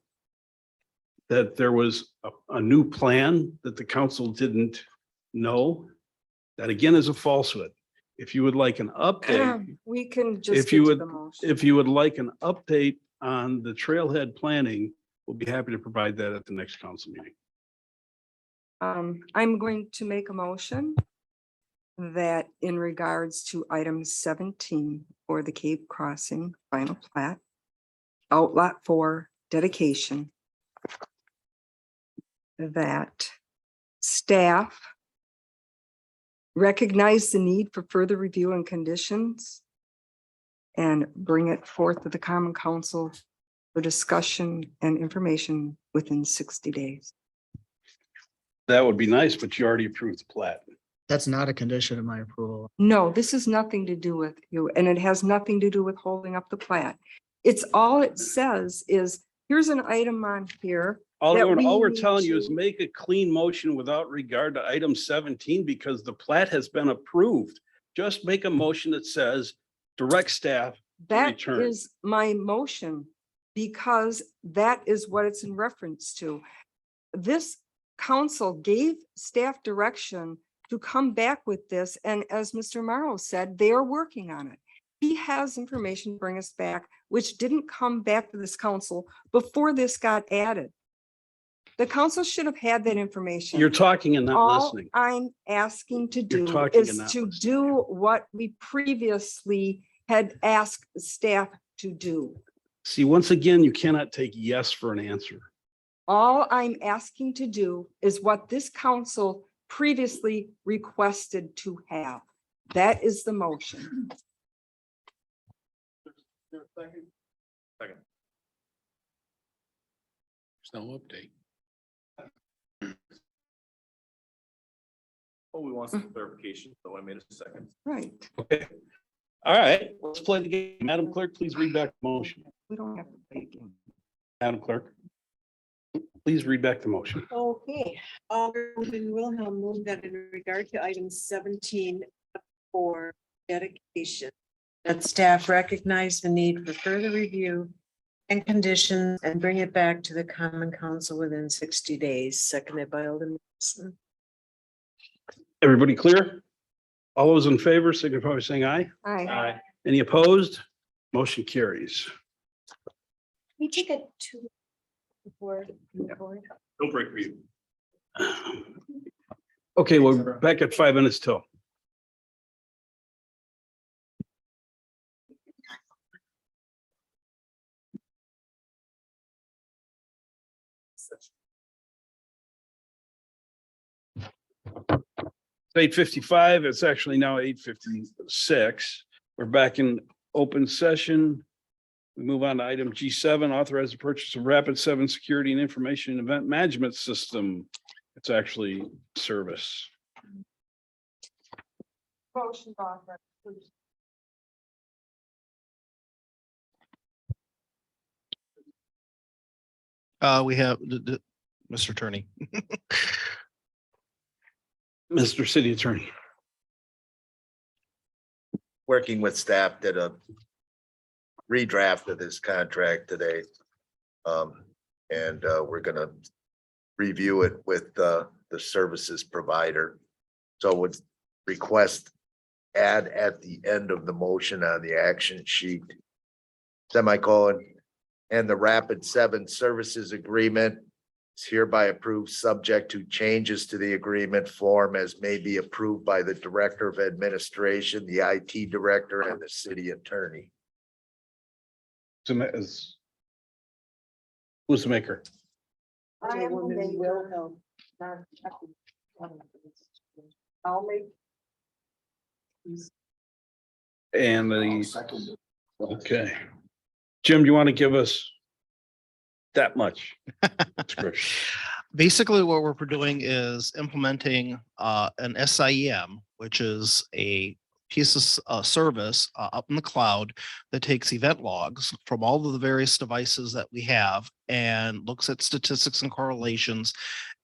that there was a new plan that the council didn't know. That again is a falsehood. If you would like an update,
We can just.
if you
get to
would,
the motion.
if you would like an update on the trailhead planning, we'll be happy to provide that at the next council meeting.
I'm going to make a motion that in regards to item 17 for the Cape Crossing final plat, outlot 4 dedication, that staff recognize the need for further review and conditions and bring it forth to the Common Council for discussion and information within 60 days.
That would be nice, but you already approved the plat.
That's not a condition of my approval.
No, this has nothing to do with you, and it has nothing to do with holding up the plat. It's all it says is, here's an item on here.
All
that
we're
we
telling you is
need
make a clean motion without regard to item 17 because the plat has been approved. Just make a motion that says direct staff to
That
return.
is my motion, because that is what it's in reference to. This council gave staff direction to come back with this, and as Mr. Morrow said, they are working on it. He has information to bring us back, which didn't come back to this council before this got added. The council should have had that information.
You're talking and not
All
listening.
I'm asking to
You're
do
talking and
is
not
to
listening.
do what we previously had asked staff to do.
See, once again, you cannot take yes for an answer.
All I'm asking to do is what this council previously requested to have. That is the motion.
There's no update.
Oh, we want some clarification, so I made a second.
Right.
Okay. All right, let's play the game. Madam Clerk, please read back the motion.
We don't have to play a game.
Madam Clerk, please read back the motion.
Okay, Alderman Wilhelm moved that in regard to item 17 for dedication, that staff recognize the need for further review and conditions and bring it back to the Common Council within 60 days, seconded by Alderman Wilson.
Everybody clear? All those in favor, signify by saying aye.
Aye.
Any opposed? Motion carries.
We take a 2 before.
Don't break for you.
Okay, we're back at 5 minutes till. It's 8:55. It's actually now 8:56. We're back in open session. We move on to item G7, authorize the purchase of Rapid7 Security and Information Event Management System. It's actually service.
Motion, Barbara, please.
We have Mr. Attorney.
Mr. City Attorney.
Working with staff, did a redraft of this contract today. And we're gonna review it with the services provider. So would request add at the end of the motion on the action sheet, semicolon, and the Rapid7 Services Agreement is hereby approved, subject to changes to the agreement form as may be approved by the Director of Administration, the IT Director, and the City Attorney.
Who's the maker?
I am the maker. I'll make.
And the, okay. Jim, do you want to give us that much?
Basically, what we're doing is implementing an SIEM, which is a piece of service up in the cloud that takes event logs from all of the various devices that we have
and looks at statistics and correlations.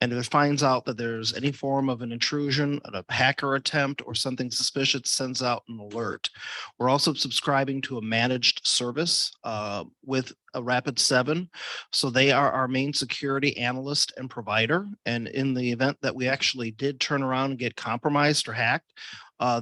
And if it finds out that there's any form of an intrusion, a hacker attempt, or something suspicious, sends out an alert. We're also subscribing to a managed service with a Rapid7. So they are our main security analyst and provider. And in the event that we actually did turn around and get compromised or hacked,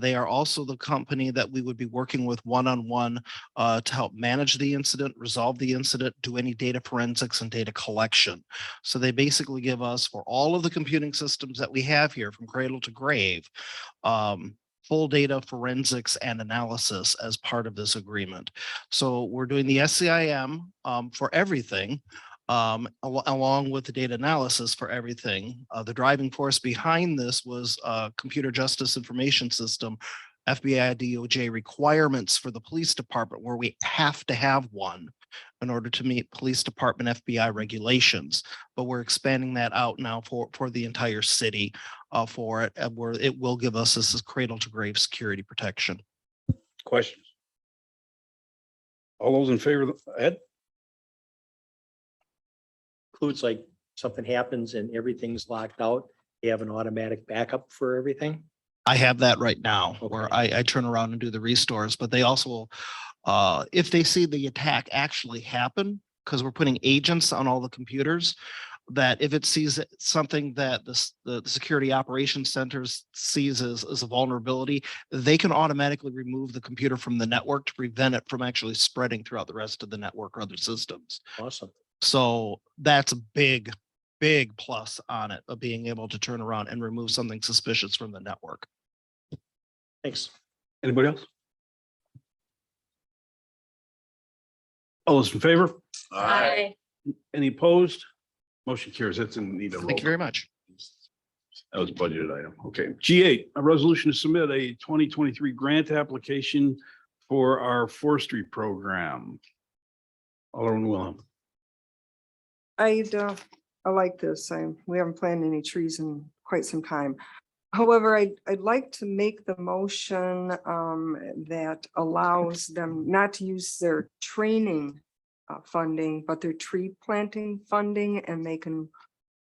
they are also the company that we would be working with one-on-one to help manage the incident, resolve the incident, do any data forensics and data collection. So they basically give us, for all of the computing systems that we have here from cradle to grave, full data forensics and analysis as part of this agreement. So we're doing the SCIM for everything, along with the data analysis for everything. The driving force behind this was Computer Justice Information System, FBI DOJ requirements for the police department, where we have to have one in order to meet police department FBI regulations. But we're expanding that out now for the entire city for it, where it will give us this cradle to grave security protection.
Questions? All those in favor, Ed?
Includes like something happens and everything's locked out, you have an automatic backup for everything?
I have that right now where I turn around and do the restores, but they also, if they see the attack actually happen, because we're putting agents on all the computers, that if it sees something that the security operations centers sees as a vulnerability, they can automatically remove the computer from the network to prevent it from actually spreading throughout the rest of the network or other systems.
Awesome.
So that's a big plus on it, of being able to turn around and remove something suspicious from the network.
Thanks.
Anybody else? All those in favor?
Aye.
Any opposed? Motion carries. That's in need of.
Thank you very much.
That was budgeted item. Okay. G8, a resolution to submit a 2023 grant application for our forestry program. Alderman Wilhelm.
I like this. We haven't planted any trees in quite some time. However, I'd like to make the motion that allows them not to use their training funding, but their tree planting funding, and they can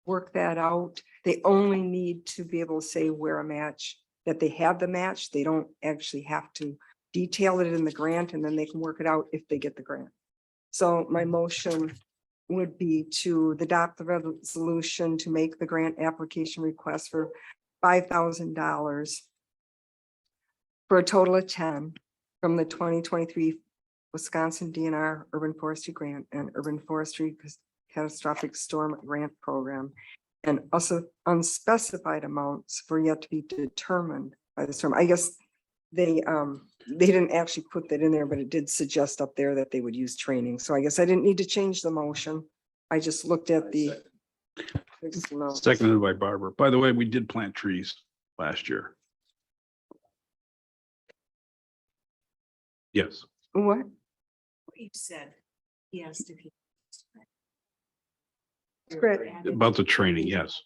work that out. They only need to be able to say where a match, that they have the match. They don't actually have to detail it in the grant, and then they can work it out if they get the grant. So my motion would be to adopt the resolution to make the grant application request for $5,000 for a total of 10 from the 2023 Wisconsin DNR Urban Forestry Grant and Urban Forestry Catastrophic Storm Grant Program, and also unspecified amounts for yet to be determined by the storm. I guess they didn't actually put that in there, but it did suggest up there that they would use training. So I guess I didn't need to change the motion. I just looked at the.
Seconded by Barbara. By the way, we did plant trees last year. Yes.
What?
You said, yes, if you.
About the training, yes.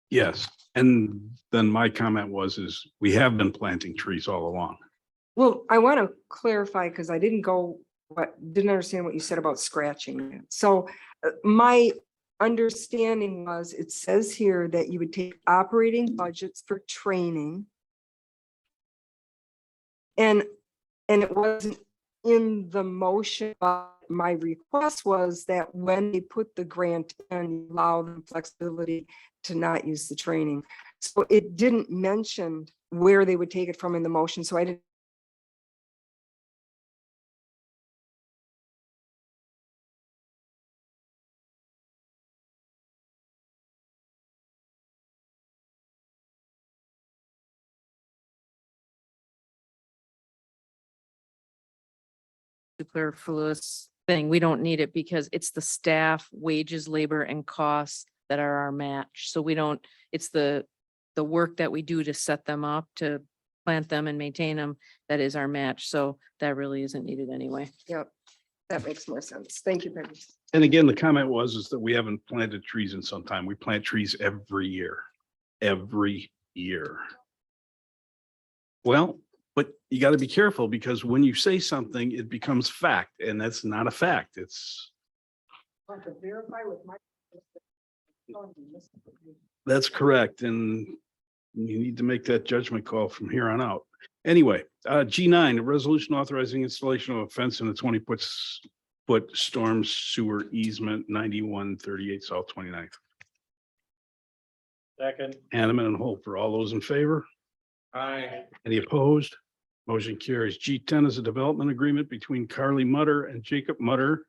Yes. And then my comment is we have been planting trees all along.
Well, I want to clarify because I didn't understand what you said about scratching it. So my understanding was, it says here that you would take operating budgets for training. And it wasn't in the motion, but my request was that when they put the grant in, allow them flexibility to not use the training. So it didn't mention where they would take it from in the motion. So I didn't.
Frivolous thing. We don't need it because it's the staff wages, labor, and costs that are our match. So we don't, it's the work that we do to set them up, to plant them and maintain them, that is our match. So that really isn't needed anyway.
Yep, that makes more sense. Thank you, Peggy.
And again, the comment is that we haven't planted trees in some time. We plant trees every year. Well, but you got to be careful, because when you say something, it becomes fact, and that's not a fact. It's That's correct, and you need to make that judgment call from here on out. Anyway, G9, a resolution authorizing installation of a fence in a 20-foot storm sewer easement, 9138 South 29th.
Second.
Hanneman and Holfer, all those in favor?
Aye.
Any opposed? Motion carries. G10 is a development agreement between Carly Mutter and Jacob Mutter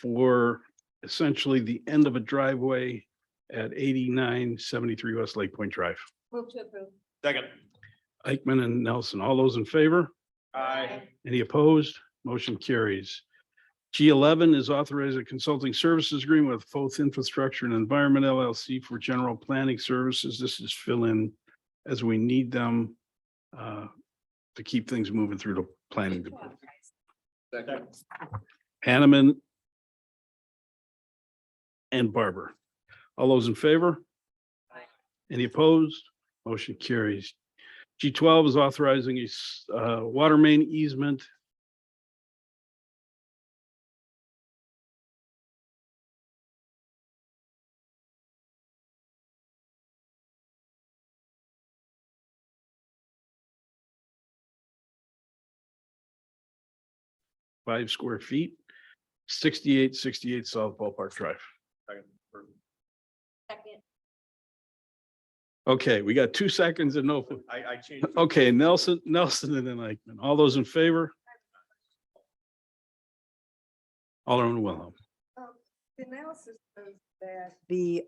for essentially the end of a driveway at 8973 West Lake Point Drive.
Move to approve.
Second.
Eichmann and Nelson, all those in favor?
Aye.
Any opposed? Motion carries. G11 is authorized a consulting services agreement with Foth Infrastructure and Environment LLC for general planning services. This is fill in as we need them to keep things moving through the planning department.
Second.
Hanneman and Barber. All those in favor? Any opposed? Motion carries. G12 is authorizing a water main easement. Five square feet, 6868 South Ballpark Drive.
Second.
Okay, we got 2 seconds and no.
I changed.
Okay, Nelson and then Eichmann. All those in favor? Alderman Wilhelm.
The analysis says that the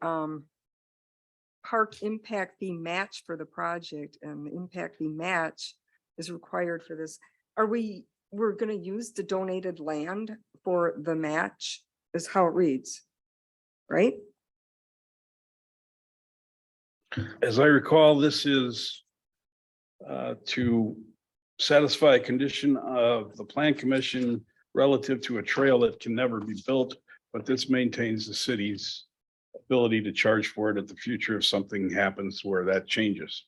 park impact fee match for the project and the impact fee match is required for this. We're gonna use the donated land for the match is how it reads, right?
As I recall, this is to satisfy a condition of the plan commission relative to a trail that can never be built, but this maintains the city's ability to charge for it at the future if something happens where that changes.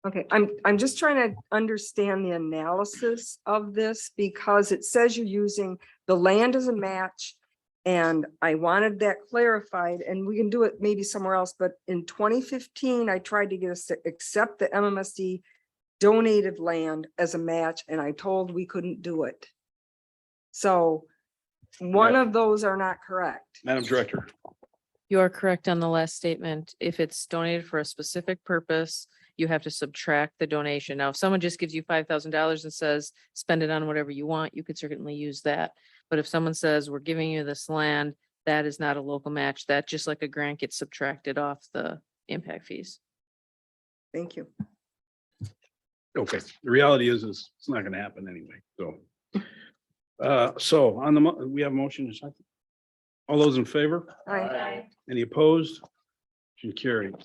Okay, I'm just trying to understand the analysis of this because it says you're using the land as a match. And I wanted that clarified and we can do it maybe somewhere else, but in 2015, I tried to get us to accept the MMSD donated land as a match and I told we couldn't do it. So one of those are not correct.
Madam Director.
You are correct on the last statement. If it's donated for a specific purpose, you have to subtract the donation. Now, if someone just gives you $5,000 and says, spend it on whatever you want, you could certainly use that. But if someone says, we're giving you this land, that is not a local match. That just like a grant gets subtracted off the impact fees.
Thank you.
Okay, the reality is it's not gonna happen anyway, so. So on the, we have a motion and a second. All those in favor?
Aye.
Any opposed? Motion carried.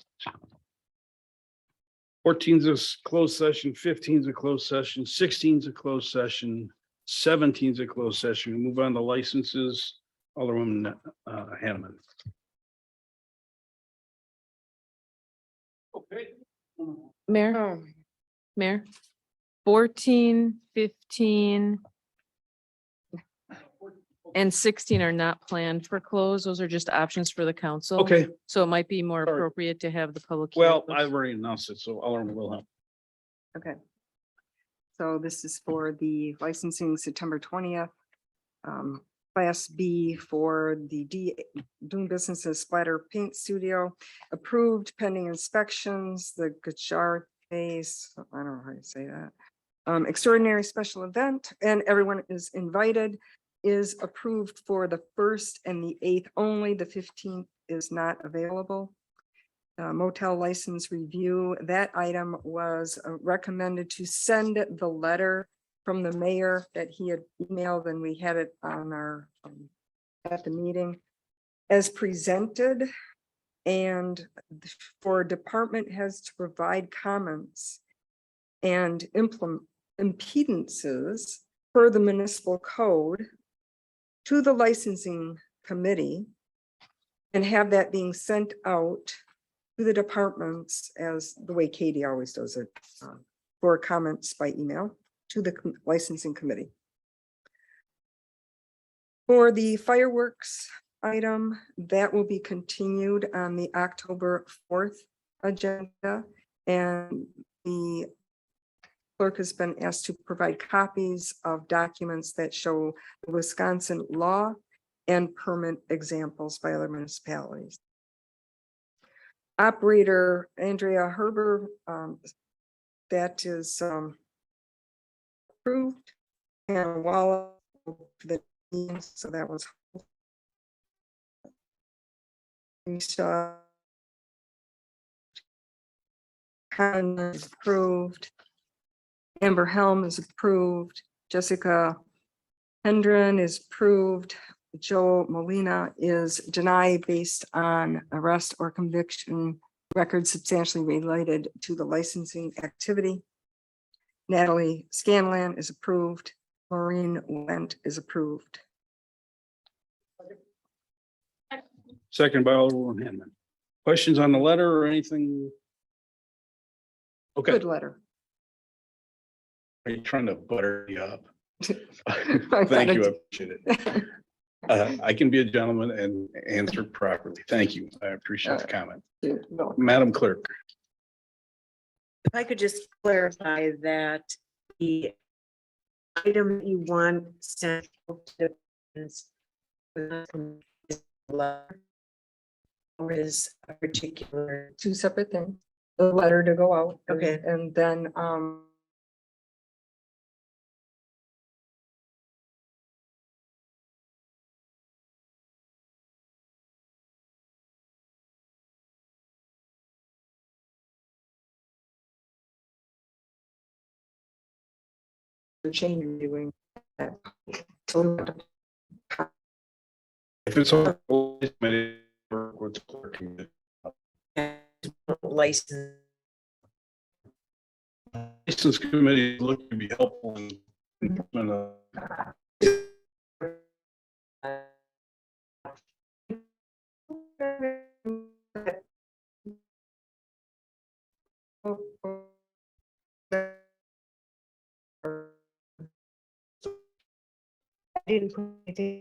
14 is a closed session, 15 is a closed session, 16 is a closed session, 17 is a closed session. We move on to licenses. Alderwoman Hanneman. Okay.
Mayor, Mayor, 14, 15, and 16 are not planned for close. Those are just options for the council.
Okay,
So it might be more
Sorry.
appropriate to have the public. hear
well,
those.
I've already announced it, so Alderman Wilhelm.
Okay. So this is for the licensing September 20th. Class B for the doing business as Splatter Paint Studio, approved pending inspections, the Gachar case, I don't know how to say that. Extraordinary special event, and everyone is invited, is approved for the 1st and the 8th only. The 15th is not available. Motel license review, that item was recommended to send the letter from the mayor that he had emailed, and we had it on our at the meeting as presented, and for department heads to provide comments and implement impedances per the municipal code to the licensing committee and have that being sent out to the departments as the way Katie always does it, for comments by email to the licensing committee. For the fireworks item, that will be continued on the October 4th agenda. And the clerk has been asked to provide copies of documents that show the Wisconsin law and permit examples by other municipalities. Operator Andrea Herber, that is approved. And while so that was Lisa Khan is approved. Amber Helm is approved. Jessica Hendren is approved. Joe Molina is denied based on arrest or conviction record substantially related to the licensing activity. Natalie Scanlan is approved. Maureen Wendt is approved.
Second by Alderwoman Hinman. Questions on the letter or anything? Okay,
Good letter.
are you trying to butter me up?
I
Thank you, I
thought
appreciate it. I can be a gentleman and answer properly. Thank you. I appreciate the comment.
No.
Madam Clerk.
If I could just clarify that the item you want sent to is or is a particular.
Two separate things. The letter to go out.
Okay.
And then change doing that. So
If it's on the committee, work with the clerk and
license.
License committee look to be helpful in
I didn't put anything